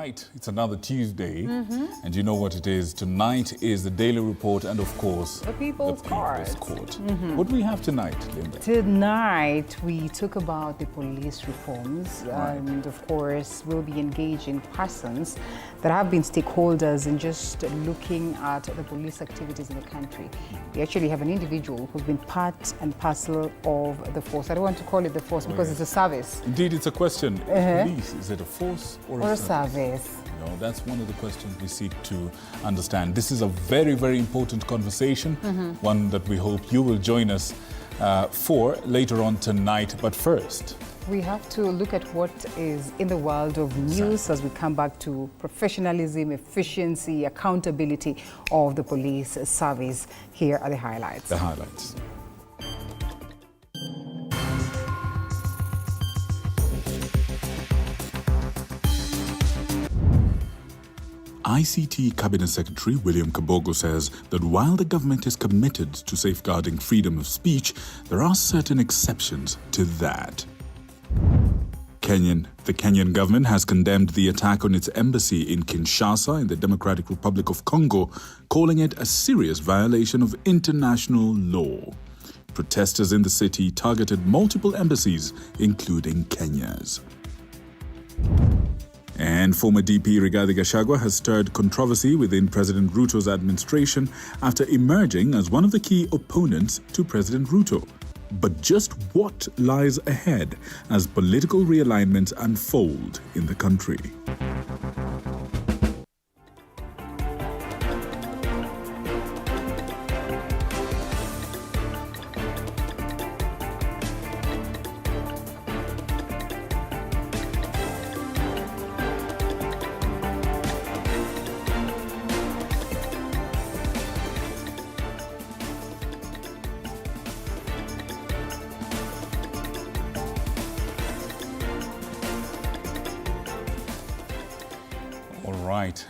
right, it's another Tuesday, and you know what it is. Tonight is the Daily Report and, of course, the People's Court. What do we have tonight, Linda? Tonight, we talk about the police reforms, and of course, we'll be engaging persons that have been stakeholders in just looking at the police activities in the country. We actually have an individual who's been part and parcel of the force. I don't want to call it the force because it's a service. Indeed, it's a question. Police, is it a force or a service? No, that's one of the questions we seek to understand. This is a very, very important conversation, one that we hope you will join us for later on tonight. But first, we have to look at what is in the world of news as we come back to professionalism, efficiency, accountability of the police service. Here are the highlights. The highlights. ICT Cabinet Secretary William Kabogo says that while the government is committed to safeguarding freedom of speech, there are certain exceptions to that. The Kenyan government has condemned the attack on its embassy in Kinshasa in the Democratic Republic of Congo, calling it a serious violation of international law. Protesters in the city targeted multiple embassies, including Kenya's. And former DP Rigathi Gachagua has stirred controversy within President Ruto's administration after emerging as one of the key opponents to President Ruto. But just what lies ahead as political realignments unfold in the country?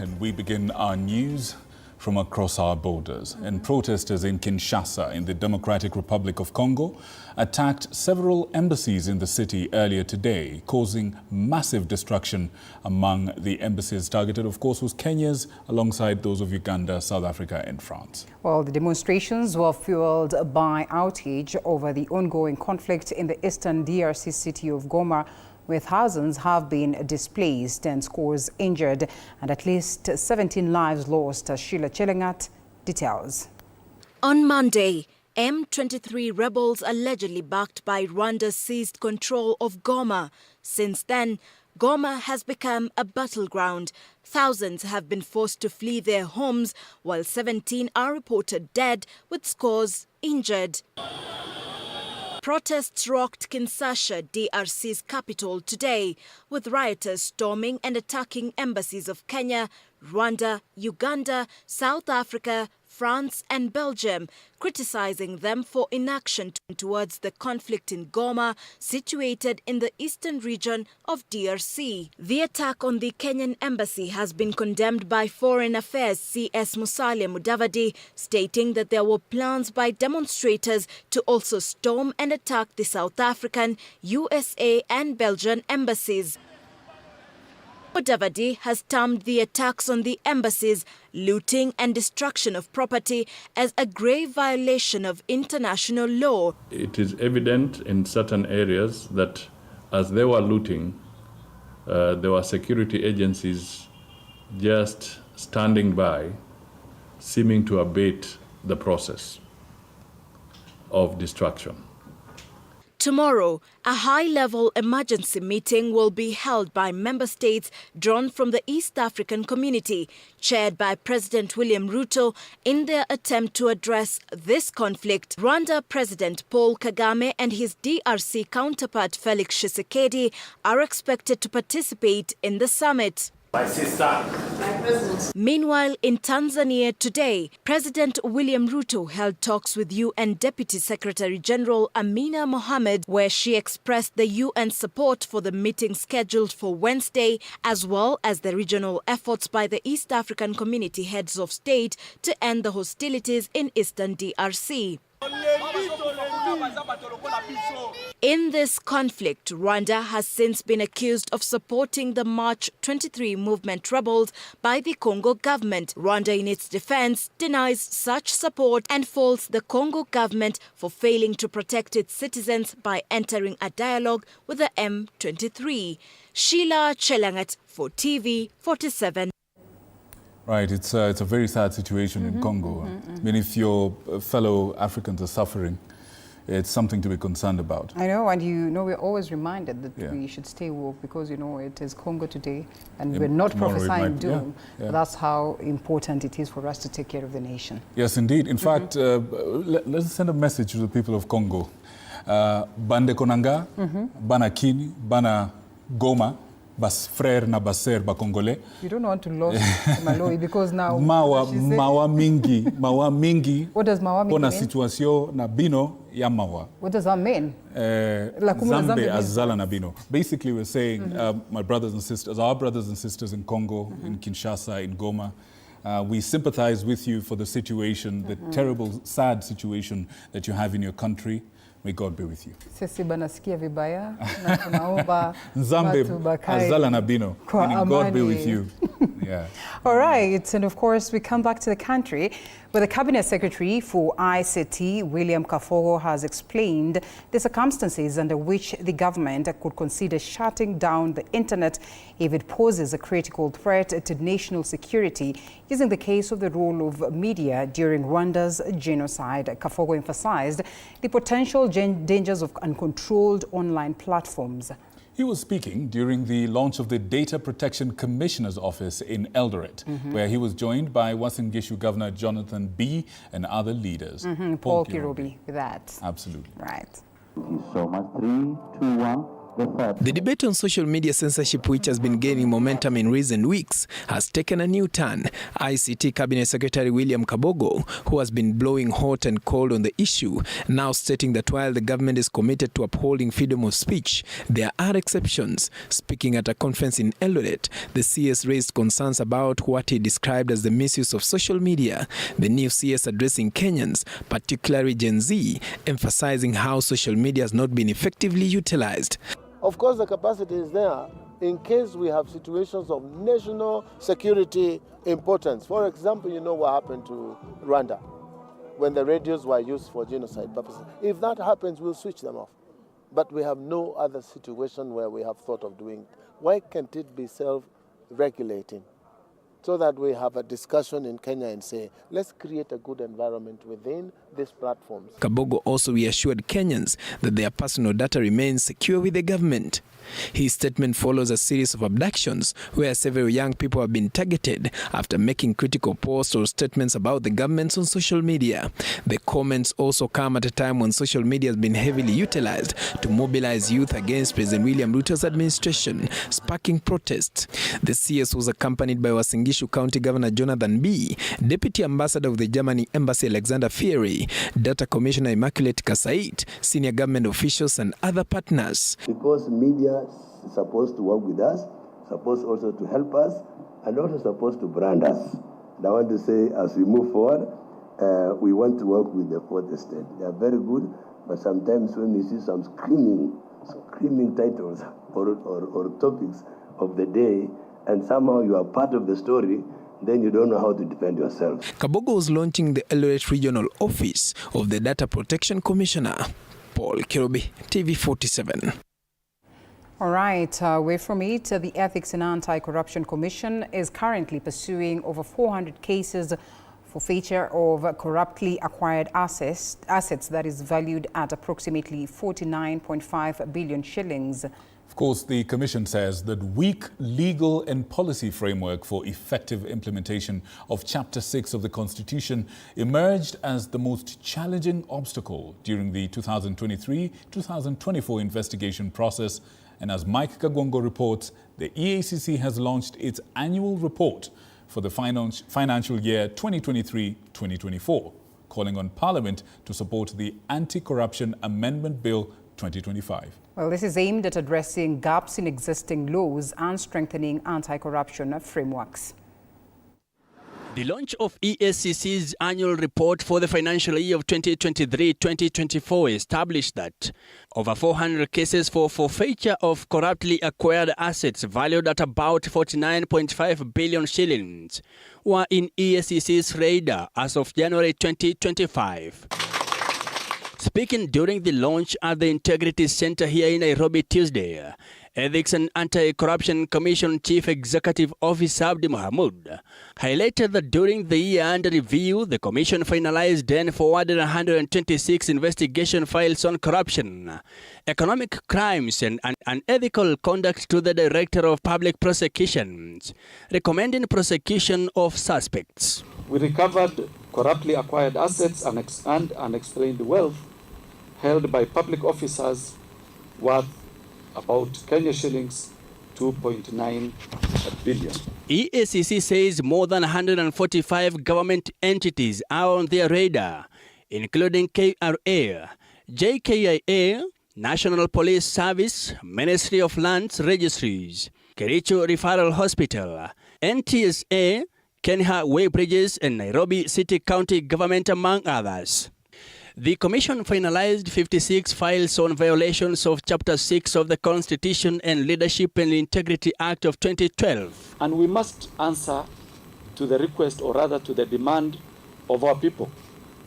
And we begin our news from across our borders. And protesters in Kinshasa, in the Democratic Republic of Congo, attacked several embassies in the city earlier today, causing massive destruction among the embassies targeted, of course, was Kenya's, alongside those of Uganda, South Africa and France. Well, the demonstrations were fueled by outrage over the ongoing conflict in the eastern DRC city of Goma, where thousands have been displaced and scores injured, and at least 17 lives lost. Sheila Chelengat details. On Monday, M23 rebels allegedly backed by Rwanda seized control of Goma. Since then, Goma has become a battleground. Thousands have been forced to flee their homes, while 17 are reported dead, with scores injured. Protests rocked Kinshasa, DRC's capital, today, with rioters storming and attacking embassies of Kenya, Rwanda, Uganda, South Africa, France and Belgium, criticizing them for inaction towards the conflict in Goma, situated in the eastern region of DRC. The attack on the Kenyan embassy has been condemned by Foreign Affairs CS Musalia Mudavadi, stating that there were plans by demonstrators to also storm and attack the South African, USA and Belgian embassies. Mudavadi has termed the attacks on the embassies, looting and destruction of property as a grave violation of international law. It is evident in certain areas that as they were looting, there were security agencies just standing by, seeming to abate the process of destruction. Tomorrow, a high-level emergency meeting will be held by member states drawn from the East African community, chaired by President William Ruto, in their attempt to address this conflict. Rwanda President Paul Kagame and his DRC counterpart Felix Tshisekedi are expected to participate in the summit. My sister. My president. Meanwhile, in Tanzania today, President William Ruto held talks with UN Deputy Secretary General Amina Mohamed, where she expressed the UN support for the meeting scheduled for Wednesday, as well as the regional efforts by the East African Community heads of state to end the hostilities in eastern DRC. In this conflict, Rwanda has since been accused of supporting the March 23 movement rebels by the Congo government. Rwanda, in its defense, denies such support and faults the Congo government for failing to protect its citizens by entering a dialogue with the M23. Sheila Chelangat for TV47. Right, it's a very sad situation in Congo. I mean, if your fellow Africans are suffering, it's something to be concerned about. I know, and we're always reminded that we should stay woke because, it is Congo today, and we're not prophesying doom. But that's how important it is for us to take care of the nation. Yes, indeed. In fact, let's send a message to the people of Congo. Bande Konanga, Bana Kini, Bana Goma, Bas frère na baser ba Congolais. You don't want to lose Maloi because now mawa mingi. What does mawa mean? Bona situation na bino ya mawa. What does that mean? Zambe azala na bino. Basically, we're saying, my brothers and sisters, our brothers and sisters in Congo, in Kinshasa, in Goma, we sympathize with you for the situation, the terrible, sad situation that you have in your country. May God be with you. Sisi banasikia vibaya na tunaomba Zambe azala na bino. May God be with you. Yeah. All right, and of course we come back to the country where the Cabinet Secretary for ICT, William Kafogo, has explained the circumstances under which the government could consider shutting down the internet if it poses a critical threat to national security, using the case of the role of media during Rwanda's genocide. Kafogo emphasized the potential dangers of uncontrolled online platforms. He was speaking during the launch of the Data Protection Commissioner's Office in Eldoret, where he was joined by Uasin Gishu Governor Jonathan B. and other leaders. Paul Kirubi with that. Absolutely. Right. Thank you so much. 3, 2, 1. The debate on social media censorship, which has been gaining momentum in recent weeks, has taken a new turn. ICT Cabinet Secretary William Kabogo, who has been blowing hot and cold on the issue, now stating that while the government is committed to upholding freedom of speech, there are exceptions. Speaking at a conference in Eldoret, the CS raised concerns about what he described as the misuse of social media. The new CS addressing Kenyans, particularly Gen Z, emphasizing how social media has not been effectively utilized. Of course, the capacity is there in case we have situations of national security importance. For example, you know what happened to Rwanda when the radios were used for genocide purposes. If that happens, we'll switch them off. But we have no other situation where we have thought of doing it. Why can't it be self-regulating? So that we have a discussion in Kenya and say, let's create a good environment within these platforms. Kabogo also reassured Kenyans that their personal data remains secure with the government. His statement follows a series of abductions where several young people have been targeted after making critical posts or statements about the governments on social media. The comments also come at a time when social media has been heavily utilized to mobilize youth against President William Ruto's administration, sparking protests. The CS was accompanied by Uasin Gishu County Governor Jonathan B., Deputy Ambassador of the Germany Embassy Alexander Fiery, Data Commissioner Immaculate Kasait, senior government officials and other partners. Because media is supposed to work with us, supposed also to help us, and also supposed to brand us. And I want to say, as we move forward, we want to work with the fourth estate. They are very good, but sometimes when we see some screaming titles or topics of the day, and somehow you are part of the story, then you don't know how to defend yourself. Kabogo was launching the Eldoret Regional Office of the Data Protection Commissioner. Paul Kirubi, TV47. All right, away from it, the Ethics and Anti-Corruption Commission is currently pursuing over 400 cases for forfeiture of corruptly acquired assets that is valued at approximately 49.5 billion shillings. Of course, the Commission says that weak legal and policy framework for effective implementation of Chapter 6 of the Constitution emerged as the most challenging obstacle during the 2023-2024 investigation process. And as Mike Kagwongo reports, the EACC has launched its annual report for the financial year 2023-2024, calling on Parliament to support the Anti-Corruption Amendment Bill 2025. Well, this is aimed at addressing gaps in existing laws and strengthening anti-corruption frameworks. The launch of EACC's annual report for the financial year of 2023-2024 established that over 400 cases for forfeiture of corruptly acquired assets valued at about 49.5 billion shillings were in EACC's radar as of January 2025. Speaking during the launch at the Integrity Center here in Nairobi Tuesday, Ethics and Anti-Corruption Commission Chief Executive Officer Abdi Mohamud highlighted that during the year under review, the Commission finalized and forwarded 126 investigation files on corruption, economic crimes and unethical conduct to the Director of Public Prosecutions, recommending prosecution of suspects. We recovered corruptly acquired assets and unexplained wealth held by public officers worth about Kenya shillings 2.9 billion. EACC says more than 145 government entities are on their radar, including KRA, JKIA, National Police Service, Ministry of Lands Registries, Kericho Referral Hospital, NTSA, Kenya Weybridges, and Nairobi City County Government, among others. The Commission finalized 56 files on violations of Chapter 6 of the Constitution and Leadership and Integrity Act of 2012. And we must answer to the request, or rather to the demand of our people,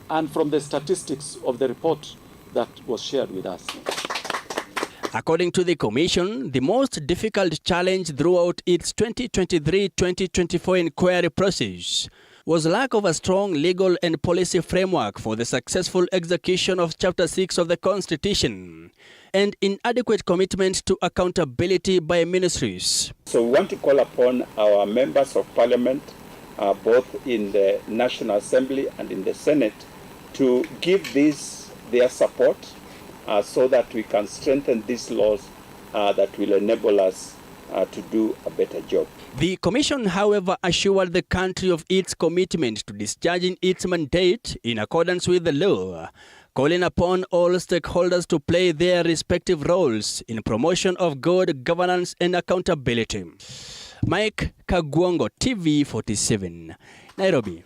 and from the statistics of the report that was shared with us. According to the Commission, the most difficult challenge throughout its 2023-2024 inquiry process was lack of a strong legal and policy framework for the successful execution of Chapter 6 of the Constitution and inadequate commitment to accountability by ministries. So we want to call upon our members of parliament, both in the National Assembly and in the Senate, to give their support so that we can strengthen these laws that will enable us to do a better job. The Commission, however, assured the country of its commitment to discharging its mandate in accordance with the law, calling upon all stakeholders to play their respective roles in promotion of good governance and accountability. Mike Kagwongo, TV47, Nairobi.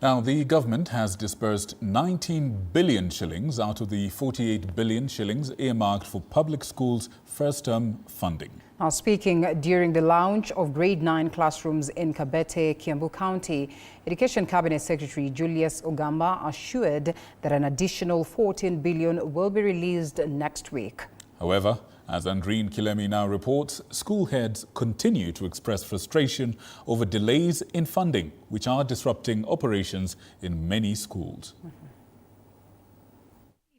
Now, the government has disbursed 19 billion shillings out of the 48 billion shillings earmarked for public schools' first-term funding. Now, speaking during the launch of grade 9 classrooms in Kabete, Kiambu County, Education Cabinet Secretary Julius Ogamba assured that an additional 14 billion will be released next week. However, as Andreen Kilemi now reports, school heads continue to express frustration over delays in funding, which are disrupting operations in many schools.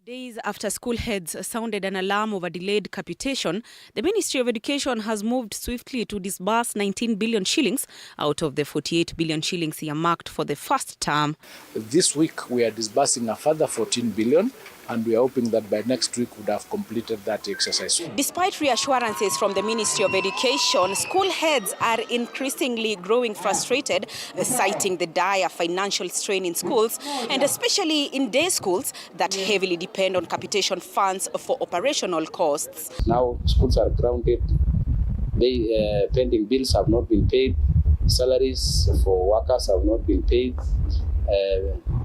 Days after school heads sounded an alarm over delayed capitation, the Ministry of Education has moved swiftly to disburse 19 billion shillings out of the 48 billion shillings earmarked for the first term. This week we are disbursing a further 14 billion. And we are hoping that by next week we would have completed that exercise. Despite reassurances from the Ministry of Education, school heads are increasingly growing frustrated, citing the dire financial strain in schools, and especially in day schools that heavily depend on capitation funds for operational costs. Now schools are grounded, pending bills have not been paid, salaries for workers have not been paid.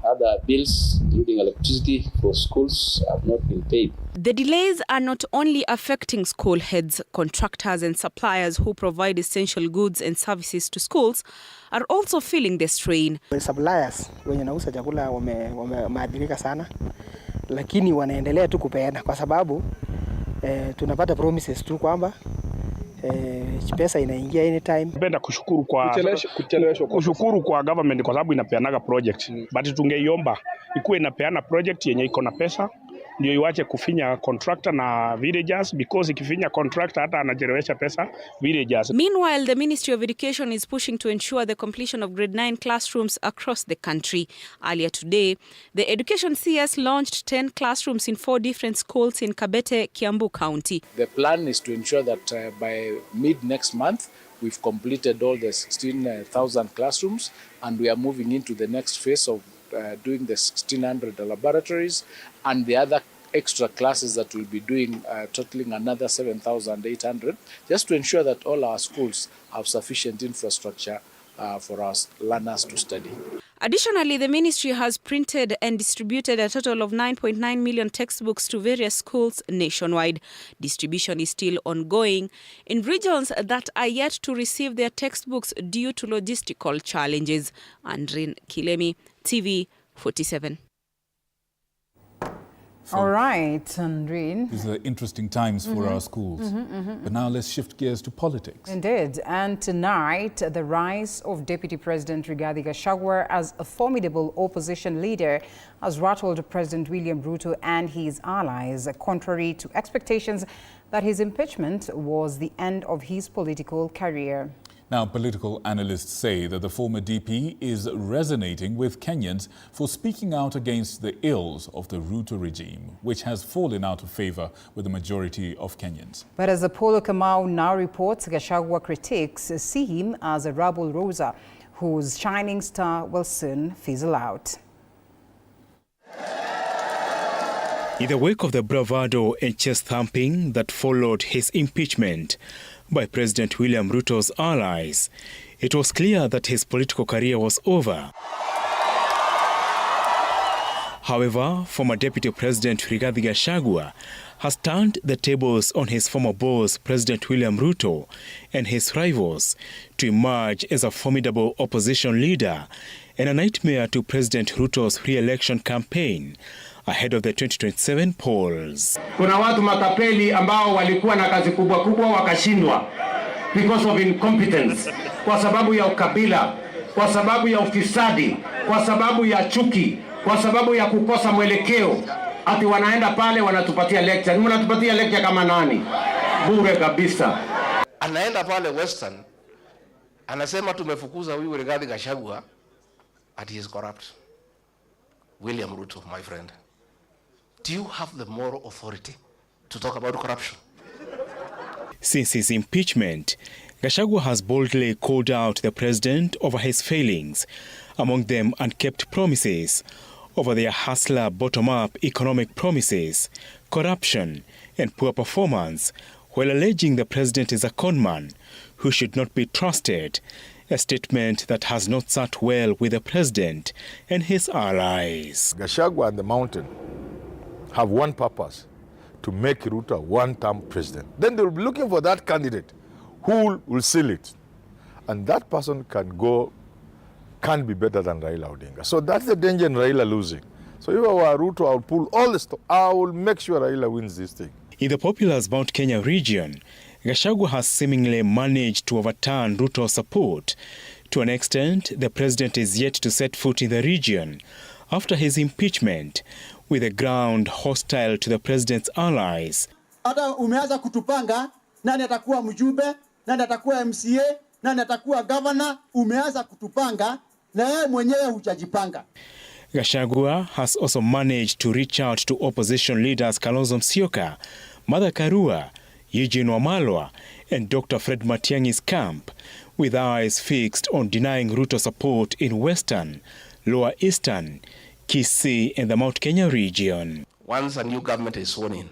Other bills, including electricity for schools, have not been paid. The delays are not only affecting school heads, contractors and suppliers who provide essential goods and services to schools are also feeling the strain. Suppliers wenye nauza chakula wameathirika sana, lakini wanaendelea tu kupeana kwa sababu tunapata promises tu kwamba pesa inaingia anytime. Napenda kushukuru kwa government kwa sababu inapeanaga project. But tungeiomba ikuwe inapeana project yenye iko na pesa ndio iwache kufinya contractor na villagers, because ikifinya contractor hata anajerewesha pesa villagers. Meanwhile, the Ministry of Education is pushing to ensure the completion of grade 9 classrooms across the country. Earlier today, the Education CS launched 10 classrooms in 4 different schools in Kabete, Kiambu County. The plan is to ensure that by mid next month, we've completed all the 16,000 classrooms, and we are moving into the next phase of doing the 1,600 laboratories and the other extra classes that we'll be doing, totaling another 7,800, just to ensure that all our schools have sufficient infrastructure for our learners to study. Additionally, the ministry has printed and distributed a total of 9.9 million textbooks to various schools nationwide. Distribution is still ongoing in regions that are yet to receive their textbooks due to logistical challenges. Andrin Kilemi, TV47. All right, Andrin. These are interesting times for our schools. But now let's shift gears to politics. Indeed. And tonight, the rise of Deputy President Rigathi Gachagua as a formidable opposition leader has rattled President William Ruto and his allies, contrary to expectations that his impeachment was the end of his political career. Now, political analysts say that the former DP is resonating with Kenyans for speaking out against the ills of the Ruto regime, which has fallen out of favor with the majority of Kenyans. But as Apollo Kamau now reports, Gachagua critics see him as a rabble rouser whose shining star will soon fizzle out. In the wake of the bravado and chest thumping that followed his impeachment by President William Ruto's allies, it was clear that his political career was over. However, former Deputy President Rigathi Gachagua has turned the tables on his former boss, President William Ruto, and his rivals to emerge as a formidable opposition leader and a nightmare to President Ruto's re-election campaign ahead of the 2027 polls. Kuna watu matapeli ambao walikuwa na kazi kubwa kubwa wakashindwa because of incompetence, kwa sababu ya ukabila, kwa sababu ya ufisadi, kwa sababu ya chuki, kwa sababu ya kukosa mwelekeo. Ati wanaenda pale wanatupatia lecture. Ni wanatupatia lecture kama nani? Bure kabisa. Anaenda pale Western, anasema tumefukuza huyu Rigathi Gachagua, and he is corrupt. William Ruto, my friend, do you have the moral authority to talk about corruption? Since his impeachment, Gachagua has boldly called out the president over his failings, among them unkept promises, over their hustler bottom-up economic promises, corruption and poor performance, while alleging the president is a conman who should not be trusted, a statement that has not sat well with the president and his allies. Gachagua and the mountain have one purpose, to make Ruto a one-term president. Then they will be looking for that candidate who will seal it. And that person can be better than Raila Odinga. So that's the danger in Raila losing. So if I were Ruto, I will pull all the stuff. I will make sure Raila wins this thing. In the populous Mount Kenya region, Gachagua has seemingly managed to overturn Ruto's support. To an extent, the president is yet to set foot in the region after his impeachment, with the ground hostile to the president's allies. Hata umeanza kutupanga nani atakuwa mjumbe, nani atakuwa MCA, nani atakuwa governor, umeanza kutupanga na yeye mwenyewe hujajipanga. Gachagua has also managed to reach out to opposition leaders Kalonzo Musyoka, Martha Karua, Eugene Wamalwa and Dr. Fred Matiang'i's camp, with eyes fixed on denying Ruto support in Western, Lower Eastern, Kisii and the Mount Kenya region. Once a new government is sworn in,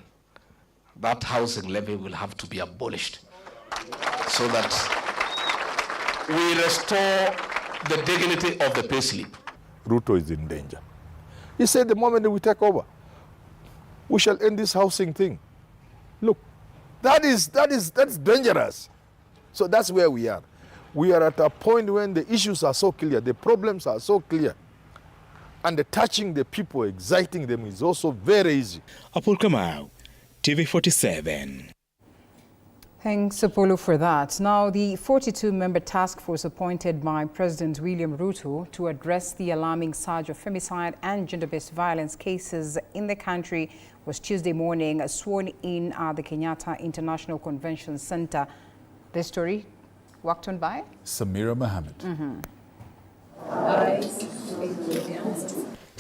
that housing levy will have to be abolished so that we restore the dignity of the payslip. Ruto is in danger. He said the moment we take over, we shall end this housing thing. Look, that's dangerous. So that's where we are. We are at a point when the issues are so clear, the problems are so clear, and the touching the people, exciting them is also very easy. Apol Kamau, TV47. Thanks, Apollo, for that. Now, the 42-member task force appointed by President William Ruto to address the alarming surge of femicide and gender-based violence cases in the country was Tuesday morning sworn in at the Kenyatta International Convention Center. This story worked on by Samira Mohammed.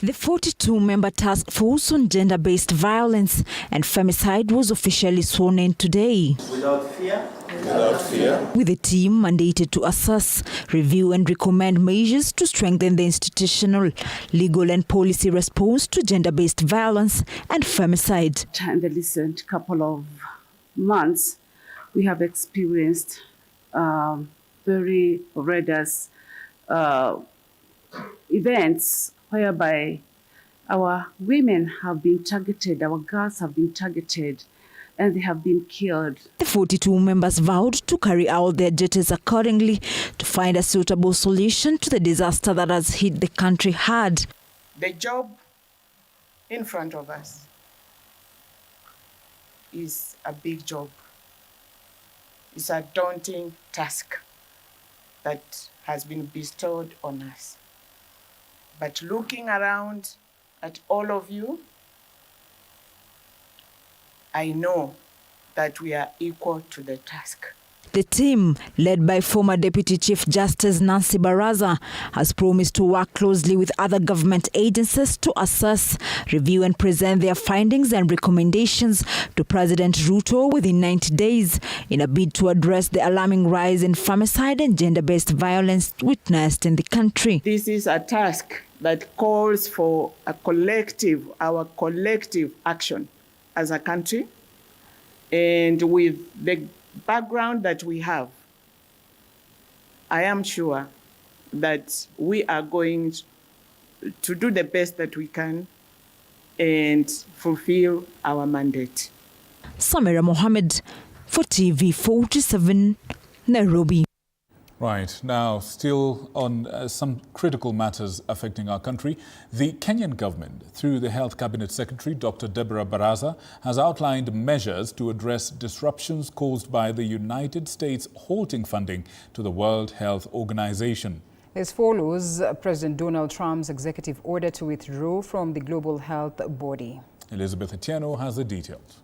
The 42-member task force on gender-based violence and femicide was officially sworn in today. Without fear. Without fear. With a team mandated to assess, review and recommend measures to strengthen the institutional, legal and policy response to gender-based violence and femicide. In the recent couple of months, we have experienced very horrendous events whereby our women have been targeted, our girls have been targeted, and they have been killed. The 42 members vowed to carry out their duties accordingly to find a suitable solution to the disaster that has hit the country hard. The job in front of us is a big job. It's a daunting task that has been bestowed on us. But looking around at all of you, I know that we are equal to the task. The team, led by former Deputy Chief Justice Nancy Baraza, has promised to work closely with other government agencies to assess, review and present their findings and recommendations to President Ruto within 90 days in a bid to address the alarming rise in femicide and gender-based violence witnessed in the country. This is a task that calls for our collective action as a country, and with the background that we have, I am sure that we are going to do the best that we can and fulfill our mandate. Samira Mohammed for TV47, Nairobi. Right, now still on some critical matters affecting our country, the Kenyan government, through the Health Cabinet Secretary, Dr. Deborah Baraza, has outlined measures to address disruptions caused by the United States halting funding to the World Health Organization. This follows President Donald Trump's executive order to withdraw from the global health body. Elizabeth Atieno has the details.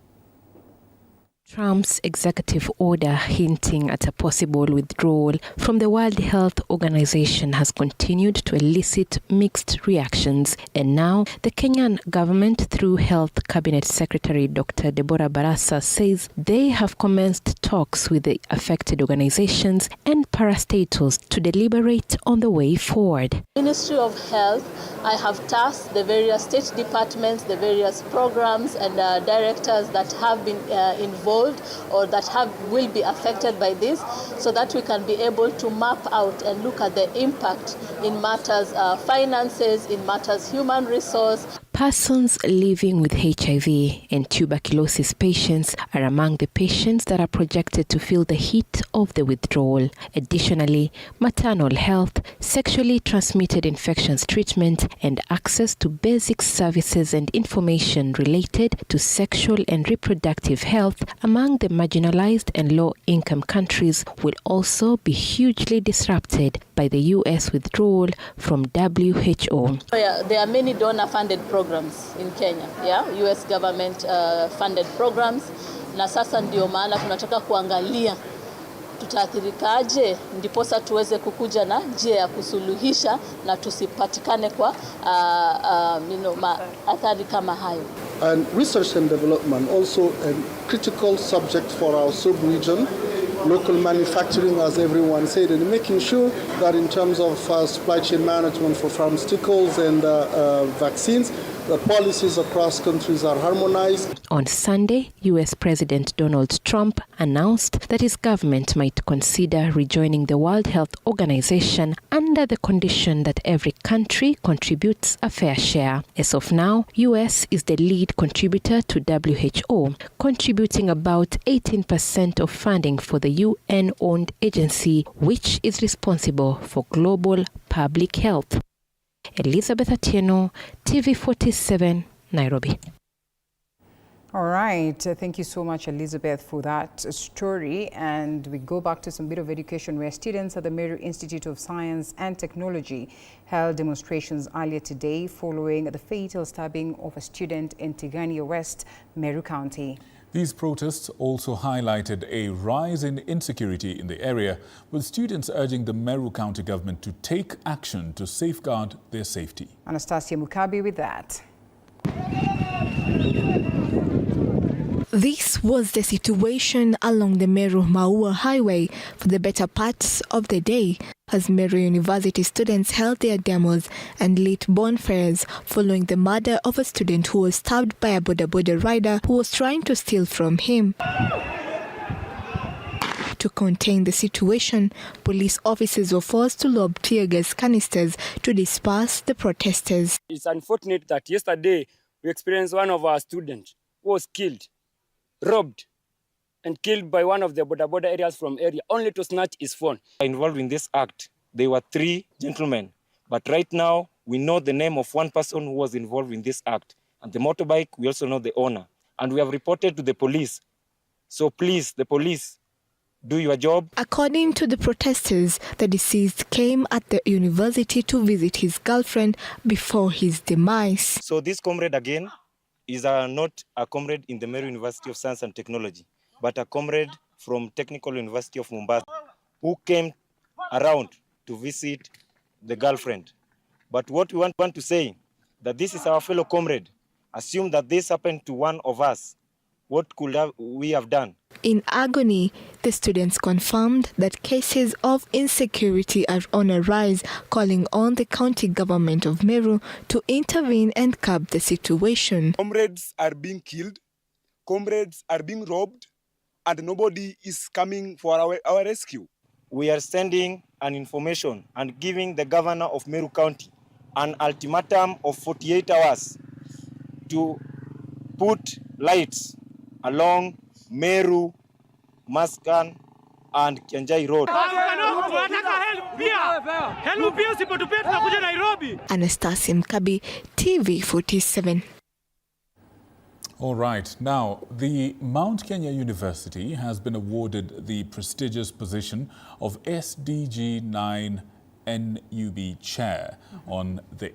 Trump's executive order hinting at a possible withdrawal from the World Health Organization has continued to elicit mixed reactions. And now the Kenyan government, through Health Cabinet Secretary Dr. Deborah Baraza, says they have commenced talks with the affected organizations and parastatals to deliberate on the way forward. Ministry of Health, I have tasked the various state departments, the various programs and directors that have been involved or that will be affected by this, so that we can be able to map out and look at the impact in matters finances, in matters human resource. Persons living with HIV and tuberculosis patients are among the patients that are projected to feel the heat of the withdrawal. Additionally, maternal health, sexually transmitted infections treatment, and access to basic services and information related to sexual and reproductive health among the marginalized and low-income countries will also be hugely disrupted by the U.S. withdrawal from WHO. There are many donor-funded programs in Kenya, US government funded programs, na sasa ndio maana tunataka kuangalia tutaathirikaje, ndiposa tuweze kukuja na njia ya kusuluhisha na tusipatikane kwa athari kama hayo. And research and development, also a critical subject for our sub-region. Local manufacturing, as everyone said, and making sure that in terms of supply chain management for pharmaceuticals and vaccines, the policies across countries are harmonized. On Sunday, U.S. President Donald Trump announced that his government might consider rejoining the World Health Organization under the condition that every country contributes a fair share. As of now, U.S. is the lead contributor to WHO, contributing about 18% of funding for the UN-owned agency, which is responsible for global public health. Elizabeth Atieno, TV47, Nairobi. All right. Thank you so much, Elizabeth, for that story. And we go back to some bit of education where students at the Meru Institute of Science and Technology held demonstrations earlier today following the fatal stabbing of a student in Tigania West, Meru County. These protests also highlighted a rise in insecurity in the area, with students urging the Meru County government to take action to safeguard their safety. Anastasia Mukabi with that. This was the situation along the Meru-Maua Highway for the better parts of the day, as Meru University students held their demos and lit bonfires following the murder of a student who was stabbed by a boda rider who was trying to steal from him. To contain the situation, police officers were forced to lob tear gas canisters to disperse the protesters. It's unfortunate that yesterday we experienced one of our students who was killed, robbed, and killed by one of the border areas from area, only to snatch his phone. Involved in this act, there were 3 gentlemen, but right now we know the name of one person who was involved in this act. And the motorbike, we also know the owner. And we have reported to the police. So please, the police, do your job. According to the protesters, the deceased came at the university to visit his girlfriend before his demise. So this comrade again is not a comrade in the Meru University of Science and Technology, but a comrade from Technical University of Mombasa who came around to visit the girlfriend. But what we want to say, that this is our fellow comrade. Assume that this happened to one of us. What could we have done? In agony, the students confirmed that cases of insecurity are on a rise, calling on the county government of Meru to intervene and curb the situation. Comrades are being killed, comrades are being robbed, and nobody is coming for our rescue. We are sending an information and giving the governor of Meru County an ultimatum of 48 hours to put lights along Meru, Maskan, and Kianjai Road. Anastasia Mkabi, TV47. All right. Now, the Mount Kenya University has been awarded the prestigious position of SDG 9 NUB Chair on the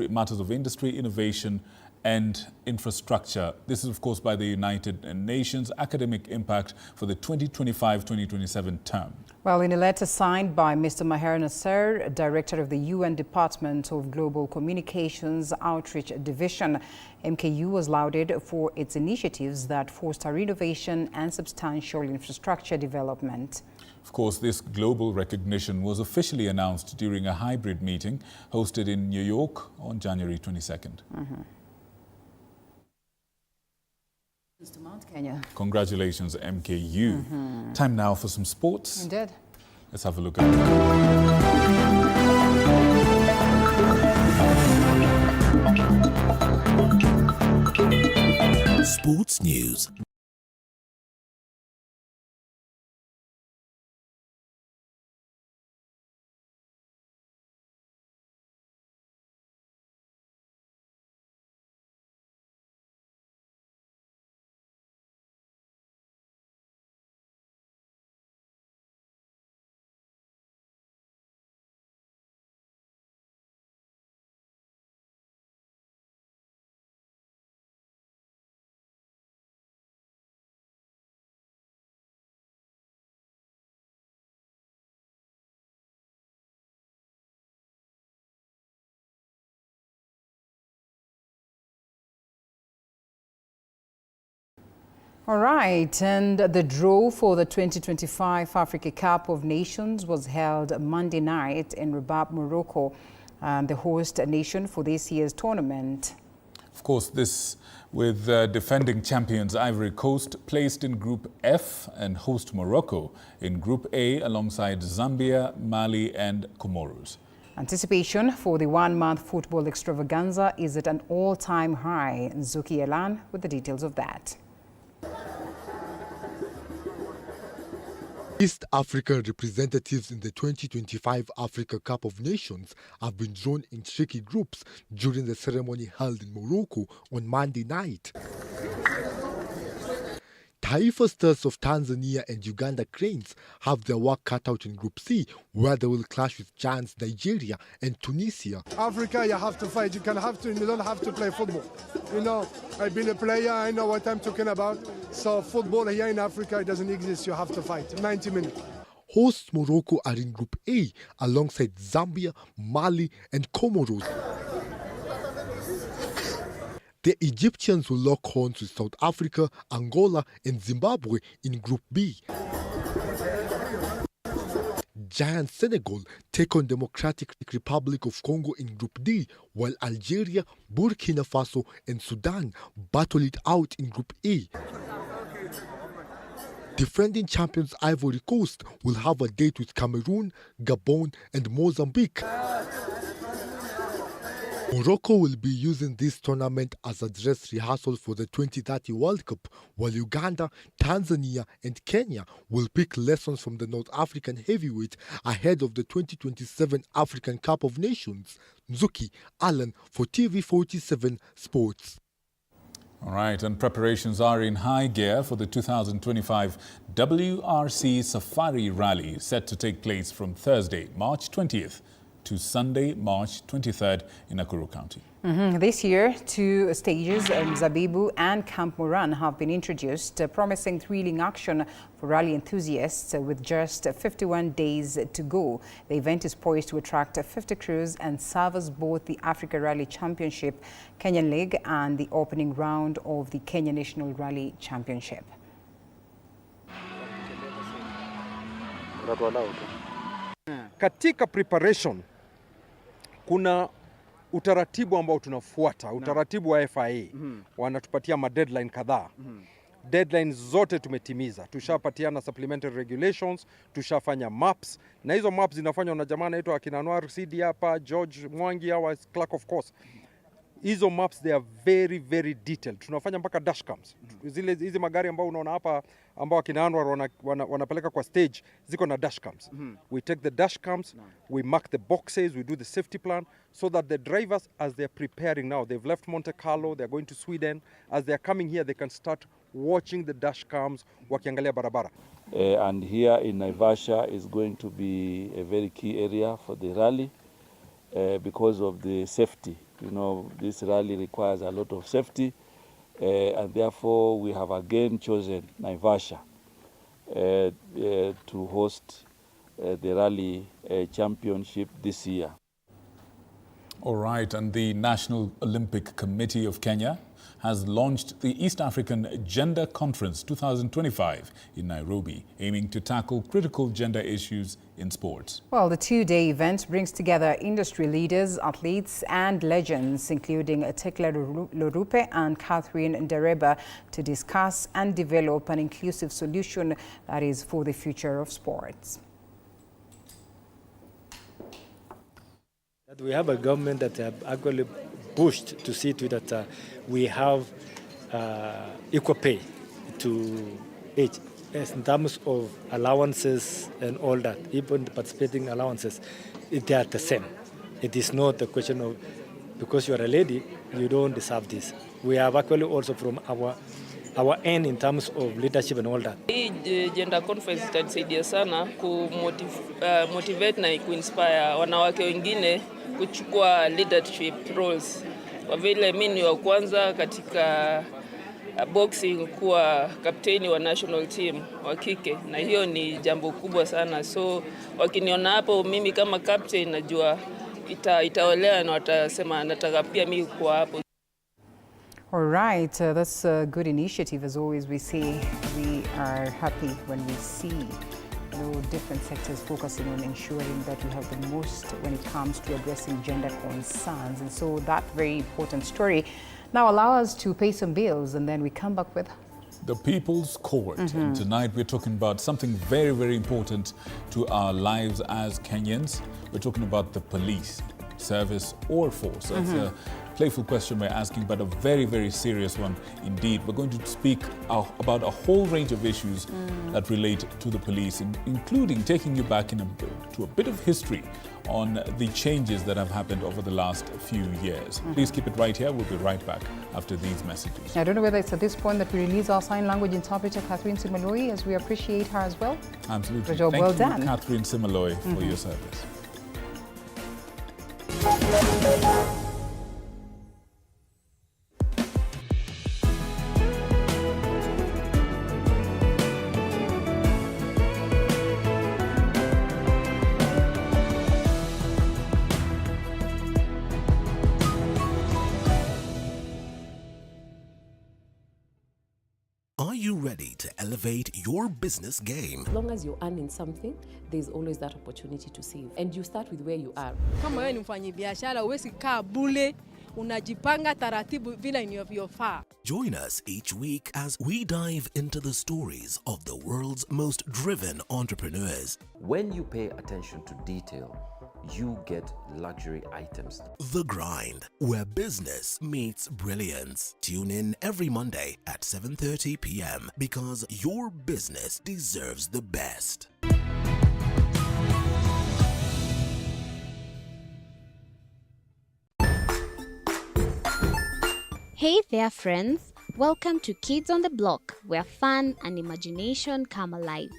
matters of industry, innovation, and infrastructure. This is, of course, by the United Nations Academic Impact for the 2025-2027 term. Well, in a letter signed by Mr. Maher Nasser, Director of the UN Department of Global Communications Outreach Division, MKU was lauded for its initiatives that foster innovation and substantial infrastructure development. Of course, this global recognition was officially announced during a hybrid meeting hosted in New York on January 22nd. Mr. Mount Kenya. Congratulations, MKU. Time now for some sports. Indeed. Let's have a look at it. Sports news. All right, and the draw for the 2025 Africa Cup of Nations was held Monday night in Rabat, Morocco, the host nation for this year's tournament. Of course, this with defending champions Ivory Coast placed in Group F and host Morocco in Group A alongside Zambia, Mali and Comoros. Anticipation for the one-month football extravaganza is at an all-time high. Zuki Elan with the details of that. East African representatives in the 2025 Africa Cup of Nations have been drawn in tricky groups during the ceremony held in Morocco on Monday night. Taifa Stars of Tanzania and Uganda Cranes have their work cut out in Group C, where they will clash with giants Nigeria and Tunisia. Africa, you have to fight. You don't have to play football. You know, I've been a player. I know what I'm talking about. So football here in Africa, it doesn't exist. You have to fight. 90 minutes. Hosts Morocco are in Group A alongside Zambia, Mali and Comoros. The Egyptians will lock horns with South Africa, Angola and Zimbabwe in Group B. Giant Senegal take on Democratic Republic of Congo in Group D, while Algeria, Burkina Faso and Sudan battle it out in Group A. Defending champions Ivory Coast will have a date with Cameroon, Gabon and Mozambique. Morocco will be using this tournament as a dress rehearsal for the 2030 World Cup, while Uganda, Tanzania and Kenya will pick lessons from the North African heavyweight ahead of the 2027 African Cup of Nations. Nzuki Allen for TV47 Sports. All right, and preparations are in high gear for the 2025 WRC Safari Rally, set to take place from Thursday, March 20th to Sunday, March 23rd in Nakuru County. This year, 2 stages, Zabibu and Camp Moran, have been introduced, promising thrilling action for rally enthusiasts with just 51 days to go. The event is poised to attract 50 crews and serve as both the Africa Rally Championship Kenyan League and the opening round of the Kenya National Rally Championship. Katika preparation kuna utaratibu ambao tunafuata, utaratibu wa FIA. Wanatupatia deadline kadhaa. Deadlines zote tumetimiza. Tushapatiana supplementary regulations, tushafanya maps, na hizo maps zinafanywa na jamaa anaitwa akina Anwar CD hapa, George Mwangi wa Clerk of Course. Hizo maps, they are very very detailed. Tunafanya mpaka dashcams. Hizi magari ambao unaona hapa ambao akina Anwar wanapeleka kwa stage ziko na dashcams. We take the dashcams, we mark the boxes, we do the safety plan so that the drivers, as they're preparing now, they've left Monte Carlo, they're going to Sweden, as they're coming here they can start watching the dashcams wakiangalia barabara. And here in Naivasha is going to be a very key area for the rally because of the safety. You know, this rally requires a lot of safety, and therefore we have again chosen Naivasha to host the rally championship this year. All right, and the National Olympic Committee of Kenya has launched the East African Gender Conference 2025 in Nairobi, aiming to tackle critical gender issues in sports. Well, the 2-day event brings together industry leaders, athletes and legends, including Tekla Lorupe and Catherine Ndereba, to discuss and develop an inclusive solution that is for the future of sports. That we have a government that have actually pushed to see to that we have equal pay to each in terms of allowances and all that, even the participating allowances, they are the same. It is not a question of because you are a lady, you don't deserve this. We have actually also from our end in terms of leadership and all that. Hii gender conference itanisaidia sana motivate na kuinspire wanawake wengine kuchukua leadership roles. Kwa vile mimi ni wa kwanza katika boxing kuwa kapteni wa national team wa kike, na hiyo ni jambo kubwa sana. So wakiniona hapo mimi kama captain, najua itaolea na watasema nataka pia mimi kuwa hapo. All right, that's a good initiative. As always, we say we are happy when we see different sectors focusing on ensuring that we have the most when it comes to addressing gender concerns. And so that very important story now allow us to pay some bills, and then we come back with the People's Court. And tonight we're talking about something very, very important to our lives as Kenyans. We're talking about the police, service or force. That's a playful question we're asking, but a very, very serious one indeed. We're going to speak about a whole range of issues that relate to the police, including taking you back to a bit of history on the changes that have happened over the last few years. Please keep it right here. We'll be right back after these messages. I don't know whether it's at this point that we release our sign language interpreter, Catherine Simaloi, as we appreciate her as well. Absolutely. Job well done. Thank you, Catherine Simaloi, for your service. Are you ready to elevate your business game? As long as you're earning something, there's always that opportunity to save. And you start with where you are. Kama wewe ni mfanyabiashara, huwezi kaa bure unajipanga taratibu vile inavyofaa. Join us each week as we dive into the stories of the world's most driven entrepreneurs. When you pay attention to detail, you get luxury items. The Grind, where business meets brilliance. Tune in every Monday at 7:30 p.m. because your business deserves the best. Hey there, friends. Welcome to Kids on the Block, where fun and imagination come alive.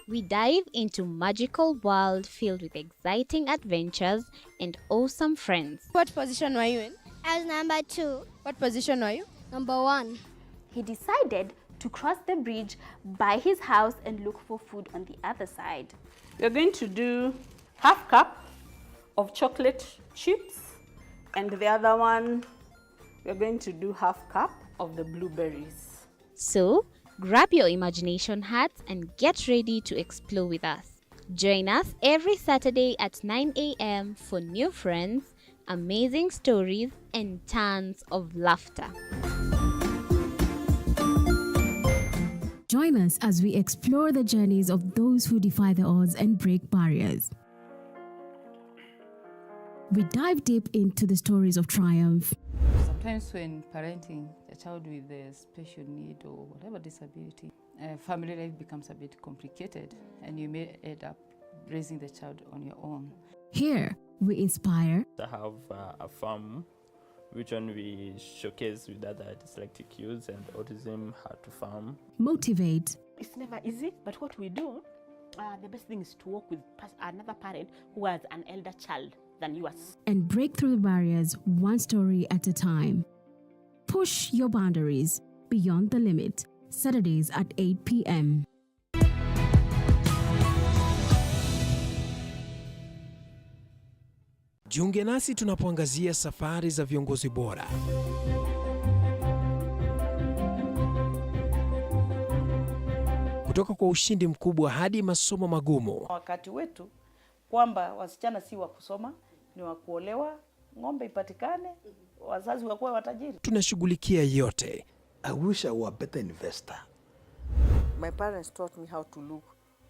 We dive into magical world filled with exciting adventures and awesome friends. What position were you in? I was number 2. What position were you? Number 1. He decided to cross the bridge by his house and look for food on the other side. We're going to do half cup of chocolate chips, and the other one, we're going to do half cup of the blueberries. So, grab your imagination hats and get ready to explore with us. Join us every Saturday at 9 a.m. for new friends, amazing stories, and tons of laughter. Join us as we explore the journeys of those who defy the odds and break barriers. We dive deep into the stories of triumph. Sometimes when parenting a child with a special need or whatever disability, family life becomes a bit complicated and you may end up raising the child on your own. Here, we inspire. I have a farm which one we showcase with other dyslexic youths and autism, how to farm. Motivate. It's never easy, but what we do, the best thing is to work with another parent who has an elder child than yours. And break through the barriers one story at a time. Push your boundaries beyond the limit. Saturdays at 8 p.m. Jiunge nasi tunapoangazia safari za viongozi bora. Kutoka kwa ushindi mkubwa hadi masomo magumu. Wakati wetu kwamba wasichana si wa kusoma, ni wa kuolewa, ng'ombe ipatikane, wazazi wakuwe watajiri. Tunashughulikia yote. I wish I were a better investor. My parents taught me how to look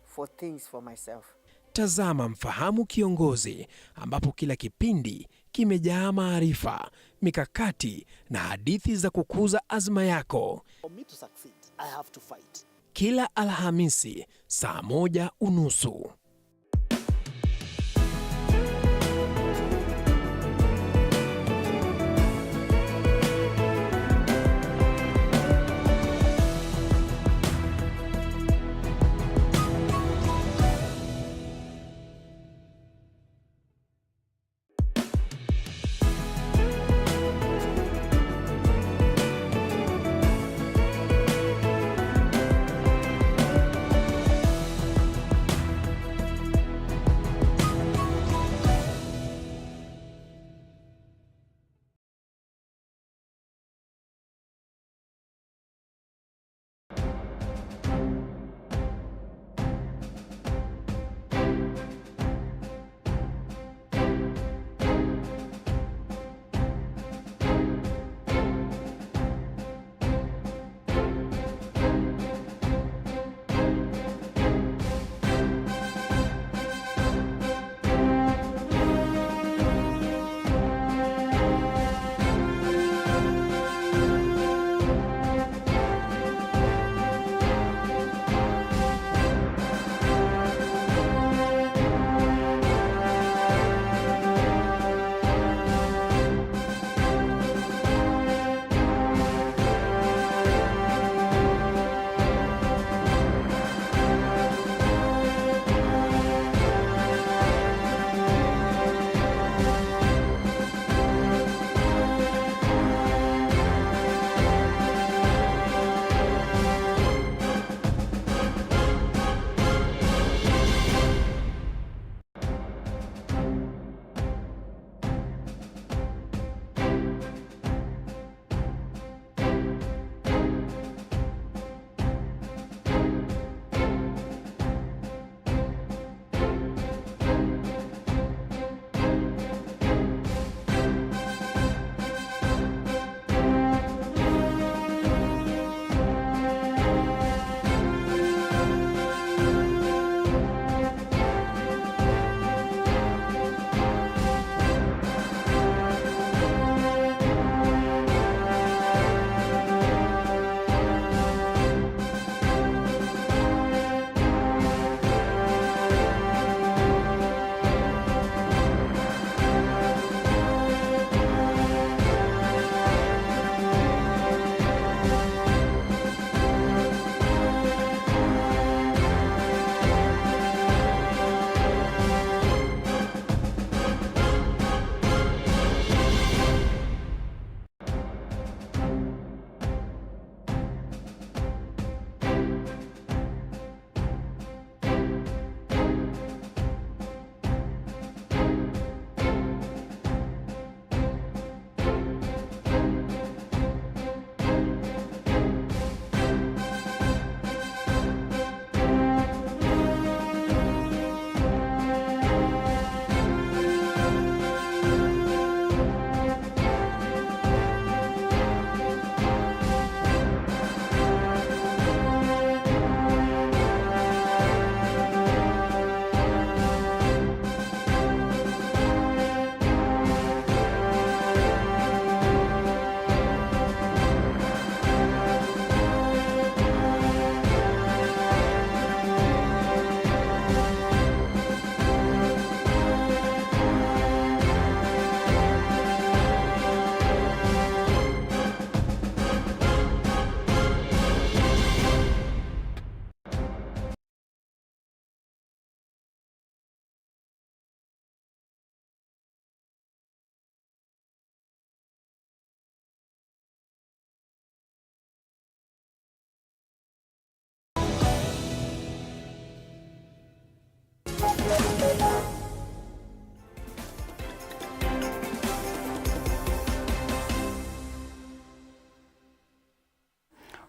for things for myself. Tazama Mfahamu Kiongozi, ambapo kila kipindi kimejaa maarifa, mikakati na hadithi za kukuza azma yako. For me to succeed, I have to fight. Kila Alhamisi saa 1:30.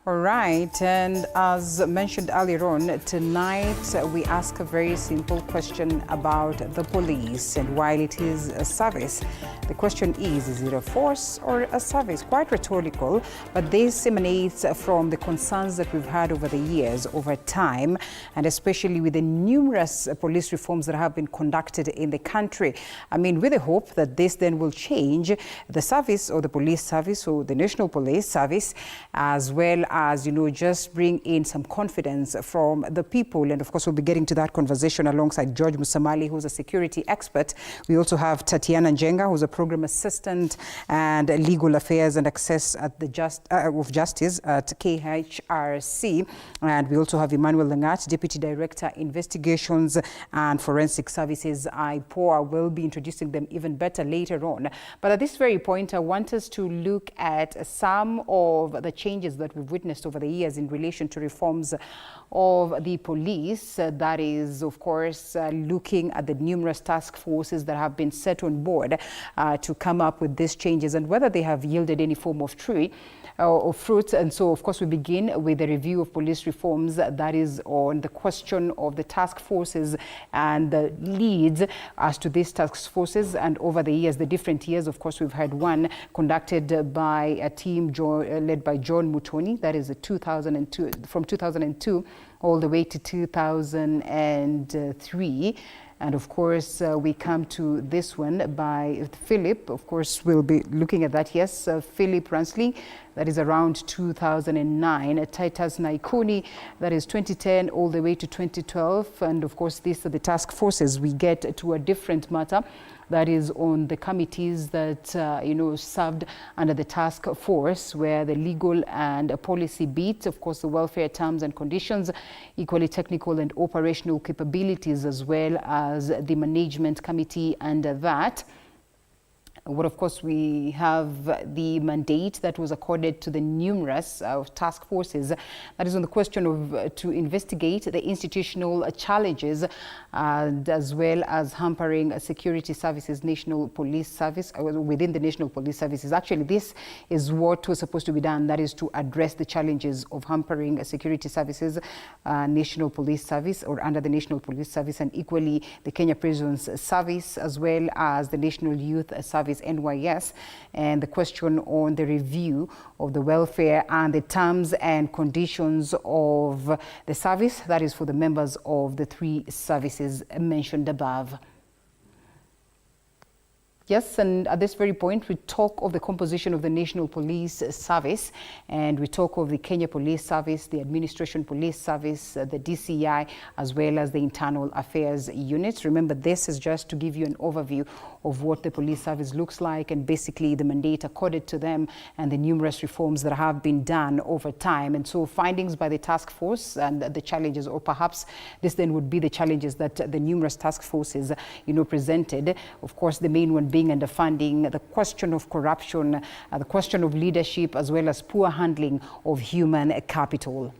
All right, and as mentioned earlier on, tonight we ask a very simple question about the police. And while it is a service, the question is it a force or a service? Quite rhetorical, but this emanates from the concerns that we've had over the years, over time, and especially with the numerous police reforms that have been conducted in the country. I mean, with the hope that this then will change the service, or the police service, or the National Police Service, as well as, you know, just bring in some confidence from the people. And of course, we'll be getting to that conversation alongside George Musamali, who's a security expert. We also have Tatiana Njenga, who's a program assistant and legal affairs and access at the Justice at KHRC. And we also have Emmanuel Langat, Deputy Director, Investigations and Forensic Services, IPOA. We'll be introducing them even better later on. But at this very point, I want us to look at some of the changes that we've witnessed over the years in relation to reforms of the police. That is, of course, looking at the numerous task forces that have been set on board to come up with these changes and whether they have yielded any form of fruit. And so, of course, we begin with a review of police reforms that is on the question of the task forces and the leads as to these task forces. And over the years, the different years, of course, we've had one conducted by a team led by John Mutoni. That is from 2002 all the way to 2003. And of course, we come to this one by Philip. Of course, we'll be looking at that. Yes, Philip Ransley, that is around 2009. Titus Naikuni, that is 2010 all the way to 2012. And of course, these are the task forces. We get to a different matter. That is on the committees that, served under the task force, where the legal and policy beat, of course, the welfare terms and conditions, equally technical and operational capabilities, as well as the management committee under that. Well, of course, we have the mandate that was accorded to the numerous task forces. That is on the question of to investigate the institutional challenges as well as hampering security services, National Police Service, within the National Police Services. Actually, this is what was supposed to be done. That is to address the challenges of hampering security services, National Police Service, or under the National Police Service, and equally the Kenya Prisons Service, as well as the National Youth Service, NYS, and the question on the review of the welfare and the terms and conditions of the service, that is for the members of the three services mentioned above. Yes, and at this very point, we talk of the composition of the National Police Service, and we talk of the Kenya Police Service, the Administration Police Service, the DCI, as well as the Internal Affairs Units. Remember, this is just to give you an overview of what the police service looks like and basically the mandate accorded to them and the numerous reforms that have been done over time. And so findings by the task force and the challenges, or perhaps this then would be the challenges that the numerous task forces, presented. Of course, the main one being underfunding, the question of corruption, the question of leadership, as well as poor handling of human capital.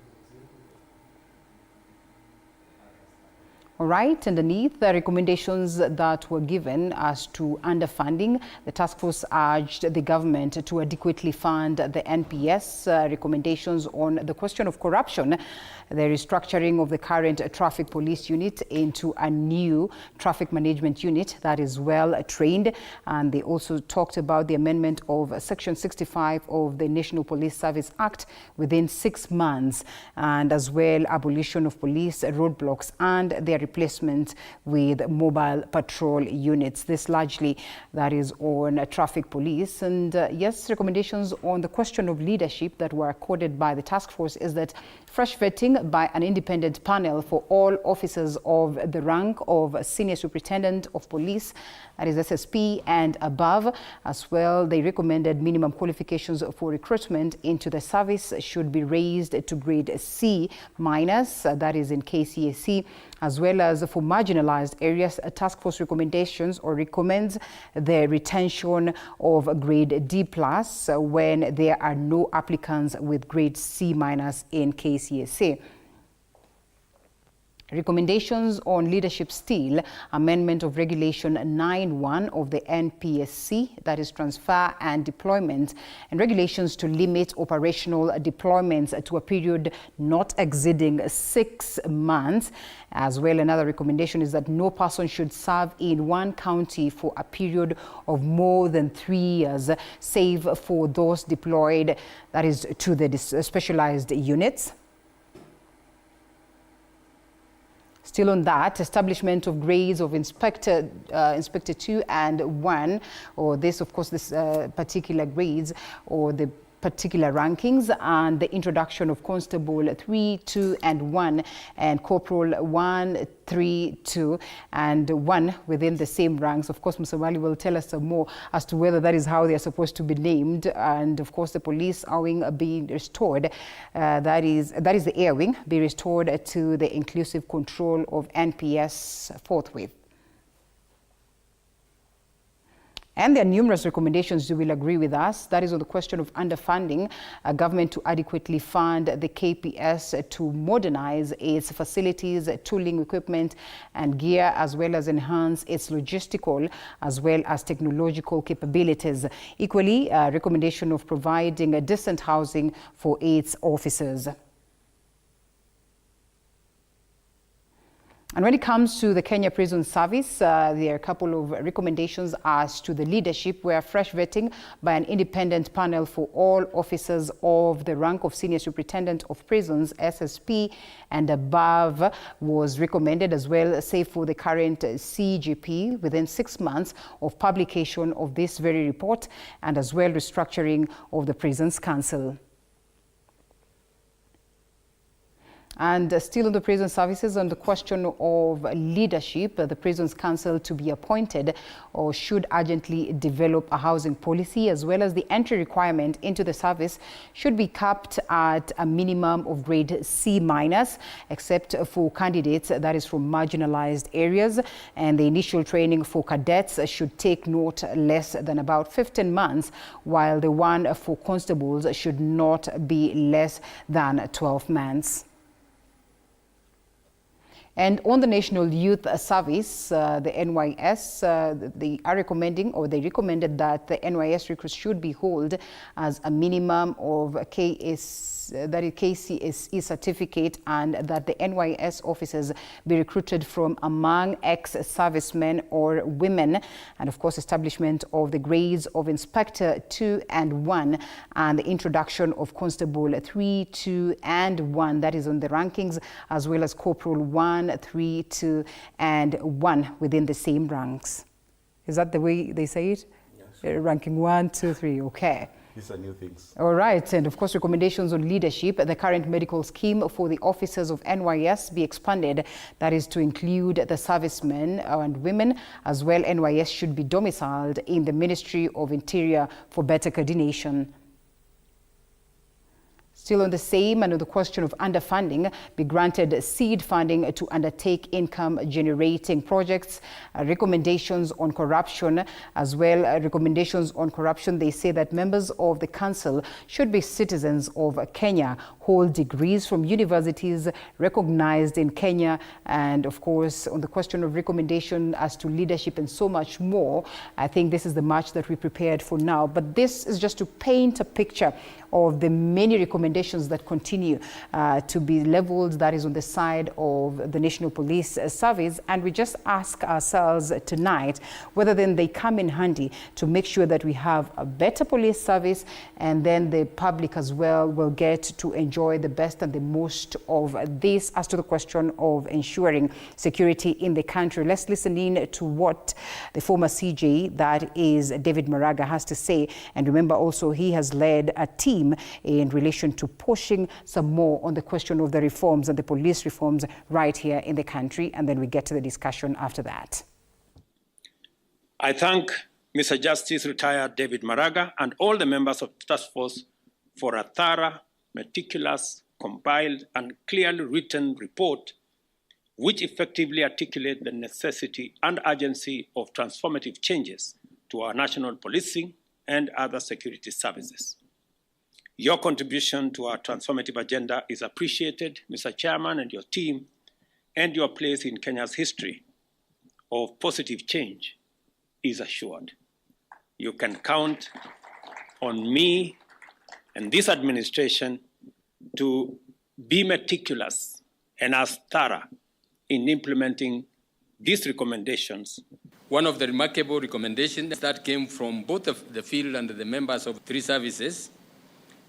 All right, underneath the recommendations that were given as to underfunding, the task force urged the government to adequately fund the NPS. Recommendations on the question of corruption, the restructuring of the current traffic police unit into a new traffic management unit that is well trained. And they also talked about the amendment of Section 65 of the National Police Service Act within 6 months, and as well abolition of police roadblocks and their replacement with mobile patrol units. This largely that is on traffic police. And yes, recommendations on the question of leadership that were accorded by the task force is that fresh vetting by an independent panel for all officers of the rank of Senior Superintendent of Police, that is SSP and above. As well, they recommended minimum qualifications for recruitment into the service should be raised to grade C-, that is in KCSE, as well as for marginalized areas. A task force recommendations or recommends the retention of grade D+ when there are no applicants with grade C- in KCSE. Recommendations on leadership still, amendment of Regulation 9(1) of the NPSC, that is transfer and deployment, and regulations to limit operational deployments to a period not exceeding 6 months. As well, another recommendation is that no person should serve in one county for a period of more than 3 years, save for those deployed, that is, to the specialized units. Still on that, establishment of grades of Inspector 2 and 1, or this, of course, this particular grades or the particular rankings, and the introduction of Constable 3, 2, and 1, and Corporal 1, 3, 2, and 1 within the same ranks. Of course, Musawali will tell us some more as to whether that is how they are supposed to be named. And of course, the police wing being restored, that is the air wing, be restored to the inclusive control of NPS forthwith. And there are numerous recommendations you will agree with us. That is on the question of underfunding government to adequately fund the KPS to modernize its facilities, tooling, equipment and gear, as well as enhance its logistical as well as technological capabilities. Equally, a recommendation of providing a decent housing for its officers. And when it comes to the Kenya Prison Service, there are a couple of recommendations as to the leadership, where fresh vetting by an independent panel for all officers of the rank of Senior Superintendent of Prisons, SSP, and above was recommended, as well, save for the current CGP, within 6 months of publication of this very report, and as well restructuring of the Prisons Council. And still on the prison services, on the question of leadership, the Prisons Council to be appointed or should urgently develop a housing policy, as well as the entry requirement into the service should be capped at a minimum of grade C-, except for candidates that is from marginalized areas. And the initial training for cadets should take not less than about 15 months, while the one for constables should not be less than 12 months. And on the National Youth Service, the NYS, they are recommending, or they recommended that the NYS recruits should be held as a minimum of KCSE certificate, and that the NYS officers be recruited from among ex-servicemen or women, and of course establishment of the grades of Inspector 2 and 1, and the introduction of Constable 3, 2, and 1, that is on the rankings, as well as Corporal 1, 3, 2, and 1 within the same ranks. Is that the way they say it? Yes. Ranking 1, 2, 3, okay. These are new things. All right, and of course recommendations on leadership. The current medical scheme for the officers of NYS be expanded, that is to include the servicemen and women, as well. NYS should be domiciled in the Ministry of Interior for better coordination. Still on the same, and on the question of underfunding, be granted seed funding to undertake income-generating projects. Recommendations on corruption, as well. Recommendations on corruption, they say that members of the council should be citizens of Kenya, hold degrees from universities recognized in Kenya, and of course, on the question of recommendation as to leadership and so much more. I think this is the much that we prepared for now, but this is just to paint a picture of the many recommendations that continue to be leveled, that is on the side of the National Police Service. And we just ask ourselves tonight whether then they come in handy to make sure that we have a better police service, and then the public as well will get to enjoy the best and the most of this as to the question of ensuring security in the country. Let's listen in to what the former CJ, that is David Maraga, has to say. And remember also, he has led a team in relation to pushing some more on the question of the reforms and the police reforms right here in the country, and then we get to the discussion after that. I thank Mr. Justice retired David Maraga and all the members of the task force for a thorough, meticulous, compiled and clearly written report which effectively articulate the necessity and urgency of transformative changes to our national policing and other security services. Your contribution to our transformative agenda is appreciated, Mr. Chairman, and your team, and your place in Kenya's history of positive change is assured. You can count on me and this administration to be meticulous and as thorough in implementing these recommendations. One of the remarkable recommendations that came from both the field and the members of three services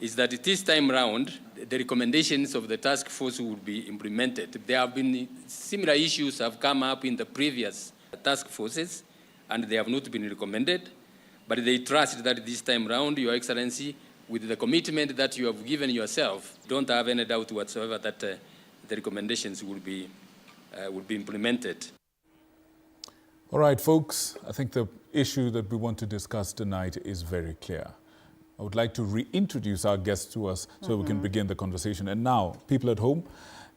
is that this time round, the recommendations of the task force will be implemented. There have been similar issues have come up in the previous task forces, and they have not been recommended, but they trust that this time round, Your Excellency, with the commitment that you have given yourself, don't have any doubt whatsoever that the recommendations will be implemented. All right, folks, I think the issue that we want to discuss tonight is very clear. I would like to reintroduce our guests to us so we can begin the conversation. And now, people at home,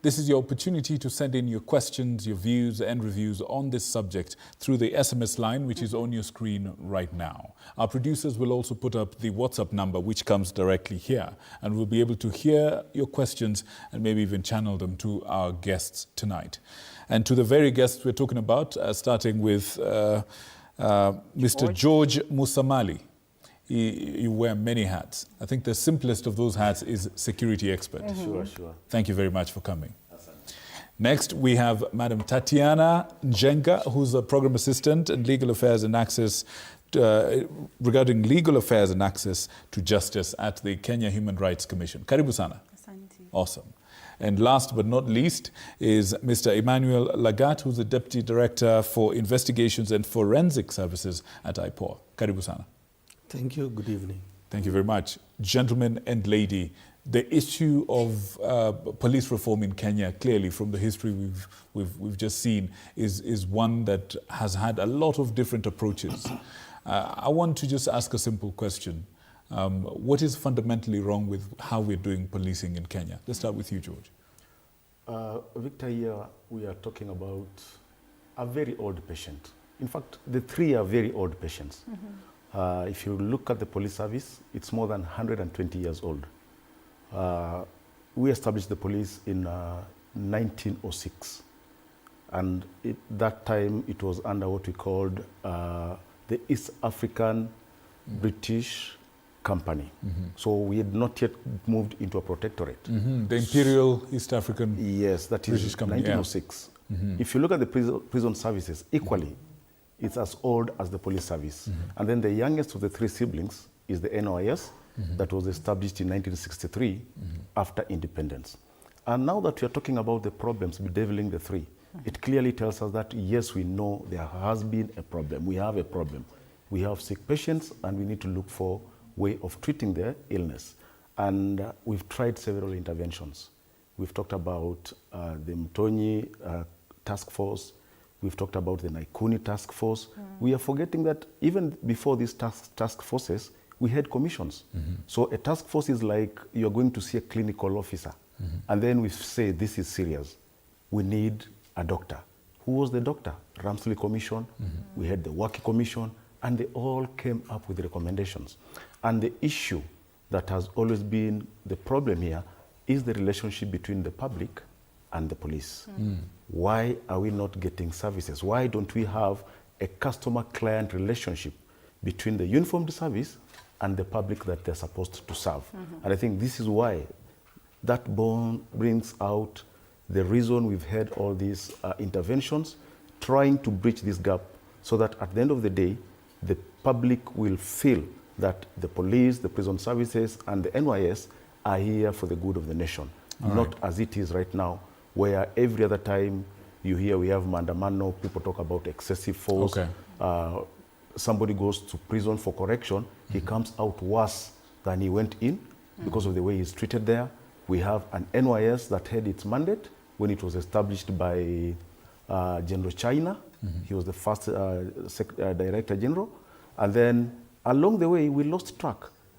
this is your opportunity to send in your questions, your views and reviews on this subject through the SMS line, which is on your screen right now. Our producers will also put up the WhatsApp number, which comes directly here, and we'll be able to hear your questions and maybe even channel them to our guests tonight. And to the very guests we're talking about, starting with Mr. George Musamali. You wear many hats. I think the simplest of those hats is security expert. Sure. Thank you very much for coming. Next, we have Madam Tatiana Njenga, who's a program assistant and legal affairs and access regarding legal affairs and access to justice at the Kenya Human Rights Commission. Karibu sana. Awesome. And last but not least is Mr. Emmanuel Lagat, who's the Deputy Director for Investigations and Forensic Services at IPOA. Karibu sana. Thank you. Good evening. Thank you very much. Gentlemen and lady, the issue of police reform in Kenya, clearly from the history we've just seen, is one that has had a lot of different approaches. I want to just ask a simple question. What is fundamentally wrong with how we're doing policing in Kenya? Let's start with you, George. Victor, here we are talking about a very old patient. In fact, the three are very old patients. If you look at the police service, it's more than 120 years old. We established the police in 1906. And that time it was under what we called the East African British Company. So we had not yet moved into a protectorate. The Imperial East African Yes, that is British Company, 1906. If you look at the prison services, equally, it's as old as the police service. And then the youngest of the three siblings is the NOIS that was established in 1963 after independence. And now that we are talking about the problems bedeviling the three, it clearly tells us that, yes, we know there has been a problem. We have a problem. We have sick patients and we need to look for a way of treating their illness. And we've tried several interventions. We've talked about the Mtonyi task force. We've talked about the Naikuni task force. We are forgetting that even before these task forces, we had commissions. So a task force is like you're going to see a clinical officer. And then we say, this is serious. We need a doctor. Who was the doctor? Ramsley Commission. We had the Waki Commission. And they all came up with recommendations. And the issue that has always been the problem here is the relationship between the public and the police. Why are we not getting services? Why don't we have a customer-client relationship between the uniformed service and the public that they're supposed to serve? And I think this is why that brings out the reason we've had all these interventions, trying to bridge this gap so that at the end of the day, the public will feel that the police, the prison services, and the NYS are here for the good of the nation, not as it is right now, where every other time you hear we have mandamano, people talk about excessive force. Somebody goes to prison for correction, he comes out worse than he went in because of the way he's treated there. We have an NYS that had its mandate when it was established by General China. He was the first Director General. And then along the way, we lost track.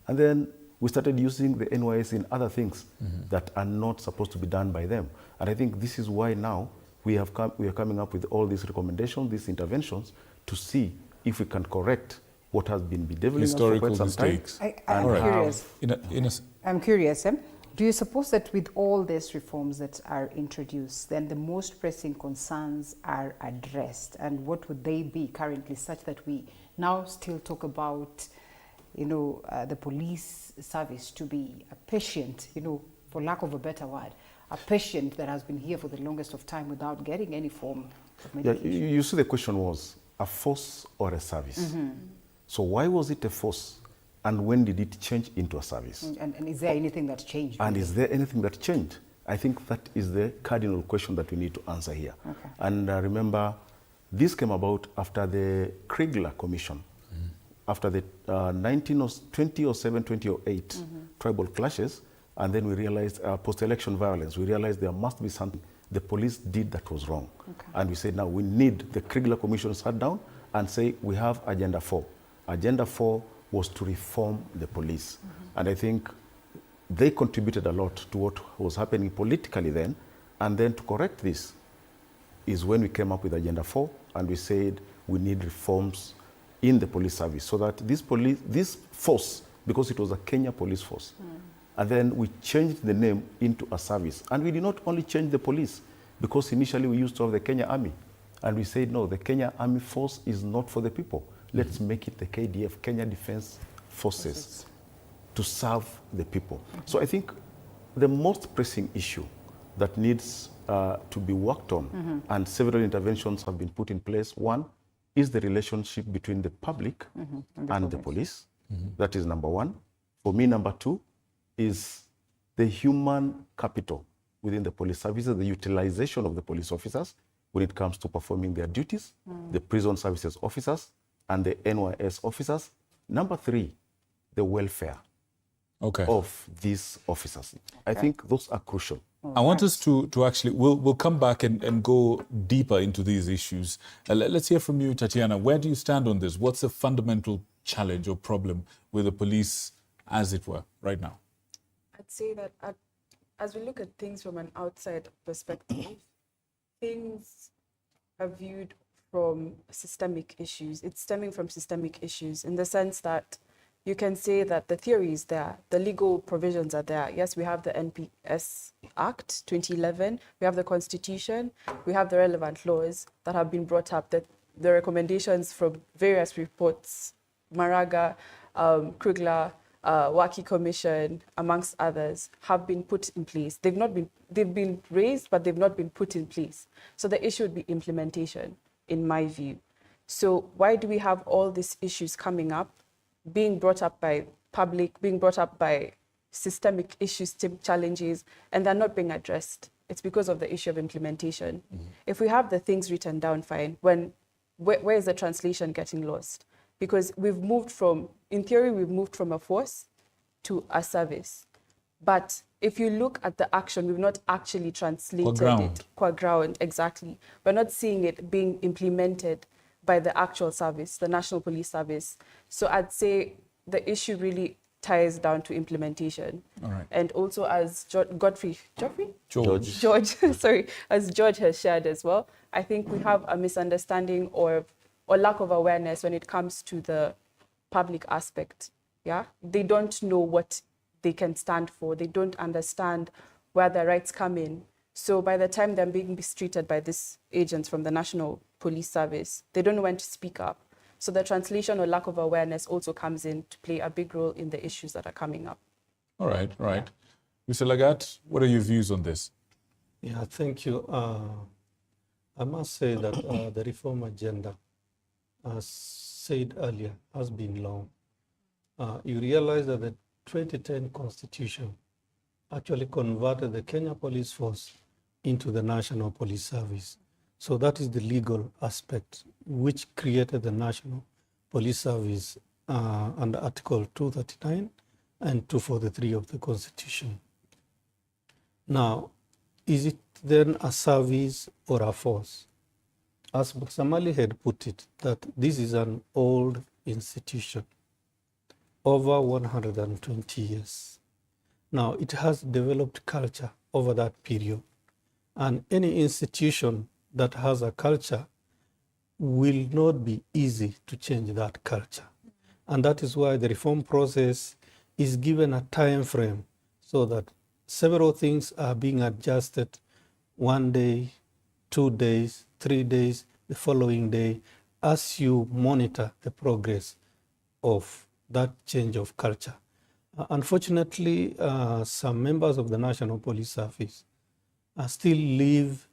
And then we started using the NYS in other things that are not supposed to be done by them. And I think this is why now we are coming up with all these recommendations, these interventions, to see if we can correct what has been bedeviling us for quite some time. I'm curious. I'm curious. Do you suppose that with all these reforms that are introduced, then the most pressing concerns are addressed? And what would they be currently, such that we now still talk about, the police service to be a patient, for lack of a better word, a patient that has been here for the longest of time without getting any form of medication? Yeah, you see, the question was a force or a service. So why was it a force? And when did it change into a service? And is there anything that changed? And is there anything that changed? I think that is the cardinal question that we need to answer here. Okay. And remember, this came about after the Kriegler Commission, after the 2008 tribal clashes, and then we realized post-election violence, we realized there must be something the police did that was wrong. Okay. And we said, now we need the Kriegler Commission sat down and say, we have Agenda 4. Agenda 4 was to reform the police. And I think they contributed a lot to what was happening politically then. And then to correct this is when we came up with Agenda 4, and we said we need reforms in the police service so that this force, because it was a Kenya police force, and then we changed the name into a service. And we did not only change the police, because initially we used to have the Kenya Army. And we said, no, the Kenya Army Force is not for the people. Let's make it the KDF, Kenya Defense Forces, to serve the people. So I think the most pressing issue that needs to be worked on, and several interventions have been put in place. One is the relationship between the public and the police. That is number one. For me, number two is the human capital within the police services, the utilization of the police officers when it comes to performing their duties, the prison services officers, and the NYS officers. Number three, the welfare of these officers. I think those are crucial. I want us to actually, we'll come back and go deeper into these issues. Let's hear from you, Tatiana. Where do you stand on this? What's the fundamental challenge or problem with the police, as it were, right now? I'd say that as we look at things from an outside perspective, things are viewed from systemic issues. It's stemming from systemic issues in the sense that you can say that the theory is there, the legal provisions are there. Yes, we have the NPS Act 2011, we have the Constitution, we have the relevant laws that have been brought up, that the recommendations from various reports, Maraga, Kriegler, Waki Commission, amongst others, have been put in place. They've been raised, but they've not been put in place. So the issue would be implementation, in my view. So why do we have all these issues coming up, being brought up by public, being brought up by systemic issues, challenges, and they're not being addressed? It's because of the issue of implementation. If we have the things written down, fine. Where is the translation getting lost? Because we've moved from, in theory, we've moved from a force to a service. But if you look at the action, we've not actually translated it. Qua ground, exactly. We're not seeing it being implemented by the actual service, the National Police Service. So I'd say the issue really ties down to implementation. All right. And also, as George, as George has shared as well, I think we have a misunderstanding or lack of awareness when it comes to the public aspect. Yeah, they don't know what they can stand for. They don't understand where their rights come in. So by the time they're being mistreated by these agents from the National Police Service, they don't know when to speak up. So the translation or lack of awareness also comes in to play a big role in the issues that are coming up. All right, right. Mr. Lagat, what are your views on this? Yeah, thank you. I must say that the reform agenda, as said earlier, has been long. You realize that the 2010 Constitution actually converted the Kenya Police Force into the National Police Service. So that is the legal aspect which created the National Police Service under Article 239 and 243 of the Constitution. Now, is it then a service or a force? As Samali had put it, that this is an old institution, over 120 years. Now, it has developed culture over that period, and any institution that has a culture will not be easy to change that culture. And that is why the reform process is given a time frame so that several things are being adjusted 1 day, 2 days, 3 days, the following day, as you monitor the progress of that change of culture. Unfortunately, some members of the National Police Service still live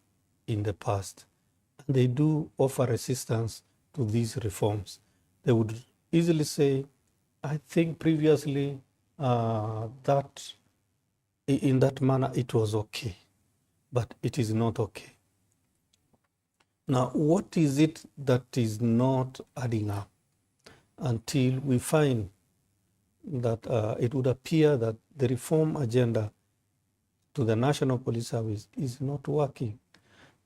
in the past. And they do offer resistance to these reforms. They would easily say, I think previously that in that manner it was okay, but it is not okay. Now, what is it that is not adding up until we find that it would appear that the reform agenda to the National Police Service is not working?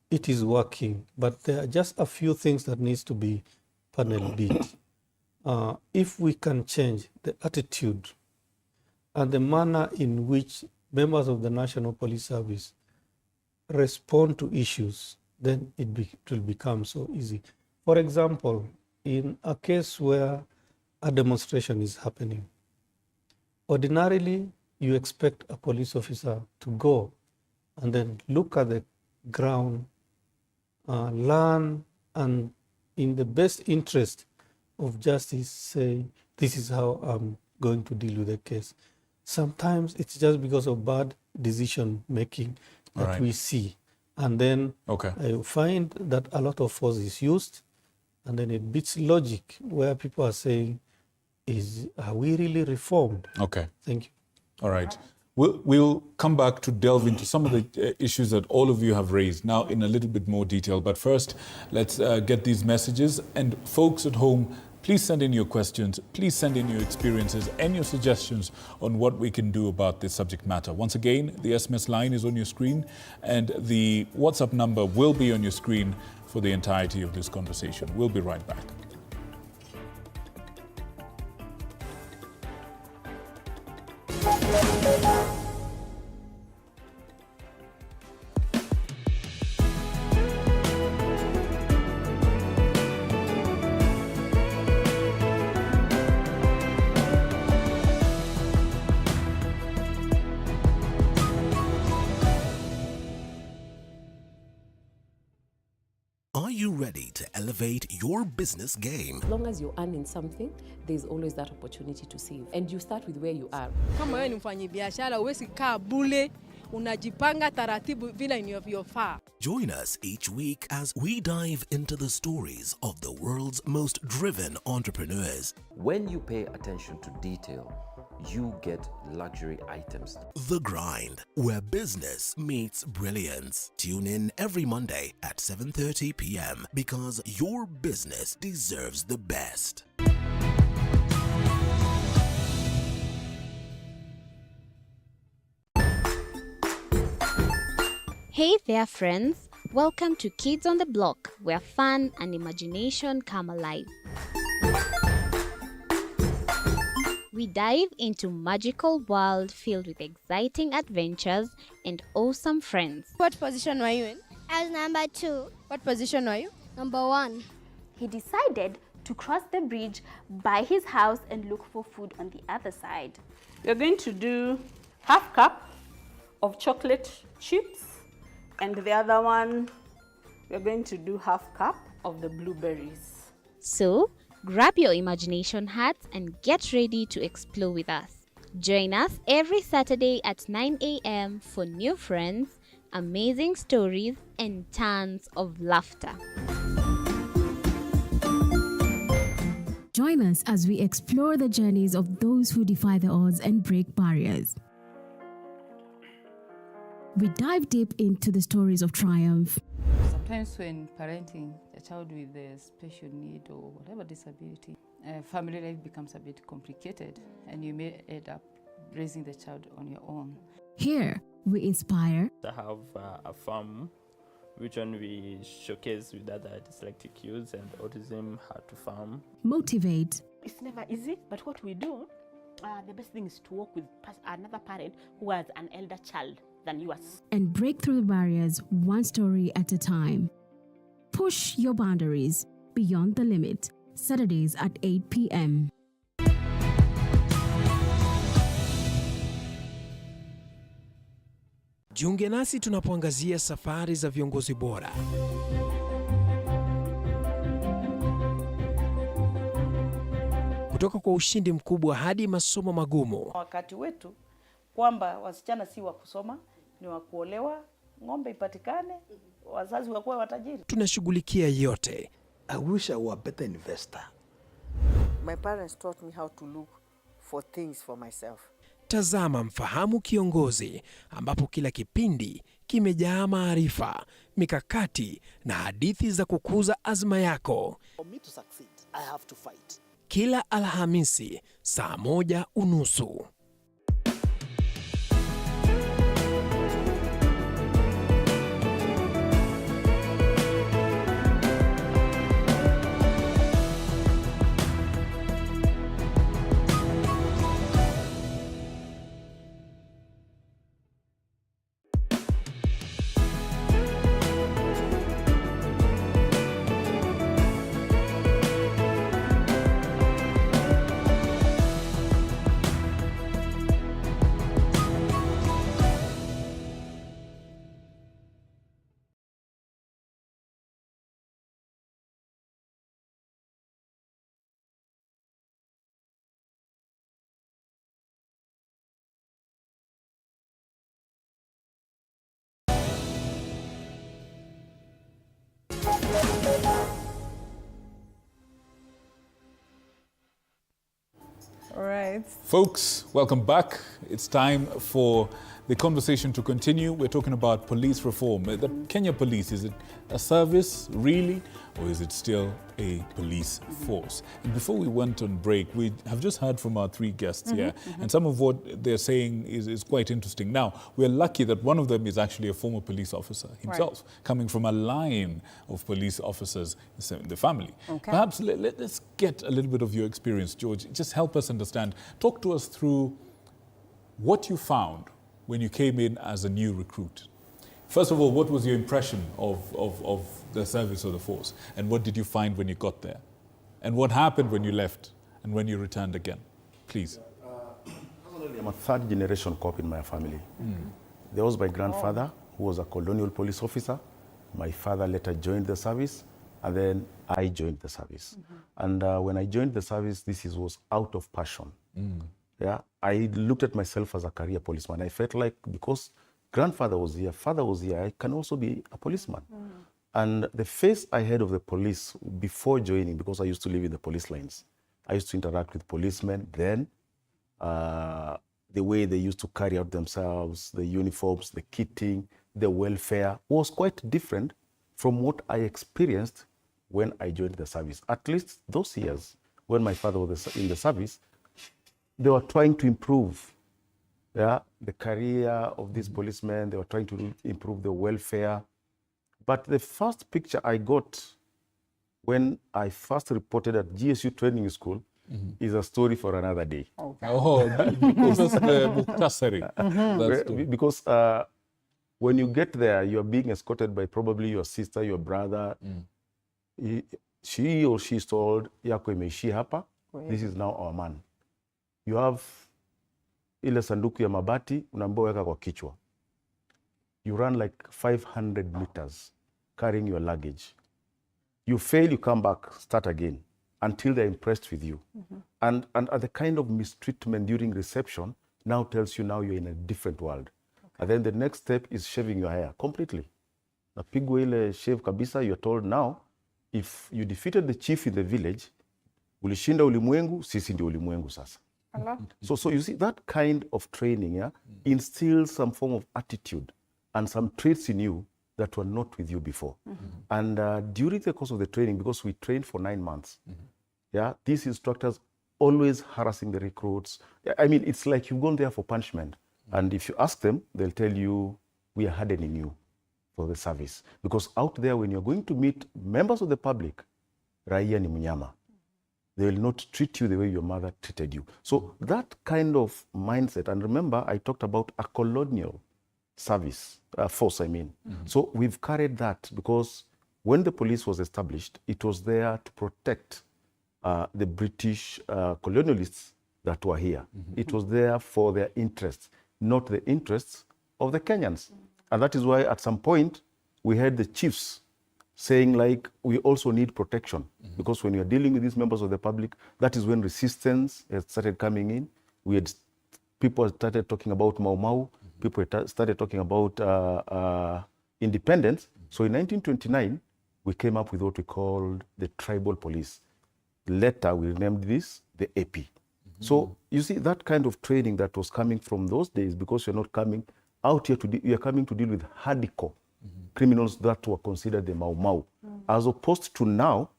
It is working, but there are just a few things that needs to be panel beat. If we can change the attitude and the manner in which members of the National Police Service respond to issues, then it will become so easy. For example, in a case where a demonstration is happening, ordinarily you expect a police officer to go and then look at the ground, learn, and in the best interest of justice say, this is how I'm going to deal with the case. Sometimes it's just because of bad decision making that we see. And then I find that a lot of force is used, and then it beats logic where people are saying, are we really reformed? Okay. Thank you. All right. We'll come back to delve into some of the issues that all of you have raised now in a little bit more detail. But first, let's get these messages. And folks at home, please send in your questions. Please send in your experiences and your suggestions on what we can do about this subject matter. Once again, the SMS line is on your screen, and the WhatsApp number will be on your screen for the entirety of this conversation. We'll be right back. Are you ready to elevate your business game? As long as you're earning something, there's always that opportunity to save. And you start with where you are. Kama wewe ni mfanyabiashara, huwezi kaa bure, unajipanga taratibu vile inavyofaa. Join us each week as we dive into the stories of the world's most driven entrepreneurs. When you pay attention to detail, you get luxury items. The Grind, where business meets brilliance. Tune in every Monday at 7:30 p.m. because your business deserves the best. Hey there, friends. Welcome to Kids on the Block, where fun and imagination come alive. We dive into magical world filled with exciting adventures and awesome friends. What position were you in? I was number 2. What position were you? Number 1. He decided to cross the bridge by his house and look for food on the other side. We're going to do half cup of chocolate chips, and the other one, we're going to do half cup of the blueberries. So, grab your imagination hats and get ready to explore with us. Join us every Saturday at 9 a.m. for new friends, amazing stories, and tons of laughter. Join us as we explore the journeys of those who defy the odds and break barriers. We dive deep into the stories of triumph. Sometimes when parenting a child with a special need or whatever disability, family life becomes a bit complicated and you may end up raising the child on your own. Here, we inspire. I have a farm which one we showcase with other dyslexic youths and autism how to farm. Motivate. It's never easy, but what we do, the best thing is to work with another parent who has an elder child than yours. And break through the barriers one story at a time. Push your boundaries beyond the limit. Saturdays at 8 p.m. Jiunge nasi tunapoangazia safari za viongozi bora. Kutoka kwa ushindi mkubwa hadi masomo magumu. Wakati wetu kwamba wasichana si wa kusoma, ni wa kuolewa, ng'ombe ipatikane, wazazi wakuwe watajiri. Tunashughulikia yote. I wish I were a better investor. My parents taught me how to look for things for myself. Tazama Mfahamu Kiongozi, ambapo kila kipindi kimejaa maarifa, mikakati na hadithi za kukuza azma yako. For me to succeed, I have to fight. Kila Alhamisi saa 1:30. All right. Folks, welcome back. It's time for the conversation to continue. We're talking about police reform. The Kenya Police, is it a service, really? Or is it still a police force? And before we went on break, we have just heard from our three guests here. And some of what they're saying is quite interesting. Now, we're lucky that one of them is actually a former police officer himself, coming from a line of police officers in the family. Okay. Perhaps let's get a little bit of your experience, George. Just help us understand. Talk to us through what you found when you came in as a new recruit. First of all, what was your impression of the service or the force? And what did you find when you got there? And what happened when you left and when you returned again? Please. I'm a third generation cop in my family. There was my grandfather, who was a colonial police officer. My father later joined the service, and then I joined the service. And when I joined the service, was out of passion. Yeah, I looked at myself as a career policeman. I felt like because grandfather was here, father was here, I can also be a policeman. And the face I had of the police before joining, because I used to live in the police lines, I used to interact with policemen then. The way they used to carry out themselves, the uniforms, the kitting, the welfare was quite different from what I experienced when I joined the service. At least those years, when my father was in the service, they were trying to improve the career of these policemen. They were trying to improve the welfare. But the first picture I got when I first reported at GSU training school is a story for another day. Okay. Oh, because that's the Muktasari. Because when you get there, you are being escorted by probably your sister, your brother. She or she is told, yako imeishi hapa. This is now our man. You have ile sanduku ya mabati, unaambiwa weka kwa kichwa. You run like 500 meters carrying your luggage. You fail, you come back, start again until they're impressed with you. And the kind of mistreatment during reception now tells you now you're in a different world. And then the next step is shaving your hair completely. Napigwa ile shave kabisa, you're told now, if you defeated the chief in the village, ulishinda ulimwengu, sisi ndio ulimwengu sasa. So you see, that kind of training instills some form of attitude and some traits in you that were not with you before. And during the course of the training, because we trained for 9 months, these instructors always harassing the recruits. I mean, it's like you've gone there for punishment. And if you ask them, they'll tell you, we are hardening you for the service. Because out there, when you're going to meet members of the public, raia ni mnyama. They will not treat you the way your mother treated you. So that kind of mindset, and remember, I talked about a colonial service, force, I mean. So we've carried that because when the police was established, it was there to protect the British colonialists that were here. It was there for their interests, not the interests of the Kenyans. And that is why at some point we had the chiefs saying like, we also need protection. Because when you're dealing with these members of the public, that is when resistance has started coming in. People started talking about Mau Mau. People started talking about independence. So in 1929, we came up with what we called the tribal police. Later, we named this the AP. So you see that kind of training that was coming from those days, because you're not coming out here you're coming to deal with hardcore criminals that were considered the Mau Mau. As opposed to now,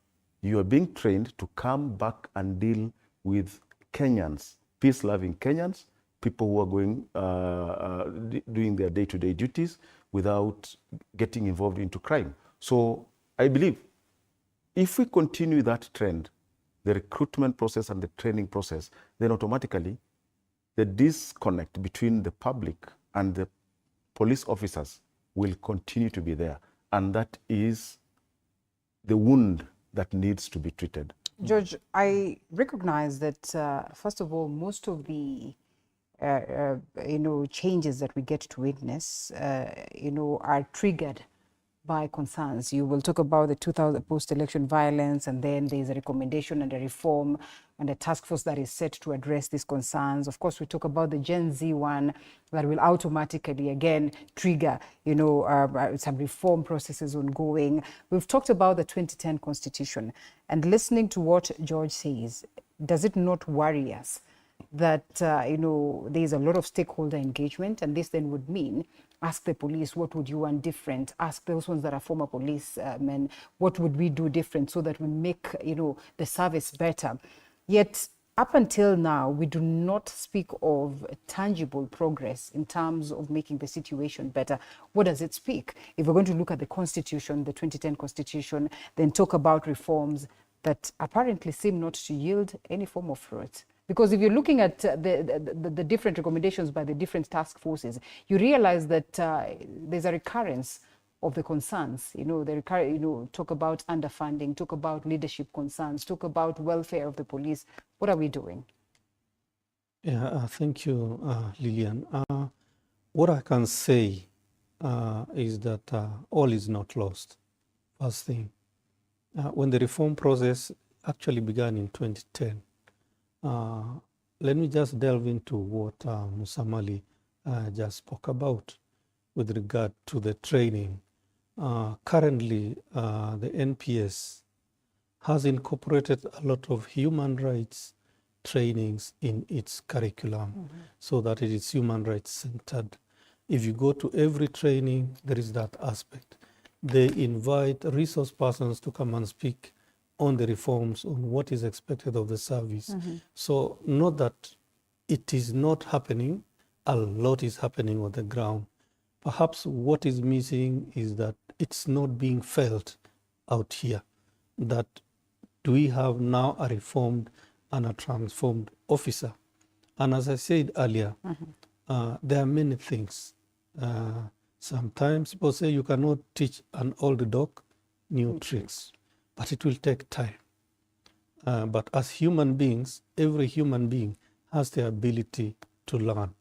you are being trained to come back and deal with Kenyans, peace-loving Kenyans, people who are going, doing their day-to-day duties without getting involved into crime. So I believe if we continue that trend, the recruitment process and the training process, then automatically the disconnect between the public and the police officers will continue to be there. And that is the wound that needs to be treated. George, I recognize that, first of all, most of the changes that we get to witness, are triggered by concerns. You will talk about the 2000 post-election violence, and then there's a recommendation and a reform and a task force that is set to address these concerns. Of course, we talk about the Gen Z one that will automatically, again, trigger, some reform processes ongoing. We've talked about the 2010 Constitution, and listening to what George says, does it not worry us that, there's a lot of stakeholder engagement, and this then would mean ask the police, what would you want different? Ask those ones that are former policemen, what would we do different so that we make, the service better? Yet, up until now, we do not speak of tangible progress in terms of making the situation better. What does it speak? If we're going to look at the Constitution, the 2010 Constitution, then talk about reforms that apparently seem not to yield any form of fruit. Because if you're looking at the different recommendations by the different task forces, you realize that there's a recurrence of the concerns. Talk about underfunding, talk about leadership concerns, talk about welfare of the police. What are we doing? Yeah, thank you, Lillian. What I can say is that all is not lost. First thing, when the reform process actually began in 2010, let me just delve into what Musamali just spoke about with regard to the training. Currently, the NPS has incorporated a lot of human rights trainings in its curriculum so that it is human rights centered. If you go to every training, there is that aspect. They invite resource persons to come and speak on the reforms, on what is expected of the service. So not that it is not happening, a lot is happening on the ground. Perhaps what is missing is that it's not being felt out here, that do we have now a reformed and a transformed officer? And as I said earlier, there are many things. Sometimes people say you cannot teach an old dog new tricks, but it will take time. But as human beings, every human being has the ability to learn.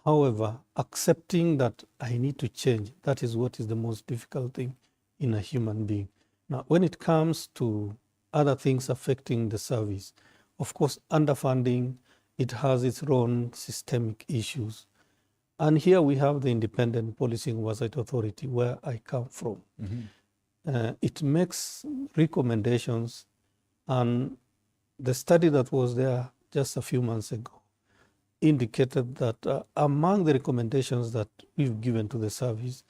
However, accepting that I need to change, that is what is the most difficult thing in a human being. Now, when it comes to other things affecting the service, of course, underfunding, it has its own systemic issues. And here we have the Independent Policing Oversight Authority, where I come from. It makes recommendations, and the study that was there just a few months ago indicated that among the recommendations that we've given to the service,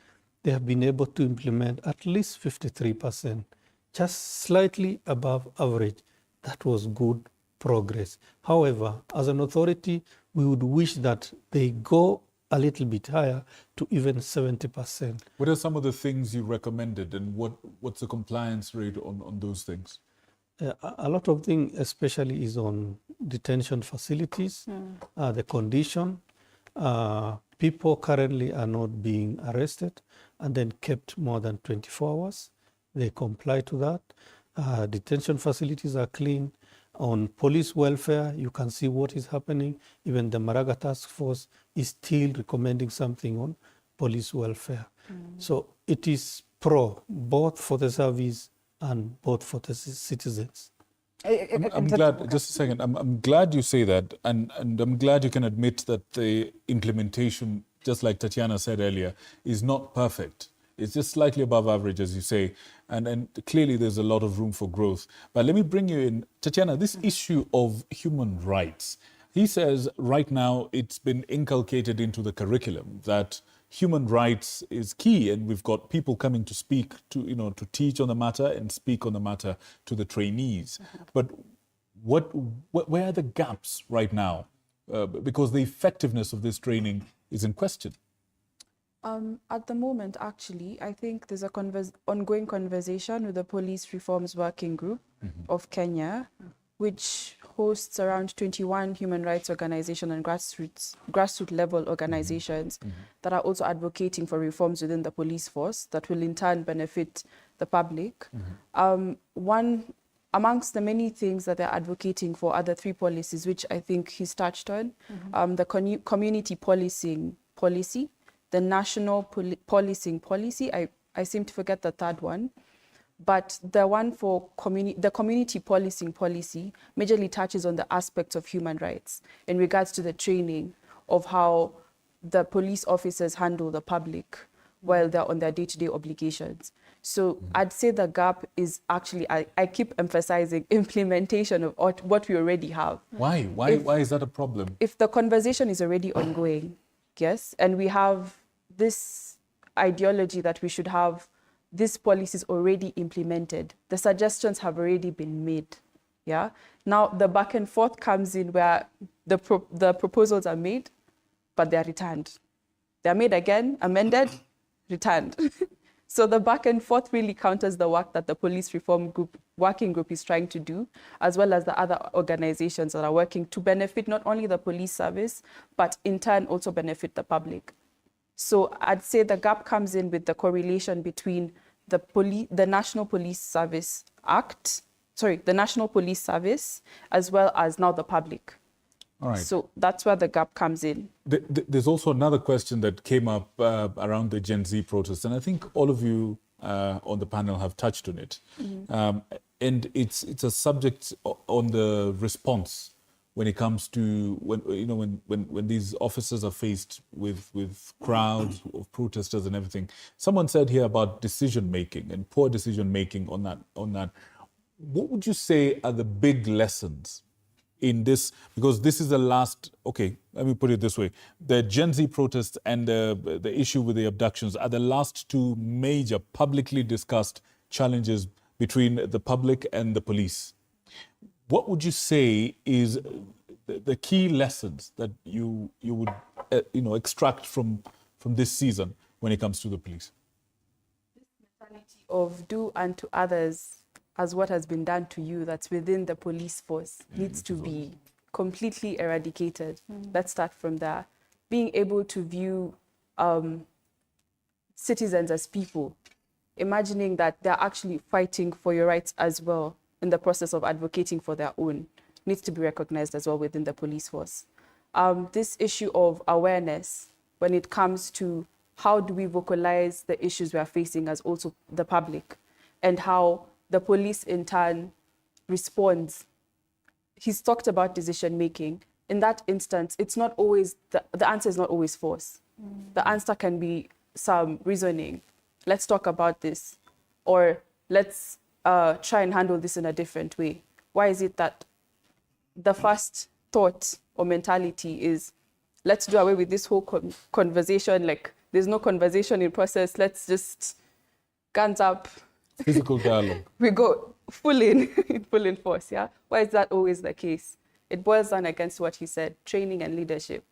they have been able to implement at least 53%, just slightly above average. That was good progress. However, as an authority, we would wish that they go a little bit higher to even 70%. What are some of the things you recommended, and what's the compliance rate on those things? A lot of things, especially, is on detention facilities, the condition. People currently are not being arrested and then kept more than 24 hours. They comply to that. Detention facilities are clean. On police welfare, you can see what is happening. Even the Maraga Task Force is still recommending something police welfare. So it is pro, both for the service and both for the citizens. I'm glad, just a second, I'm glad you say that, and I'm glad you can admit that the implementation, just like Tatiana said earlier, is not perfect. It's just slightly above average, as you say, and clearly there's a lot of room for growth. But let me bring you in. Tatiana, this issue of human rights, he says right now it's been inculcated into the curriculum that human rights is key, and we've got people coming to speak, to teach on the matter and speak on the matter to the trainees. But where are the gaps right now? Because the effectiveness of this training is in question. At the moment, actually, I think there's a ongoing conversation with the Police Reforms Working Group of Kenya, which hosts around 21 human rights organizations and grassroots level organizations that are also advocating for reforms within the police force that will in turn benefit the public. One amongst the many things that they're advocating for are the 3 policies, which I think he's touched on, the community policing policy, the national policing policy, I seem to forget the third one, but the one for the community policing policy majorly touches on the aspects of human rights in regards to the training of how the police officers handle the public while they're on their day-to-day obligations. So I'd say the gap is actually, I keep emphasizing implementation of what we already have. Why? Why is that a problem? If the conversation is already ongoing, yes, and we have this ideology that we should have these policies already implemented, the suggestions have already been made, yeah? Now the back and forth comes in where the proposals are made, but they're returned. They're made again, amended, returned. So the back and forth really counters the work that the Police Reform Working Group is trying to do, as well as the other organizations that are working to benefit not only the police service, but in turn also benefit the public. So I'd say the gap comes in with the correlation between the National Police Service Act, the National Police Service, as well as now the public. All right. So that's where the gap comes in. There's also another question that came up around the Gen Z protests, and I think all of you on the panel have touched on it. And it's a subject on the response when it comes to when these officers are faced with crowds of protesters and everything. Someone said here about decision making and poor decision making on that. What would you say are the big lessons in this? Because this is the last, okay, let me put it this way. The Gen Z protests and the issue with the abductions are the last 2 major publicly discussed challenges between the public and the police. What would you say is the key lessons that you would extract from this season when it comes to the police? This mentality of do unto others as what has been done to you that's within the police force needs to be completely eradicated. Let's start from there. Being able to view citizens as people, imagining that they're actually fighting for your rights as well in the process of advocating for their own, needs to be recognized as well within the police force. This issue of awareness when it comes to how do we vocalize the issues we are facing as also the public, and how the police in turn responds. He's talked about decision making. In that instance, it's not always, the answer is not always force. The answer can be some reasoning. Let's talk about this, or let's try and handle this in a different way. Why is it that the first thought or mentality is, let's do away with this whole conversation, like there's no conversation in process, let's just guns up. Physical dialogue. We go full in force, yeah? Why is that always the case? It boils down against what he said, training and leadership.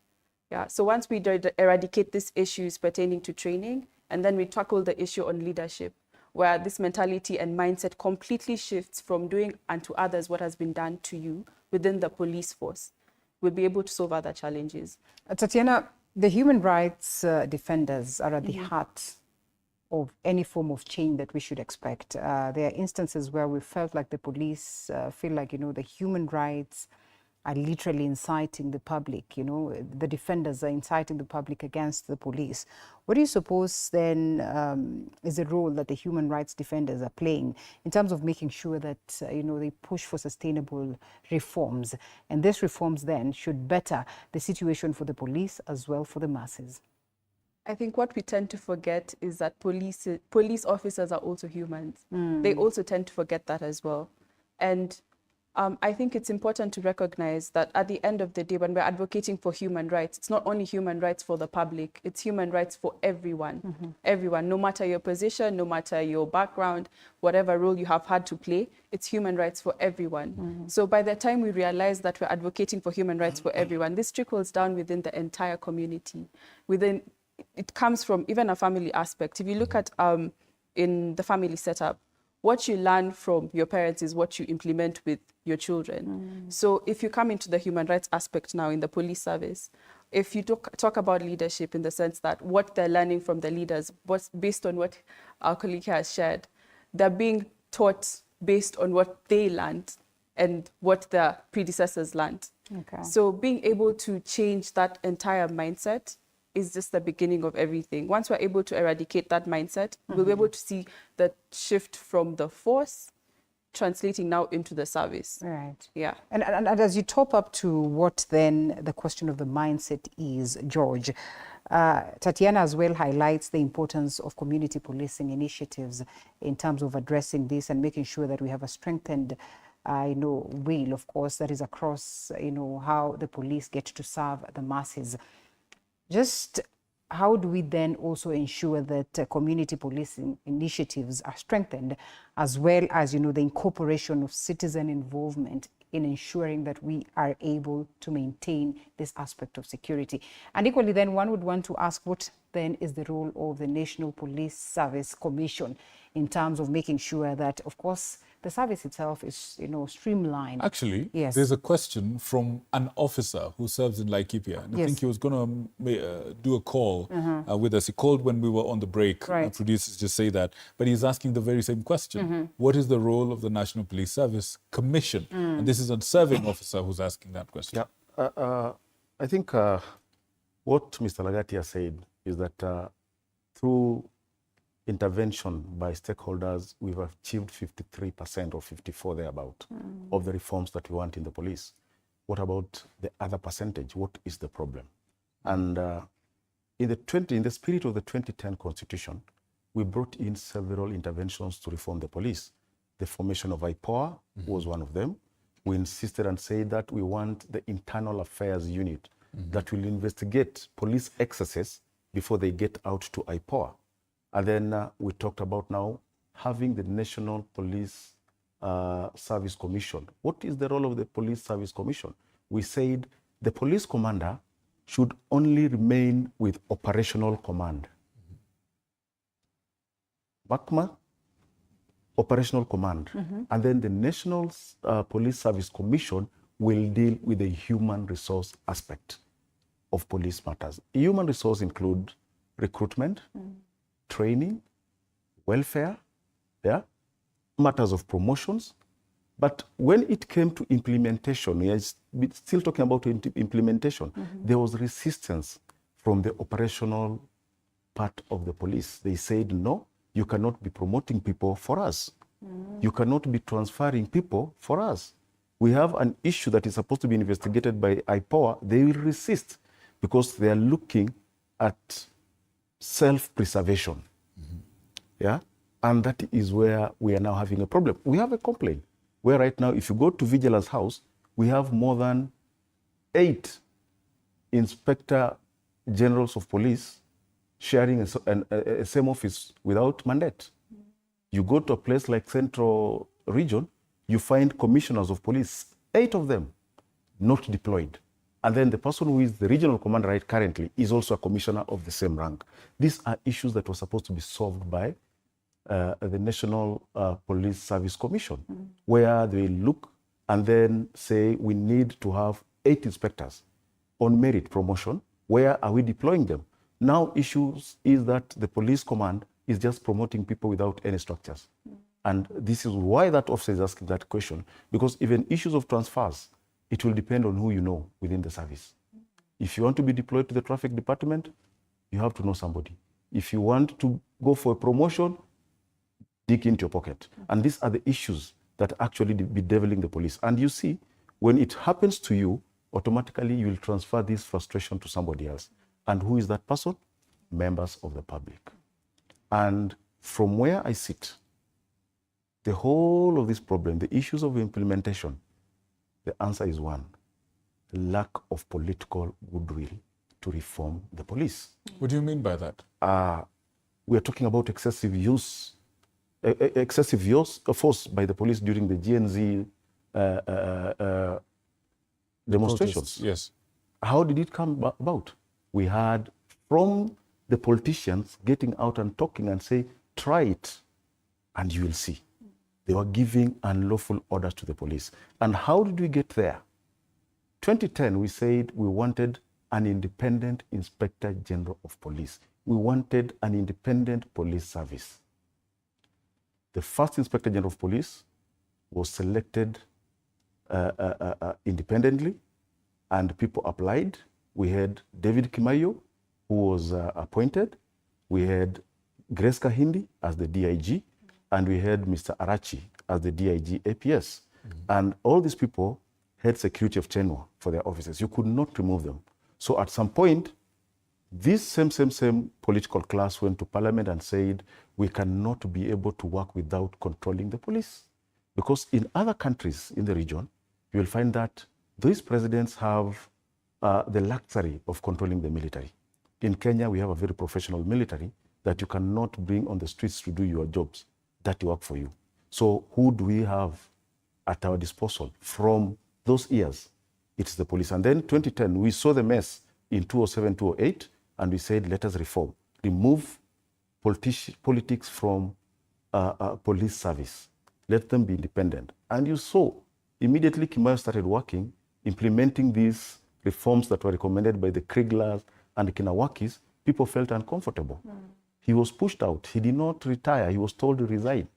Yeah, so once we eradicate these issues pertaining to training, and then we tackle the issue on leadership, where this mentality and mindset completely shifts from doing unto others what has been done to you within the police force, we'll be able to solve other challenges. Tatiana, the human rights defenders are at the heart of any form of change that we should expect. There are instances where we felt like the police feel like, the human rights are literally inciting the public, you know, the defenders are inciting the public against the police. What do you suppose then is the role that the human rights defenders are playing in terms of making sure that, you know, they push for sustainable reforms? And these reforms then should better the situation for the police as well for the masses. I think what we tend to forget is that police officers are also humans. They also tend to forget that as well. And I think it's important to recognize that at the end of the day, when we're advocating for human rights, it's not only human rights for the public, it's human rights for everyone. Everyone, no matter your position, no matter your background, whatever role you have had to play, it's human rights for everyone. So by the time we realize that we're advocating for human rights for everyone, this trickles down within the entire community. It comes from even a family aspect. If you look at in the family setup, what you learn from your parents is what you implement with your children. So if you come into the human rights aspect now in the police service, if you talk about leadership in the sense that what they're learning from the leaders, based on what our colleague has shared, they're being taught based on what they learned and what their predecessors learned. So being able to change that entire mindset is just the beginning of everything. Once we're able to eradicate that mindset, we'll be able to see the shift from the force translating now into the service. Right. Yeah. And as you top up to what then the question of the mindset is, George, Tatiana as well highlights the importance of community policing initiatives in terms of addressing this and making sure that we have a strengthened will, of course, that is across, how the police get to serve the masses. Just how do we then also ensure that community policing initiatives are strengthened, as well as, the incorporation of citizen involvement in ensuring that we are able to maintain this aspect of security? And equally then, one would want to ask, what then is the role of the National Police Service Commission in terms of making sure that, of course, the service itself is, streamlined? Actually, yes, there's a question from an officer who serves in Laikipia. And I think he was going to do a call with us. He called when we were on the break. Right. Producers just say that. But he's asking the very same question. What is the role of the National Police Service Commission? And this is a serving officer who's asking that question. Yeah. I think what Mr. Lagatia said is that through intervention by stakeholders, we've achieved 53% or 54% thereabout of the reforms that we want in the police. What about the other percentage? What is the problem? And in the spirit of the 2010 Constitution, we brought in several interventions to reform the police. The formation of IPOA was one of them. We insisted and said that we want the Internal Affairs Unit that will investigate police excesses before they get out to IPOA. And then we talked about now having the National Police Service Commission. What is the role of the Police Service Commission? We said the police commander should only remain with operational command. BACMA, operational command. And then the National Police Service Commission will deal with the human resource aspect of police matters. Human resource include recruitment, training, welfare, matters of promotions. But when it came to implementation, we are still talking about implementation, there was resistance from the operational part of the police. They said, no, you cannot be promoting people for us. You cannot be transferring people for us. We have an issue that is supposed to be investigated by IPOA. They will resist because they are looking at self-preservation. Yeah, and that is where we are now having a problem. We have a complaint where right now, if you go to Vigilance House, we have more than 8 Inspector Generals of Police sharing a same office without mandate. You go to a place like Central Region, you find commissioners of police, 8 of them, not deployed. And then the person who is the regional commander right currently is also a commissioner of the same rank. These are issues that were supposed to be solved by the National Police Service Commission, where they look and then say we need to have 8 inspectors on merit promotion. Where are we deploying them? Now issues is that the police command is just promoting people without any structures. And this is why that officer is asking that question, because even issues of transfers, It will depend on who you know within the service. If you want to be deployed to the traffic department, you have to know somebody. If you want to go for a promotion, dig into your pocket. And these are the issues that actually bedeviling the police. And you see, when it happens to you, automatically you will transfer this frustration to somebody else. And who is that person? Members of the public. And from where I sit, the whole of this problem, the issues of implementation, the answer is one: lack of political goodwill to reform the police. What do you mean by that? We are talking about excessive use of force by the police during the GNZ demonstrations. Yes. How did it come about? We had from the politicians getting out and talking and say, try it and you will see. They were giving unlawful orders to the police. And how did we get there? 2010, we said we wanted an independent Inspector General of Police. We wanted an independent police service. The first Inspector General of Police was selected independently, and people applied. We had David Kimayo, who was appointed. We had Grace Kahindi as the DIG, and we had Mr. Arachi as the DIG APS. And all these people had security of tenure for their offices. You could not remove them. So at some point, this same political class went to parliament and said, we cannot be able to work without controlling the police. Because in other countries in the region, you will find that these presidents have the luxury of controlling the military. In Kenya, we have a very professional military that you cannot bring on the streets to do your jobs, dirty work for you. So who do we have at our disposal from those years? It's the police. And then 2010, we saw the mess in 2007, 2008, and we said, let us reform, remove politics from police service, let them be independent. And you saw immediately Kimayo started working, implementing these reforms that were recommended by the Krieglers and the Kinawakis. People felt uncomfortable. He was pushed out. He did not retire. He was told to resign.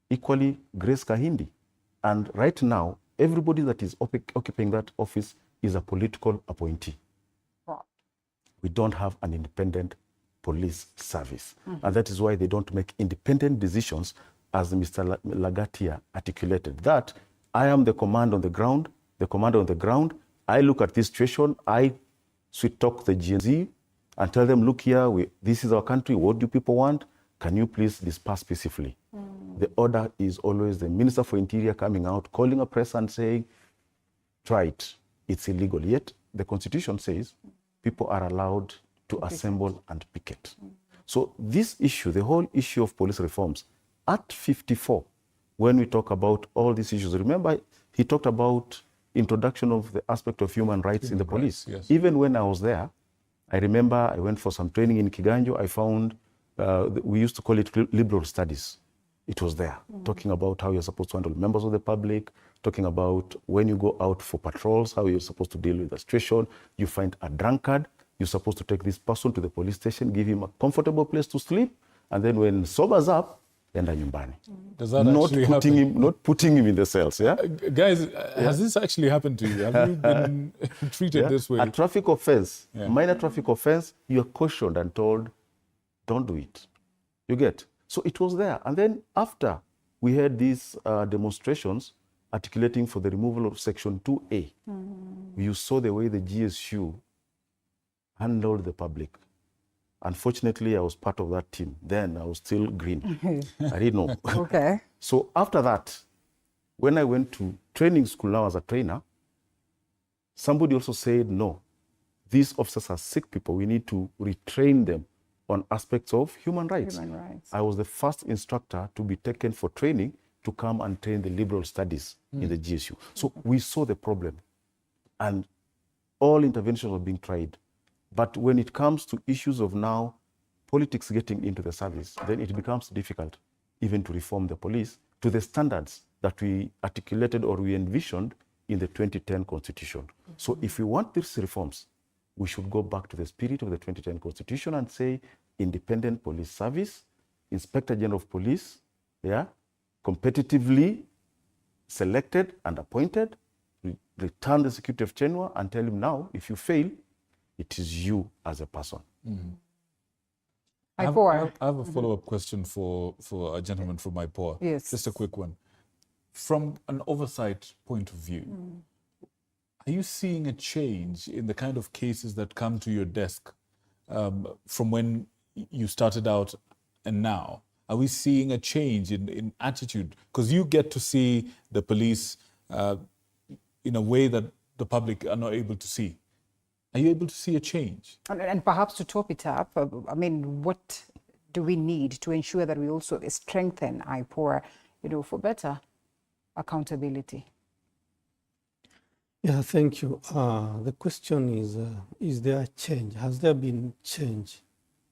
Equally, Grace Kahindi. And right now, everybody that is occupying that office is a political appointee. Wow. We don't have an independent police service. And that is why they don't make independent decisions, as Mr. Lagatia articulated, that I am the command on the ground, the commander on the ground. I look at this situation, I sweet talk the GNZ and tell them, look here, this is our country, what do people want? Can you please disperse peacefully? The order is always the Minister for Interior coming out, calling a press and saying, try it, it's illegal. Yet the Constitution says people are allowed to assemble and picket. So this issue, the whole issue of police reforms, at 54, when we talk about all these issues, remember he talked about introduction of the aspect of human rights in the police. Yes. Even when I was there, I remember I went for some training in Kiganjo. I found, we used to call it liberal studies. It was there, talking about how you're supposed to handle members of the public, talking about when you go out for patrols, how you're supposed to deal with the situation. You find a drunkard, you're supposed to take this person to the police station, give him a comfortable place to sleep, and then when sobers up, enda nyumbani. Does that actually happen? Not putting him in the cells, yeah? Guys, has this actually happened to you? Have you been treated this way? A traffic offense, minor traffic offense, you're cautioned and told, don't do it. You get? So it was there. And then after we had these demonstrations articulating for the removal of Section 2A, you saw the way the GSU handled the public. Unfortunately, I was part of that team. Then I was still green. I didn't know. Okay. So after that, when I went to training school now as a trainer, somebody also said, no, these officers are sick people. We need to retrain them on aspects of human rights. I was the first instructor to be taken for training to come and train the liberal studies in the GSU. So we saw the problem and all interventions were being tried. But when it comes to issues of now politics getting into the service, then it becomes difficult even to reform the police to the standards that we articulated or we envisioned in the 2010 Constitution. So if we want these reforms, we should go back to the spirit of the 2010 Constitution and say independent police service, Inspector General of Police, competitively selected and appointed, return the security of tenure and tell him now, if you fail, it is you as a person. I have a follow-up question for a gentleman from IPOA. Yes. Just a quick one. From an oversight point of view, are you seeing a change in the kind of cases that come to your desk from when you started out and now? Are we seeing a change in attitude? Because you get to see the police in a way that the public are not able to see. Are you able to see a change? And perhaps to top it up, I mean, what do we need to ensure that we also strengthen IPOA, for better accountability? Yeah, thank you. The question is there a change? Has there been change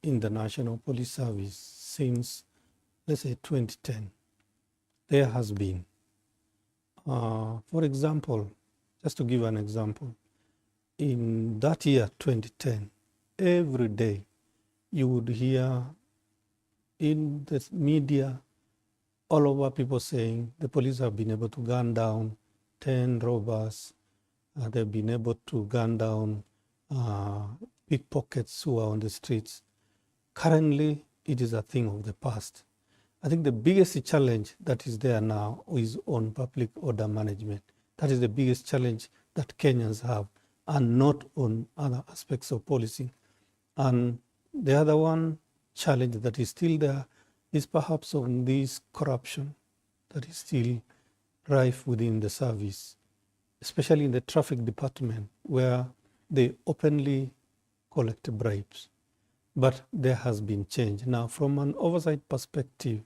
in the National Police Service since, let's say, 2010? There has been. For example, just to give an example, in that year, 2010, every day you would hear in the media all over people saying the police have been able to gun down 10 robbers, they've been able to gun down pickpockets who are on the streets. Currently, it is a thing of the past. I think the biggest challenge that is there now is on public order management. That is the biggest challenge that Kenyans have, and not on other aspects of policing. And the other one challenge that is still there is perhaps on this corruption that is still rife within the service, especially in the traffic department, where they openly collect bribes. But there has been change. Now, from an oversight perspective,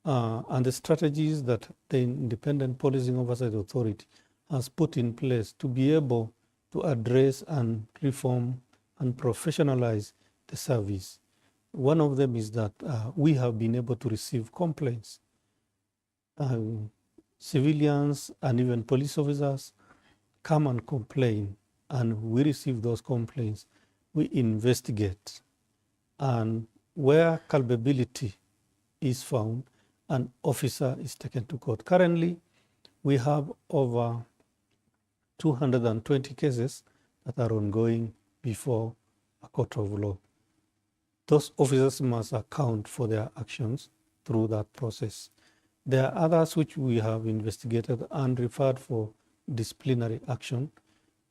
and the strategies that the Independent Policing Oversight Authority has put in place to be able to address and reform and professionalize the service. One of them is that we have been able to receive complaints. Civilians and even police officers come and complain, and we receive those complaints. We investigate, and where culpability is found, an officer is taken to court. Currently, we have over 220 cases that are ongoing before a court of law. Those officers must account for their actions through that process. There are others which we have investigated and referred for disciplinary action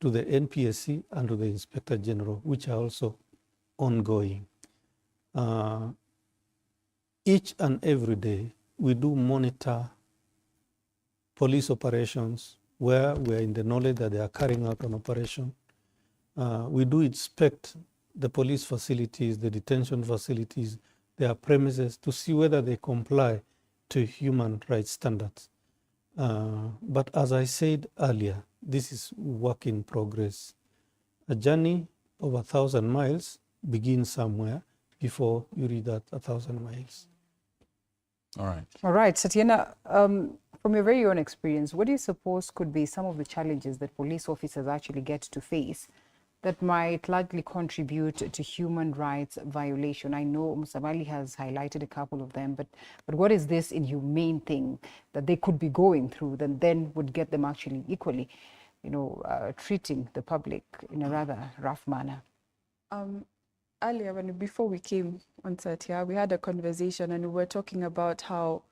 to the NPSC and to the Inspector General, which are also ongoing. Each and every day, we do monitor police operations where we are in the knowledge that they are carrying out an operation. We do inspect the police facilities, the detention facilities, their premises, to see whether they comply to human rights standards. But as I said earlier, this is work in progress. A journey of 1,000 miles begins somewhere before you reach that 1,000 miles. All right. All right, Satyana, from your very own experience, what do you suppose could be some of the challenges that police officers actually get to face that might largely contribute to human rights violation? I know Musabali has highlighted a couple of them, but what is this inhumane thing that they could be going through that then would get them actually equally, treating the public in a rather rough manner? Earlier, before we came on set here, we had a conversation and we were talking about how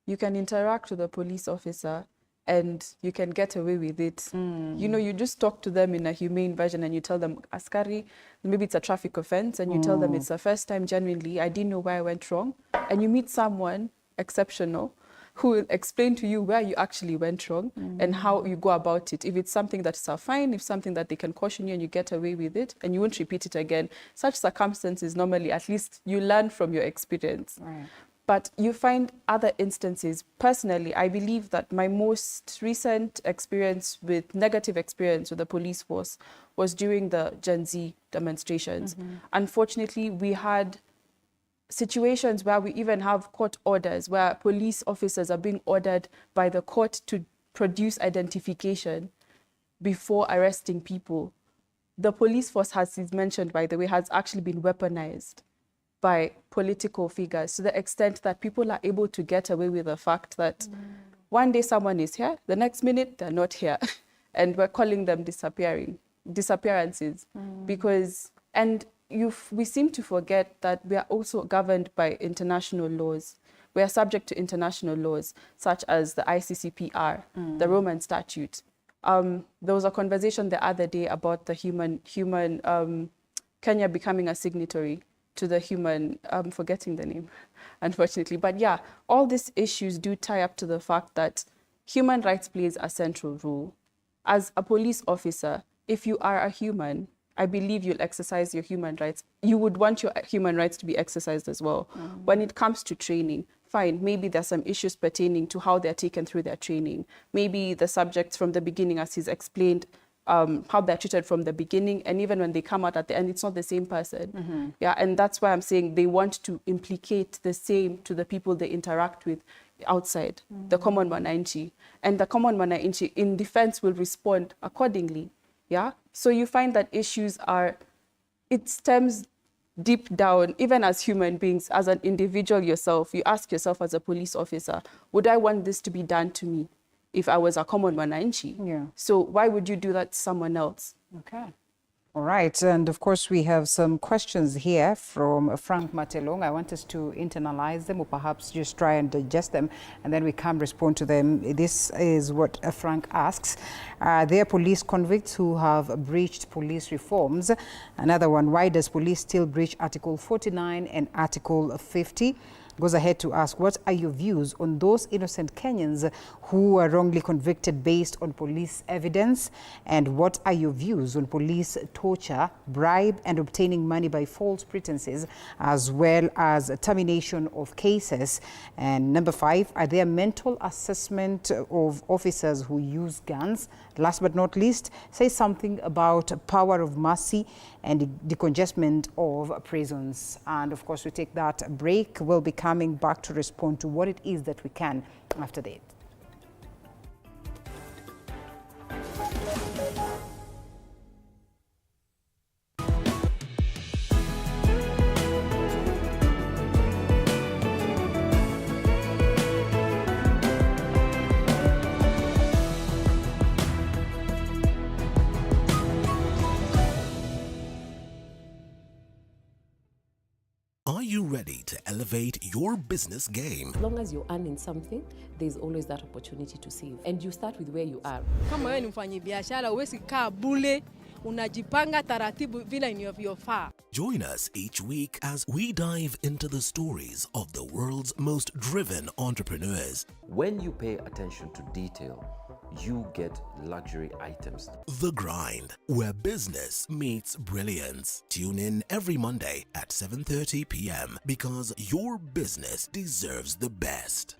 you can interact with a police officer and you can get away with it. You just talk to them in a humane version and you tell them, Askari, maybe it's a traffic offense, and you tell them it's the first time, genuinely, I didn't know where I went wrong. And you meet someone exceptional who will explain to you where you actually went wrong and how you go about it. If it's something that is a fine, if something that they can caution you and you get away with it and you won't repeat it again. Such circumstances, normally, at least you learn from your experience. Right. But you find other instances. Personally, I believe that my most recent negative experience with the police force was during the Gen Z demonstrations. Unfortunately, we had situations where we even have court orders where police officers are being ordered by the court to produce identification before arresting people. The police force, as is mentioned, by the way, has actually been weaponized by political figures to the extent that people are able to get away with the fact that one day someone is here, the next minute they're not here. and we're calling them disappearances, because, and we seem to forget that we are also governed by international laws. We are subject to international laws such as the ICCPR, the Roman Statute. There was a conversation the other day about the Kenya becoming a signatory to the human, I'm forgetting the name, unfortunately. But yeah, all these issues do tie up to the fact that human rights plays a central role. As a police officer, if you are a human, I believe you'll exercise your human rights. You would want your human rights to be exercised as well. When it comes to training, fine, maybe there's some issues pertaining to how they're taken through their training. Maybe the subjects from the beginning, as he's explained, how they're treated from the beginning, and even when they come out at the end, it's not the same person. Yeah, and that's why I'm saying they want to implicate the same to the people they interact with outside, the common wananchi. And the common wananchi in defense will respond accordingly. Yeah, so you find that issues it stems deep down, even as human beings, as an individual yourself. You ask yourself as a police officer, would I want this to be done to me if I was a common wananchi? Yeah. So why would you do that to someone else? Okay. All right. And of course, we have some questions here from Frank Matelong. I want us to internalize them or perhaps just try and digest them, and then we can respond to them. This is what Frank asks. There are police convicts who have breached police reforms. Another one, why does police still breach Article 49 and Article 50? Goes ahead to ask, what are your views on those innocent Kenyans who were wrongly convicted based on police evidence? And what are your views on police torture, bribe, and obtaining money by false pretenses, as well as termination of cases? And number 5, are there mental assessment of officers who use guns? Last but not least, say something about power of mercy and decongestment of prisons. And of course, we take that break. We'll be coming back to respond to what it is that we can after that. Are you ready to elevate your business game? As long as you're earning something, there's always that opportunity to save. And you start with where you are. Kama wewe ni mfanyabiashara, huwezi kaa bure, unajipanga taratibu vile inavyofaa. Join us each week as we dive into the stories of the world's most driven entrepreneurs. When you pay attention to detail, you get luxury items. The Grind, where business meets brilliance. Tune in every Monday at 7:30 p.m. because your business deserves the best.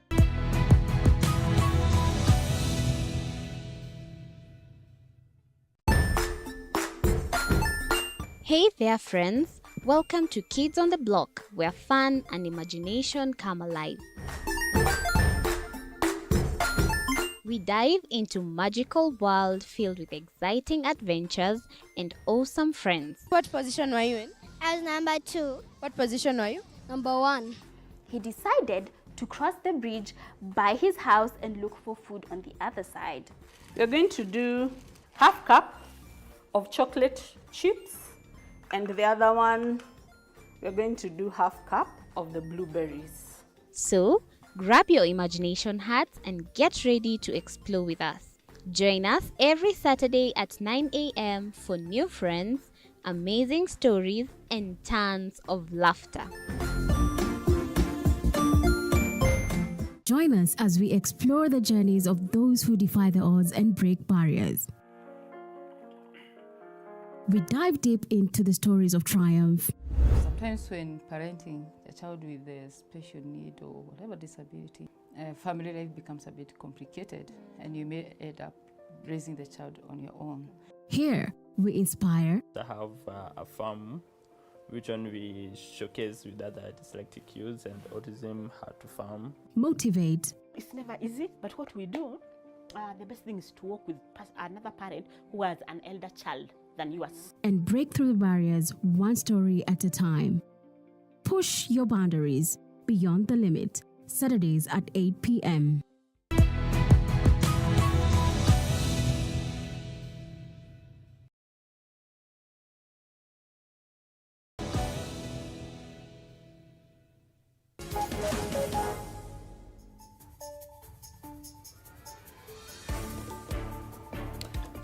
Hey there, friends. Welcome to Kids on the Block, where fun and imagination come alive. We dive into magical world filled with exciting adventures and awesome friends. What position were you in? I was number 2. What position were you? Number 1. He decided to cross the bridge by his house and look for food on the other side. We're going to do half cup of chocolate chips, and the other one, we're going to do half cup of the blueberries. So, grab your imagination hats and get ready to explore with us. Join us every Saturday at 9 a.m. for new friends, amazing stories, and tons of laughter. Join us as we explore the journeys of those who defy the odds and break barriers. We dive deep into the stories of triumph. Sometimes when parenting a child with a special need or whatever disability, family life becomes a bit complicated and you may end up raising the child on your own. Here, we inspire. I have a farm which one we showcase with other dyslexic youths and autism how to farm. Motivate. It's never easy, but what we do, the best thing is to work with another parent who has an elder child than yours. And break through the barriers one story at a time. Push your boundaries beyond the limit. Saturdays at 8 p.m.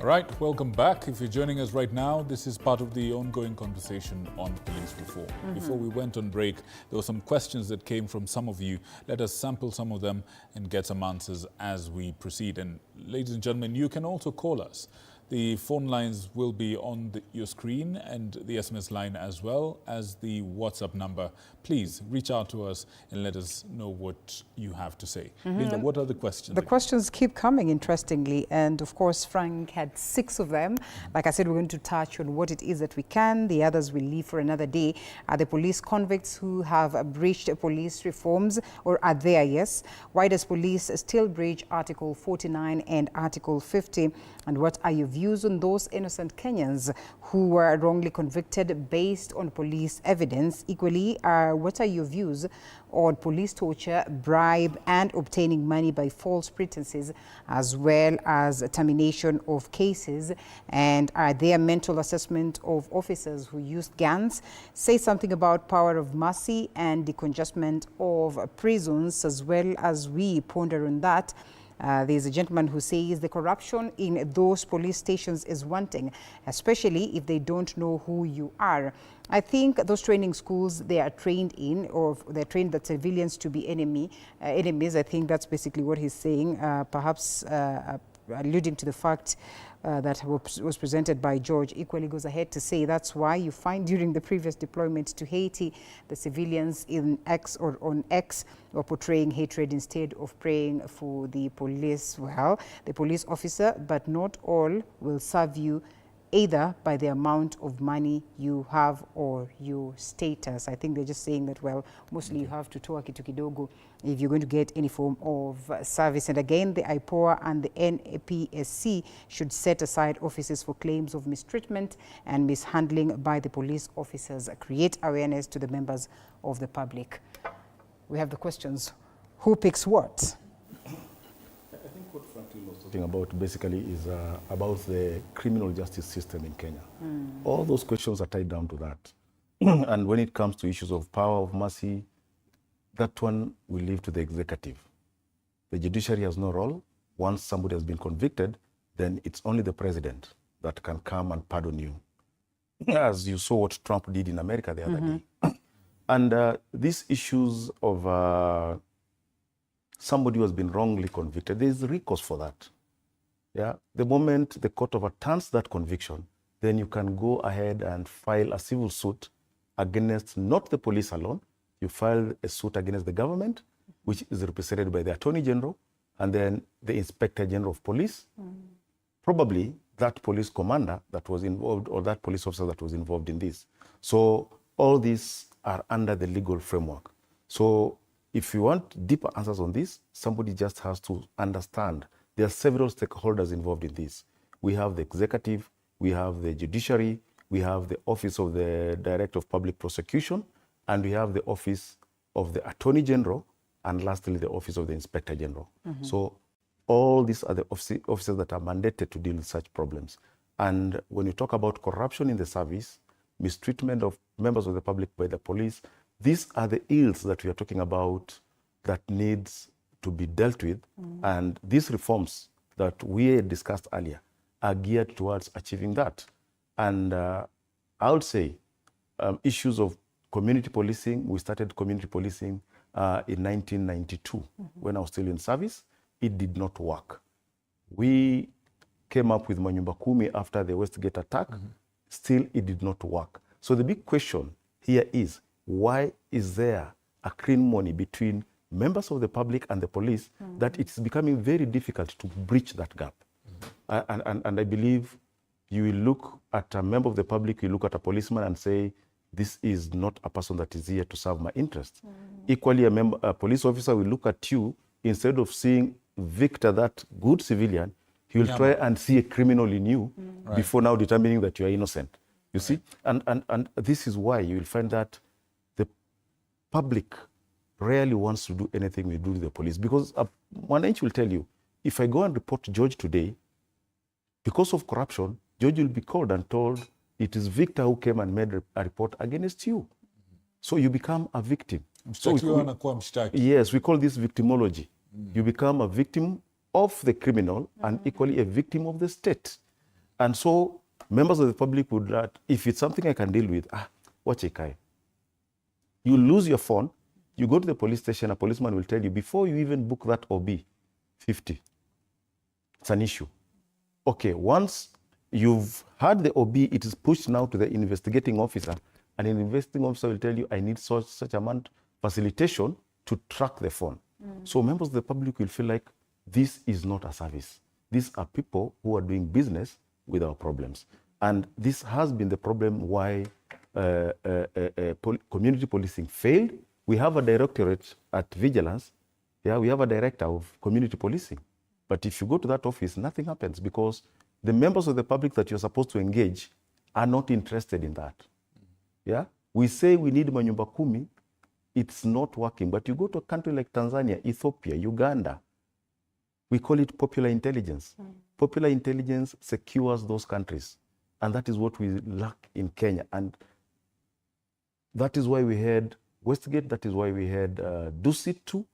All right, welcome back. If you're joining us right now, this is part of the ongoing conversation on police reform. Before we went on break, there were some questions that came from some of you. Let us sample some of them and get some answers as we proceed. And ladies and gentlemen, you can also call us. The phone lines will be on your screen and the SMS line as well as the WhatsApp number. Please reach out to us and let us know what you have to say. Linda, what are the questions? The questions keep coming, interestingly, and of course Frank had 6 of them. Like I said, we're going to touch on what it is that we can. The others will leave for another day. Are the police convicts who have breached police reforms, or are there? Yes. Why does police still breach Article 49 and Article 50? And what are your views on those innocent Kenyans who were wrongly convicted based on police evidence? Equally, what are your views on police torture, bribe, and obtaining money by false pretenses, as well as termination of cases? And are there mental assessment of officers who used guns? Say something about power of mercy and decongestment of prisons, as well as we ponder on that. There's a gentleman who says the corruption in those police stations is wanting, especially if they don't know who you are. I think those training schools they are trained in, or they're trained that civilians to be enemies. I think that's basically what he's saying, perhaps alluding to the fact that was presented by George. Equally goes ahead to say that's why you find during the previous deployment to Haiti, the civilians in X or on X were portraying hatred instead of praying for the police. Well, the police officer, but not all, will serve you either by the amount of money you have or your status. I think they're just saying that, well, mostly you have to toa kitu kidogo if you're going to get any form of service. And again, the IPOA and the NPSC should set aside offices for claims of mistreatment and mishandling by the police officers. Create awareness to the members of the public. We have the questions. Who picks what? I think what Franklin was talking about basically is about the criminal justice system in Kenya. All those questions are tied down to that. And when it comes to issues of power of mercy, that one will leave to the executive. The judiciary has no role. Once somebody has been convicted, then it's only the president that can come and pardon you. As you saw what Trump did in America the other day. And these issues of somebody who has been wrongly convicted, there is recourse for that. Yeah, the moment the court overturns that conviction, then you can go ahead and file a civil suit against not the police alone. You file a suit against the government, which is represented by the Attorney General, and then the Inspector General of Police, probably that police commander that was involved, or that police officer that was involved in this. So all these are under the legal framework. So if you want deeper answers on this, somebody just has to understand there are several stakeholders involved in this. We have the executive, we have the judiciary, we have the office of the Director of Public Prosecution, and we have the office of the Attorney General, and lastly, the office of the Inspector General. So all these are the officers that are mandated to deal with such problems. And when you talk about corruption in the service, mistreatment of members of the public by the police, these are the ills that we are talking about that needs to be dealt with. And these reforms that we discussed earlier are geared towards achieving that. And I would say issues of community policing, we started community policing in 1992 when I was still in service. It did not work. We came up with Manyumba Kumi after the Westgate attack. Still, it did not work. So the big question here is, why is there a acrimony between members of the public and the police that it's becoming very difficult to breach that gap? And I believe you will look at a member of the public, you look at a policeman and say, this is not a person that is here to serve my interests. Equally, a police officer will look at you, instead of seeing Victor, that good civilian, he will try and see a criminal in you before now determining that you are innocent. You see? And this is why you will find that the public rarely wants to do anything we do with the police. Because one inch will tell you, if I go and report George today, because of corruption, George will be called and told, it is Victor who came and made a report against you. So you become a victim. Yes, we call this victimology. You become a victim of the criminal and equally a victim of the state. And so members of the public would not, if it's something I can deal with, watch a kai. You lose your phone, you go to the police station, a policeman will tell you, before you even book that OB, 50. It's an issue. Okay, once you've had the OB, it is pushed now to the investigating officer, and an investigating officer will tell you, I need such amount facilitation to track the phone. So members of the public will feel like this is not a service. These are people who are doing business with our problems. And this has been the problem why community policing failed. We have a directorate at Vigilance. Yeah, we have a director of community policing. But if you go to that office, nothing happens because the members of the public that you're supposed to engage are not interested in that. Yeah, we say we need manyumba kumi. It's not working. But you go to a country like Tanzania, Ethiopia, Uganda, we call it popular intelligence. Popular intelligence secures those countries. And that is what we lack in Kenya. And that is why we had Westgate, that is why we had Dusit too.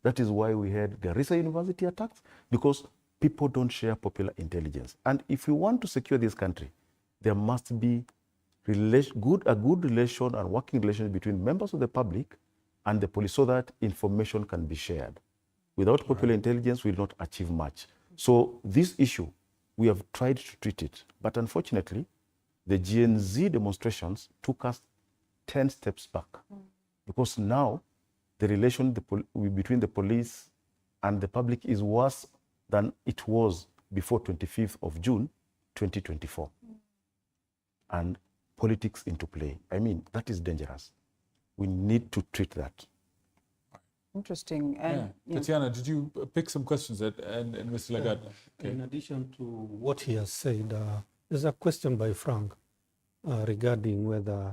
That is why we had Garissa University attacks, because people don't share popular intelligence. And if we want to secure this country, there must be a good relation and working relation between members of the public and the police so that information can be shared. Without popular intelligence, we will not achieve much. So this issue, we have tried to treat it. But unfortunately, the Gen Z demonstrations took us 10 steps back. Because now, the relation between the police and the public is worse than it was before 25th of June, 2024. And politics into play. I mean, that is dangerous. We need to treat that. Interesting. And Tatiana, did you pick some questions and Mr. Lagat? Okay. In addition to what he has said, there's a question by Frank regarding whether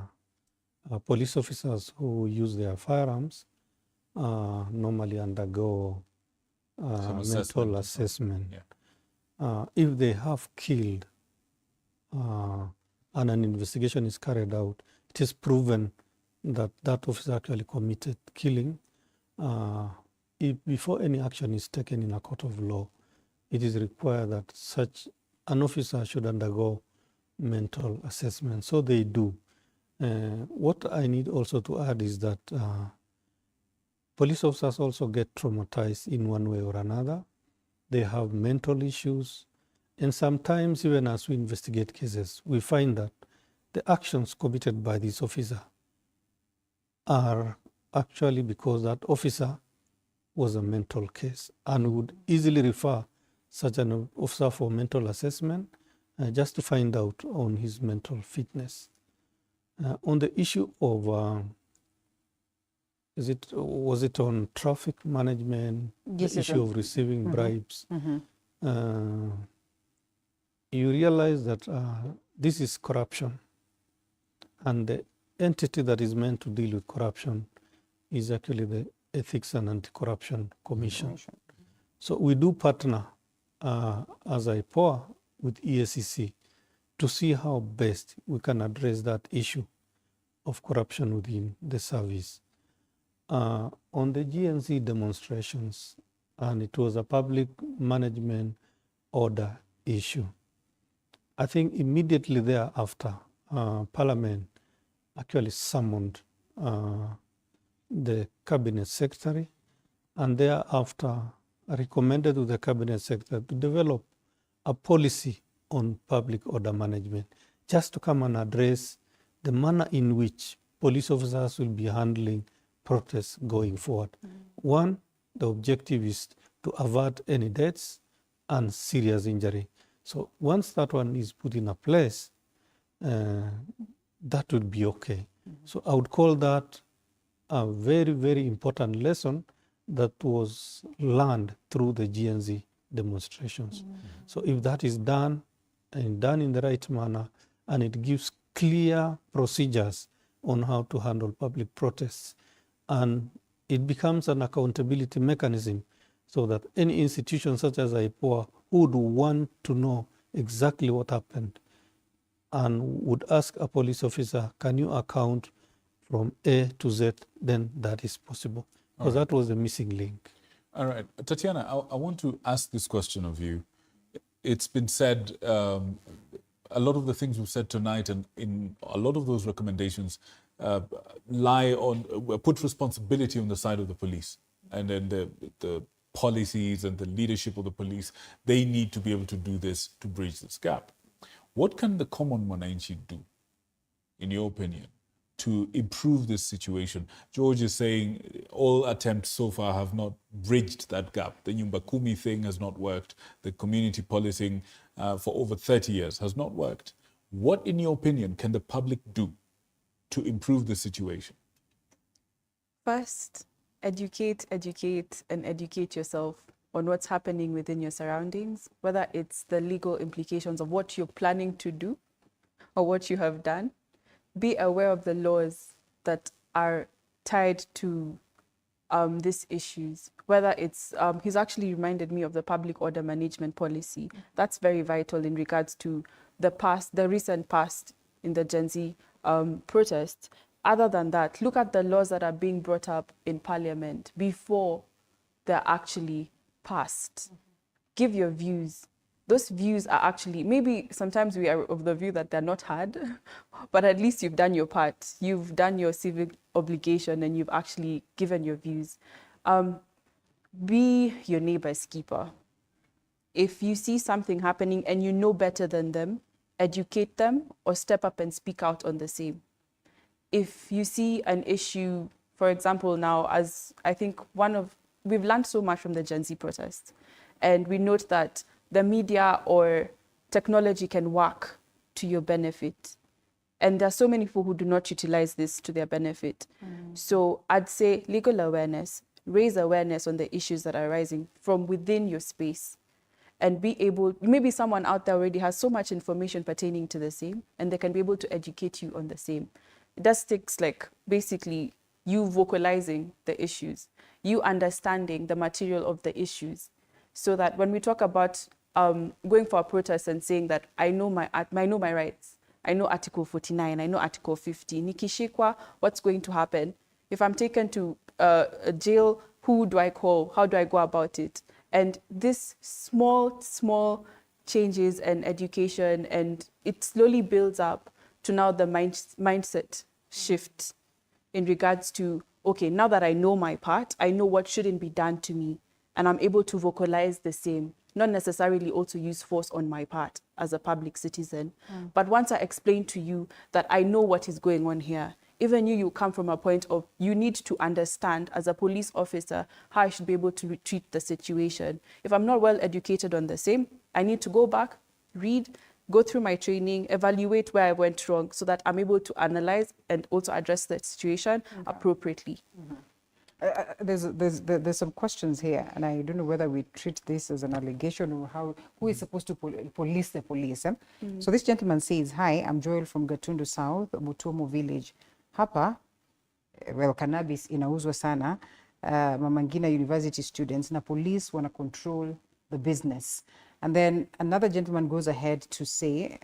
police officers who use their firearms normally undergo mental assessment. Yeah. If they have killed and an investigation is carried out, it is proven that that officer actually committed killing. If before any action is taken in a court of law, it is required that such an officer should undergo mental assessment. So they do. What I need also to add is that police officers also get traumatized in one way or another. They have mental issues. And sometimes, even as we investigate cases, we find that the actions committed by this officer are actually because that officer was a mental case and would easily refer such an officer for mental assessment just to find out on his mental fitness. On the issue of, was it on traffic management, yes, the issue of receiving bribes? You realize that this is corruption, and the entity that is meant to deal with corruption is actually the Ethics and Anti-Corruption Commission. So we do partner as IPOA with EACC to see how best we can address that issue of corruption within the service. On the GNC demonstrations, and it was a public management order issue, I think immediately thereafter, Parliament actually summoned the Cabinet Secretary, and thereafter recommended to the Cabinet Secretary to develop a policy on public order management, just to come and address the manner in which police officers will be handling protests going forward. One, the objective is to avert any deaths and serious injury. So once that one is put in a place, that would be okay. So I would call that a very, very important lesson that was learned through the GNZ demonstrations. So if that is done and done in the right manner, and it gives clear procedures on how to handle public protests, and it becomes an accountability mechanism so that any institution such as IPOA would want to know exactly what happened and would ask a police officer, can you account from A to Z, then that is possible. Because that was the missing link. All right. Tatiana, I want to ask this question of you. It's been said a lot of the things we've said tonight and in a lot of those recommendations lie on, put responsibility on the side of the police. And then the policies and the leadership of the police, they need to be able to do this to bridge this gap. What can the common mwananchi do, in your opinion, to improve this situation? George is saying all attempts so far have not bridged that gap. The Nyumba Kumi thing has not worked. The community policing for over 30 years has not worked. What, in your opinion, can the public do to improve the situation? First, educate yourself on what's happening within your surroundings, whether it's the legal implications of what you're planning to do or what you have done. Be aware of the laws that are tied to these issues, whether it's, he's actually reminded me of the public order management policy. That's very vital in regards to the recent past in the Gen Z protests. Other than that, look at the laws that are being brought up in Parliament before they're actually passed. Give your views. Those views are actually, maybe sometimes we are of the view that they're not hard, but at least you've done your part. You've done your civic obligation and you've actually given your views. Be your neighbor's keeper. If you see something happening and you know better than them, educate them or step up and speak out on the same. If you see an issue, for example, now, as I think we've learned so much from the Gen Z protests, and we note that the media or technology can work to your benefit. And there are so many people who do not utilize this to their benefit. So I'd say legal awareness, raise awareness on the issues that are arising from within your space, and be able, maybe someone out there already has so much information pertaining to the same, and they can be able to educate you on the same. It just takes like basically you vocalizing the issues, you understanding the material of the issues, so that when we talk about going for a protest and saying that I know my rights, I know Article 49, I know Article 50, nikishikwa, what's going to happen? If I'm taken to a jail, who do I call? How do I go about it? And this small changes and education, and it slowly builds up to now the mindset shift in regards to, okay, now that I know my part, I know what shouldn't be done to me, and I'm able to vocalize the same, not necessarily also use force on my part as a public citizen. But once I explain to you that I know what is going on here, even you come from a point of you need to understand as a police officer how I should be able to treat the situation. If I'm not well educated on the same, I need to go back, read, go through my training, evaluate where I went wrong so that I'm able to analyze and also address the situation appropriately. There's some questions here, and I don't know whether we treat this as an allegation or who is supposed to police the police. So this gentleman says, "Hi, I'm Joel from Gatundu South, Butomo village. Hapa, well, cannabis inauzwa sana. Mama Ngina University students na police wanna control the business." And then another gentleman goes ahead to say,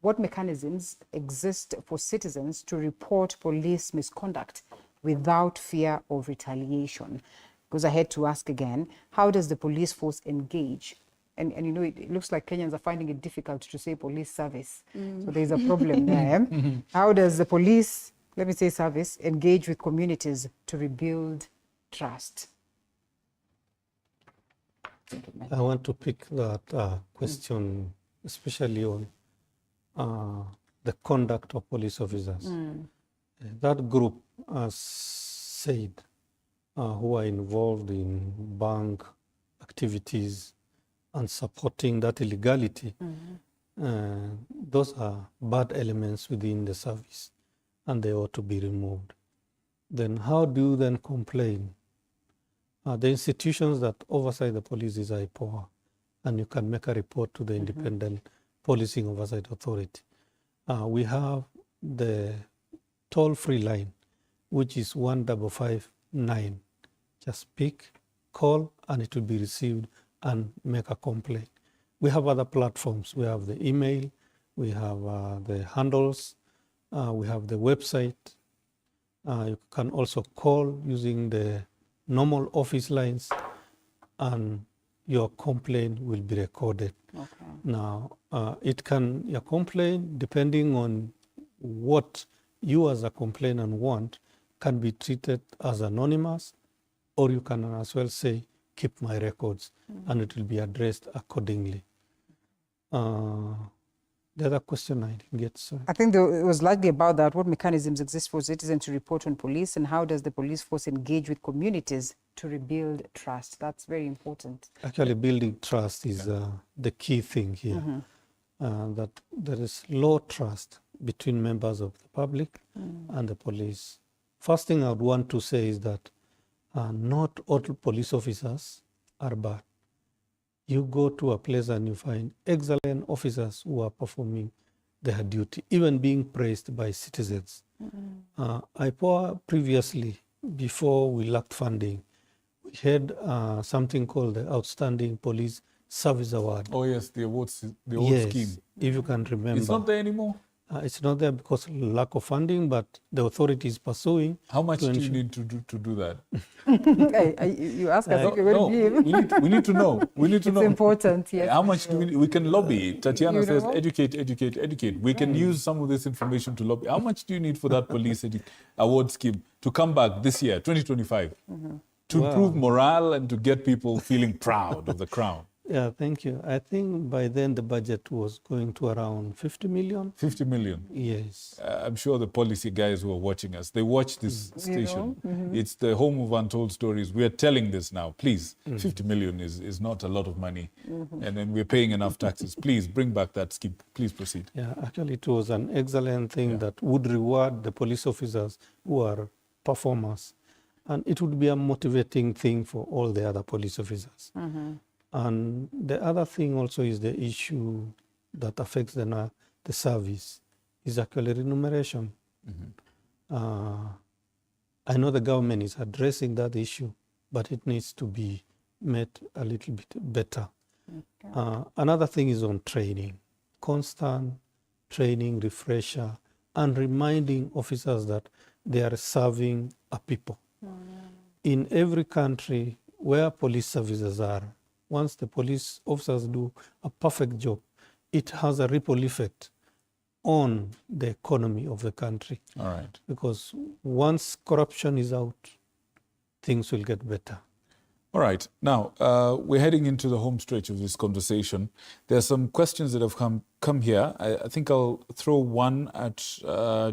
what mechanisms exist for citizens to report police misconduct without fear of retaliation? Goes ahead to ask again, how does the police force engage? And you know, it looks like Kenyans are finding it difficult to say police service. So there's a problem there. How does the police, let me say service, engage with communities to rebuild trust? I want to pick that question, especially on the conduct of police officers. That group has said who are involved in bank activities and supporting that illegality, those are bad elements within the service and they ought to be removed. Then how do you then complain? The institutions that oversight the police is IPOA, and you can make a report to the Independent Policing Oversight Authority. We have the toll-free line, which is 1559. Just pick, call, and it will be received and make a complaint. We have other platforms. We have the email, we have the handles, we have the website. You can also call using the normal office lines, and your complaint will be recorded. Okay. Now, your complaint, depending on what you as a complainant want, can be treated as anonymous, or you can as well say, keep my records, and it will be addressed accordingly. The other question I didn't get, sorry. I think it was largely about that. What mechanisms exist for citizens to report on police, and how does the police force engage with communities to rebuild trust? That's very important. Actually, building trust is the key thing here. That there is low trust between members of the public and the police. First thing I would want to say is that not all police officers are bad. You go to a place and you find excellent officers who are performing their duty, even being praised by citizens. Previously, before we lacked funding, we had something called the Outstanding Police Service Award. Oh yes, the award scheme. If you can remember. It's not there anymore? It's not there because of lack of funding, but the authority is pursuing. How much do you need to do that? You ask us if you will give. We need to know. We need to know. It's important, yes. How much do we can lobby? Tatiana says, educate, educate, educate. We can use some of this information to lobby. How much do you need for that police award scheme to come back this year, 2025, to improve morale and to get people feeling proud of the crown? Yeah, thank you. I think by then the budget was going to around 50 million. 50 million? Yes. I'm sure the policy guys who are watching us, they watch this station. It's the home of untold stories. We are telling this now. Please, 50 million is not a lot of money. And then we're paying enough taxes. Please bring back that scheme. Please proceed. Yeah, actually it was an excellent thing that would reward the police officers who are performers. And it would be a motivating thing for all the other police officers. And the other thing also is the issue that affects the service is actually remuneration. I know the government is addressing that issue, but it needs to be made a little bit better. Another thing is on training, constant training, refresher, and reminding officers that they are serving a people. In every country where police services are, once the police officers do a perfect job, it has a ripple effect on the economy of the country. All right. Because once corruption is out, things will get better. All right. Now, we're heading into the home stretch of this conversation. There are some questions that have come here. I think I'll throw one at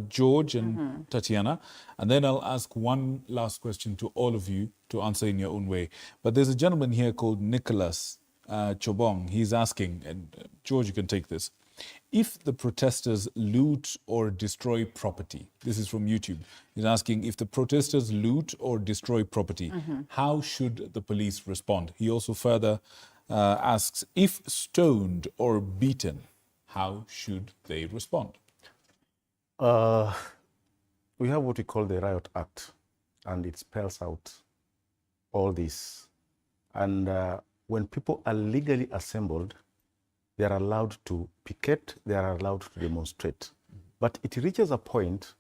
George and Tatiana, and then I'll ask one last question to all of you to answer in your own way. But there's a gentleman here called Nicholas Chobong. He's asking, and George, you can take this. If the protesters loot or destroy property, this is from YouTube. He's asking, if the protesters loot or destroy property, how should the police respond? He also further asks, if stoned or beaten, how should they respond? We have what we call the Riot Act, and it spells out all this. And when people are legally assembled, they are allowed to picket, they are allowed to demonstrate. But it reaches a point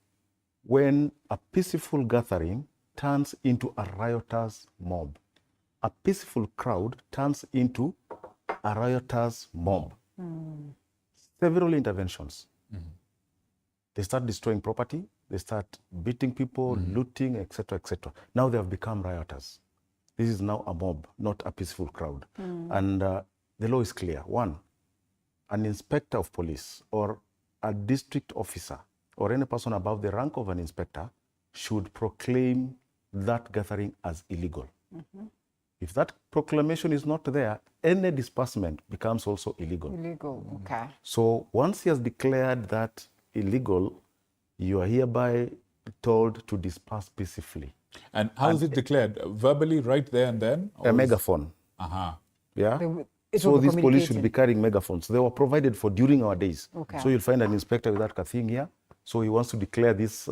when a peaceful gathering turns into a riotous mob. A peaceful crowd turns into a riotous mob. Several interventions. They start destroying property, they start beating people, looting, etc., etc. Now they have become rioters. This is now a mob, not a peaceful crowd. And the law is clear. One, an inspector of police or a district officer or any person above the rank of an inspector should proclaim that gathering as illegal. If that proclamation is not there, any disbursement becomes also illegal. Okay. So once he has declared that illegal, you are hereby told to disperse peacefully. And how is it declared? Verbally, right there and then? A megaphone. Yeah. So these police should be carrying megaphones. They were provided for during our days. So you'll find an inspector with that thing here. So he wants to declare this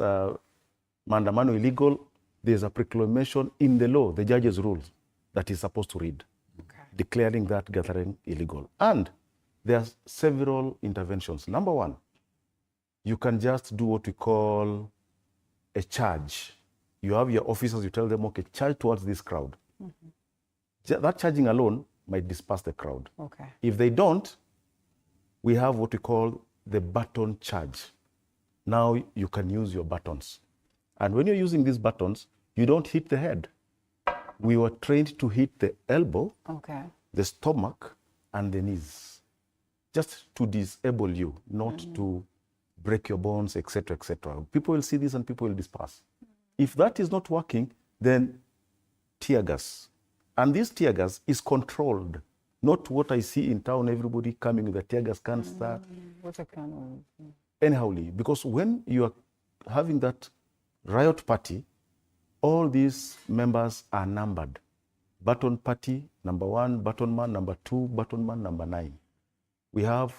mandamano illegal. There's a proclamation in the law, the judge's rules, that he's supposed to read, declaring that gathering illegal. And there are several interventions. Number one, you can just do what we call a charge. You have your officers, you tell them, okay, charge towards this crowd. That charging alone might disperse the crowd. Okay. If they don't, we have what we call the baton charge. Now you can use your batons. And when you're using these batons, you don't hit the head. We were trained to hit the elbow, okay, the stomach, and the knees, just to disable you, not to break your bones, etc., etc. People will see this and people will disperse. If that is not working, then tear gas. And this tear gas is controlled, not what I see in town, everybody coming with a tear gas canister. What's a can? Anyhow, because when you are having that riot party, all these members are numbered. Baton party, number 1, baton man, number 2, baton man, number 9. We have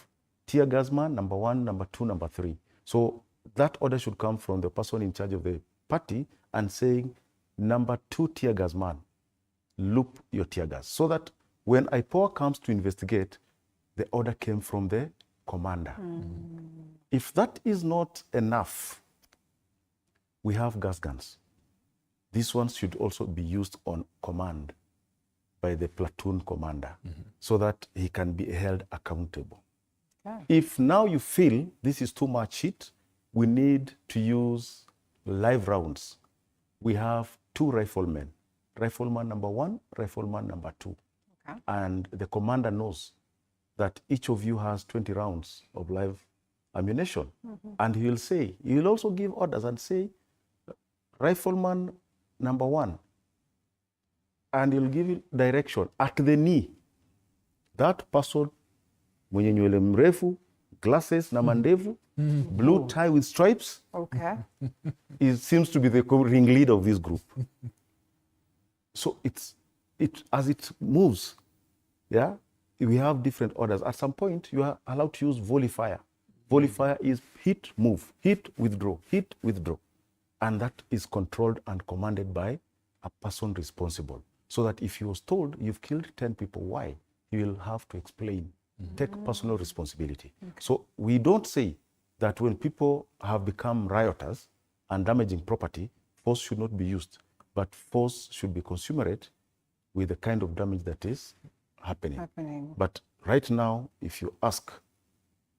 tear gas man, number 1, number 2, number 3. So that order should come from the person in charge of the party and saying, number 2 tear gas man, loop your tear gas. So that when IPOA comes to investigate, the order came from the commander. If that is not enough, we have gas guns. These ones should also be used on command by the platoon commander so that he can be held accountable. Okay. If now you feel this is too much heat, we need to use live rounds. We have 2 riflemen, rifleman number 1, rifleman number 2. Okay. And the commander knows that each of you has 20 rounds of live ammunition. And he will say, he will also give orders and say, rifleman number 1, and he'll give you direction at the knee. That person, mwenye nywele mrefu, glasses na mandevu, blue tie with stripes, Okay. he seems to be the ringleader of this group. So as it moves, yeah, we have different orders. At some point, you are allowed to use volley fire. Volley fire is hit, move, hit, withdraw, hit, withdraw. And that is controlled and commanded by a person responsible. So that if he was told you've killed 10 people, why? He will have to explain, take personal responsibility. So we don't say that when people have become rioters and damaging property, force should not be used, but force should be consummate with the kind of damage that is happening. But right now, if you ask,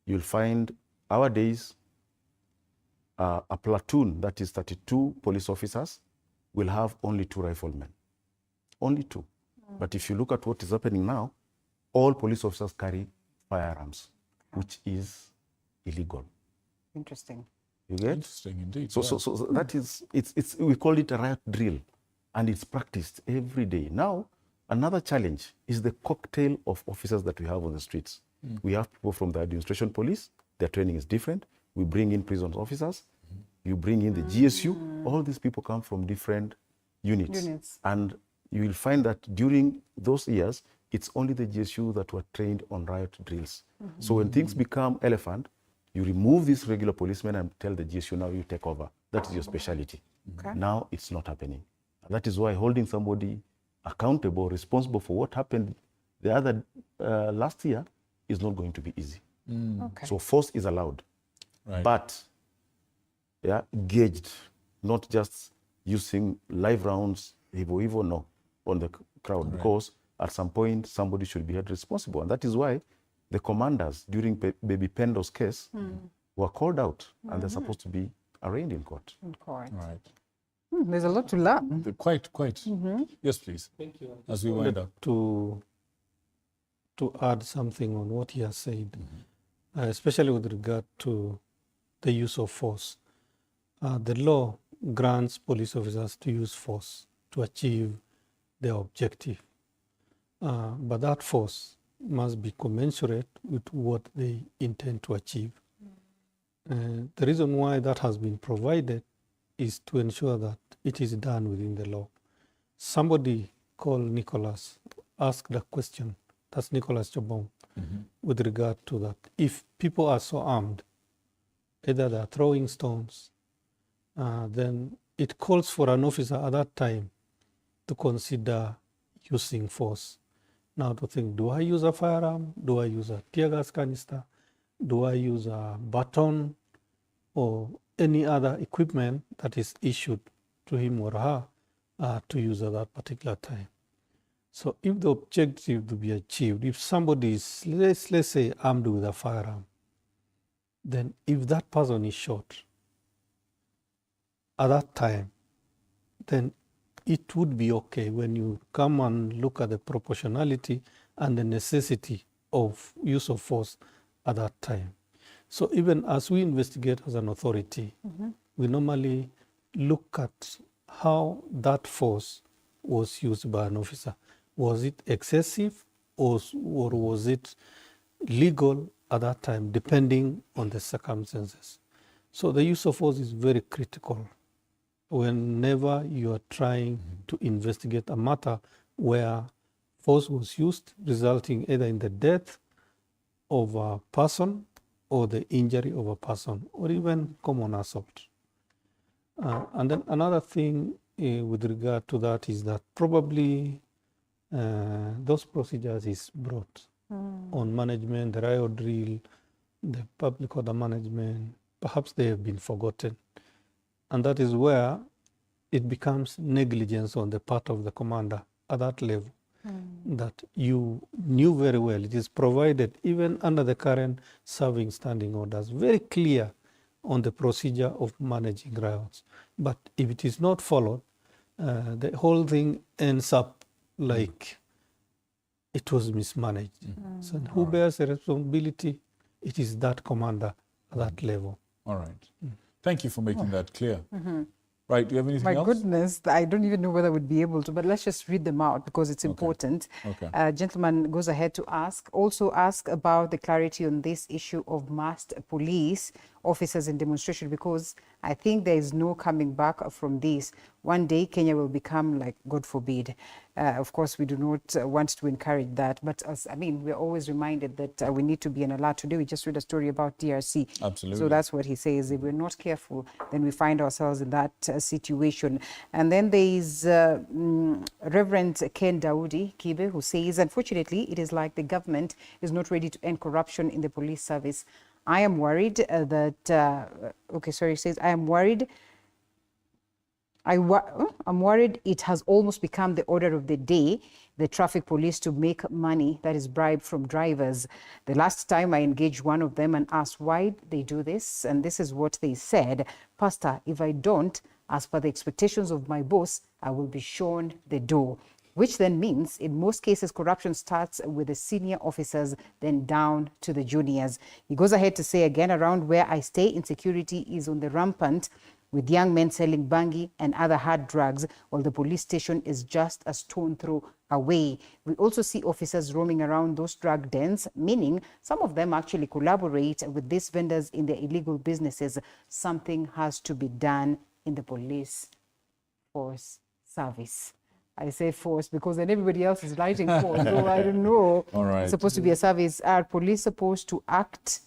you'll find nowadays a platoon that is 32 police officers will have only 2 riflemen. Only 2. But if you look at what is happening now, all police officers carry firearms, which is illegal. Interesting. You get? Interesting indeed. So that is, we call it a riot drill, and it's practiced every day. Now, another challenge is the cocktail of officers that we have on the streets. We have people from the administration police, their training is different. We bring in prison officers, you bring in the GSU, all these people come from different units. And you will find that during those years, it's only the GSU that were trained on riot drills. So when things become elephant, you remove these regular policemen and tell the GSU, now you take over. That is your specialty. Okay. Now it's not happening. And that is why holding somebody accountable, responsible for what happened the other last year is not going to be easy. Okay. So force is allowed, Right. but gauged, not just using live rounds, no, on the crowd, because at some point somebody should be held responsible. And that is why the commanders during Baby Pendo's case were called out and they're supposed to be arraigned in court. In court. Right. There's a lot to learn. Quite. Yes, please. Thank you. As we wind up. To add something on what he has said, especially with regard to the use of force. The law grants police officers to use force to achieve their objective. But that force must be commensurate with what they intend to achieve. The reason why that has been provided is to ensure that it is done within the law. Somebody called Nicholas asked the question, that's Nicholas Chobong, with regard to that. If people are so armed, either they're throwing stones, then it calls for an officer at that time to consider using force. Now to think, do I use a firearm? Do I use a tear gas canister? Do I use a baton or any other equipment that is issued to him or her to use at that particular time? So if the objective to be achieved, if somebody is, let's say, armed with a firearm, then if that person is shot at that time, then it would be okay when you come and look at the proportionality and the necessity of use of force at that time. So even as we investigate as an authority, we normally look at how that force was used by an officer. Was it excessive or was it legal at that time, depending on the circumstances? So the use of force is very critical whenever you are trying to investigate a matter where force was used, resulting either in the death of a person or the injury of a person, or even common assault. And then another thing with regard to that is that probably those procedures is brought on management, the riot drill, the public order management, perhaps they have been forgotten. And that is where it becomes negligence on the part of the commander at that level, that you knew very well. It is provided even under the current serving standing orders, very clear on the procedure of managing riots. But if it is not followed, the whole thing ends up like it was mismanaged. So who bears the responsibility? It is that commander at that level. All right. Thank you for making that clear. Right, do you have anything else? My goodness, I don't even know whether I would be able to, but let's just read them out because it's important. Gentleman goes ahead to also ask about the clarity on this issue of masked police officers in demonstration, because I think there is no coming back from this. One day Kenya will become like, God forbid. Of course, we do not want to encourage that, but we're always reminded that we need to be on alert. Today we just read a story about DRC. Absolutely. So that's what he says. If we're not careful, then we find ourselves in that situation. And then there is Reverend Ken Daudi Kibe, who says, unfortunately, it is like the government is not ready to end corruption in the police service. I am worried he says, I'm worried it has almost become the order of the day, the traffic police to make money that is bribed from drivers. The last time I engaged one of them and asked why they do this, and this is what they said: Pastor, if I don't, as per the expectations of my boss, I will be shown the door. Which then means, in most cases, corruption starts with the senior officers, then down to the juniors. He goes ahead to say again, around where I stay, insecurity is on the rampant, with young men selling bangi and other hard drugs, while the police station is just a stone throw away. We also see officers roaming around those drug dens, meaning some of them actually collaborate with these vendors in their illegal businesses. Something has to be done in the police force service. I say force because then everybody else is writing force, so I don't know. All right. It's supposed to be a service. Are police supposed to act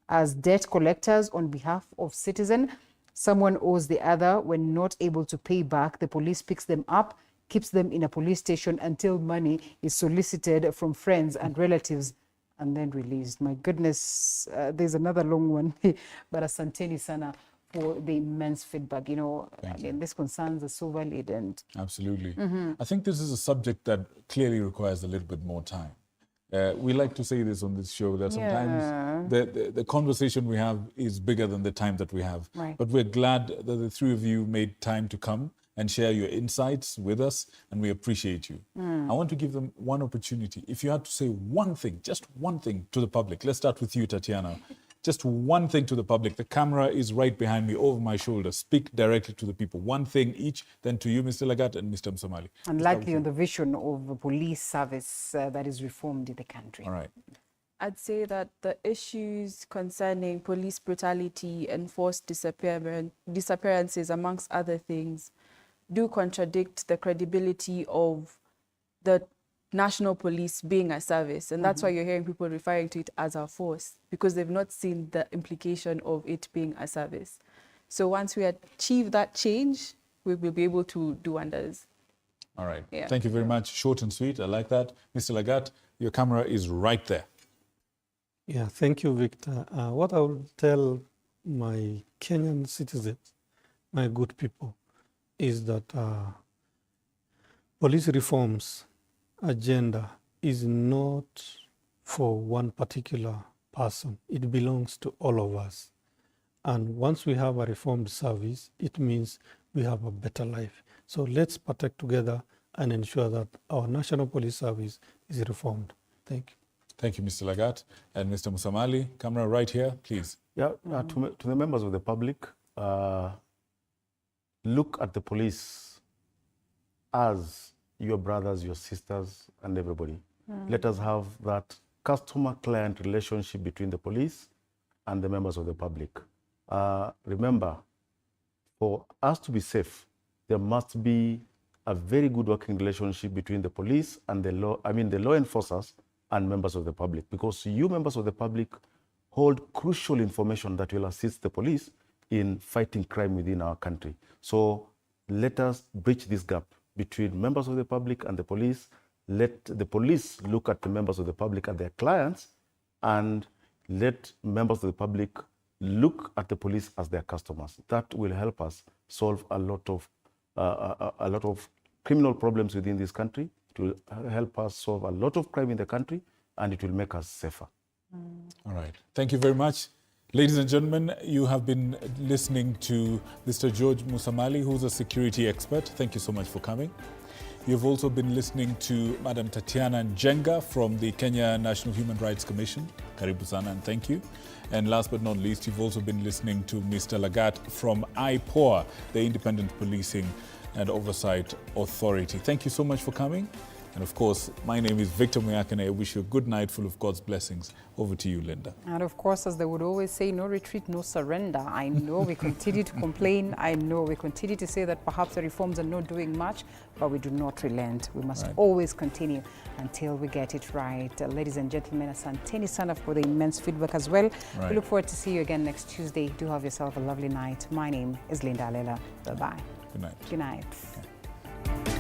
as debt collectors on behalf of citizens? Someone owes the other. When not able to pay back, the police picks them up, keeps them in a police station until money is solicited from friends and relatives and then released. My goodness, there's another long one, but asanteni sana for the immense feedback. This concerns are so valid and absolutely. I think this is a subject that clearly requires a little bit more time. We like to say this on this show, that sometimes the conversation we have is bigger than the time that we have. Right. But we're glad that the three of you made time to come and share your insights with us, and we appreciate you. I want to give them one opportunity. If you had to say one thing, just one thing to the public, let's start with you, Tatiana. Just one thing to the public. The camera is right behind me, over my shoulder. Speak directly to the people. One thing each, then to you, Mr. Lagat and Mr. Msamali. And likely on the vision of a police service that is reformed in the country. All right. I'd say that the issues concerning police brutality and forced disappearances, amongst other things, do contradict the credibility of the national police being a service. And that's why you're hearing people referring to it as a force, because they've not seen the implication of it being a service. So once we achieve that change, we will be able to do wonders. All right. Yeah. Thank you very much. Short and sweet. I like that. Mr. Lagat, your camera is right there. Yeah, thank you, Victor. What I will tell my Kenyan citizens, my good people, is that police reforms agenda is not for one particular person. It belongs to all of us. And once we have a reformed service, it means we have a better life. So let's protect together and ensure that our National Police Service is reformed. Thank you. Thank you, Mr. Lagat. And Mr. Musamali, camera right here, please. Yeah, to the members of the public, look at the police as your brothers, your sisters, and everybody. Let us have that customer-client relationship between the police and the members of the public. Remember, for us to be safe, there must be a very good working relationship between the police and the law enforcers and members of the public, because you members of the public hold crucial information that will assist the police in fighting crime within our country. So let us bridge this gap between members of the public and the police. Let the police look at the members of the public as their clients, and let members of the public look at the police as their customers. That will help us solve a lot of criminal problems within this country. It will help us solve a lot of crime in the country, and it will make us safer. All right. Thank you very much. Ladies and gentlemen, you have been listening to Mr. George Musamali, who's a security expert. Thank you so much for coming. You've also been listening to Madam Tatiana Njenga from the Kenya National Human Rights Commission. Karibu sana and thank you. And last but not least, you've also been listening to Mr. Lagat from IPOA, the Independent Policing and Oversight Authority. Thank you so much for coming. And of course, my name is Victor Muyakane. I wish you a good night full of God's blessings. Over to you, Linda. And of course, as they would always say, no retreat, no surrender. I know we continue to complain. I know we continue to say that perhaps the reforms are not doing much, but we do not relent. We must always continue until we get it right. Ladies and gentlemen, asanteni sana for the immense feedback as well. We look forward to see you again next Tuesday. Do have yourself a lovely night. My name is Linda Alela. Bye-bye. Good night. Good night.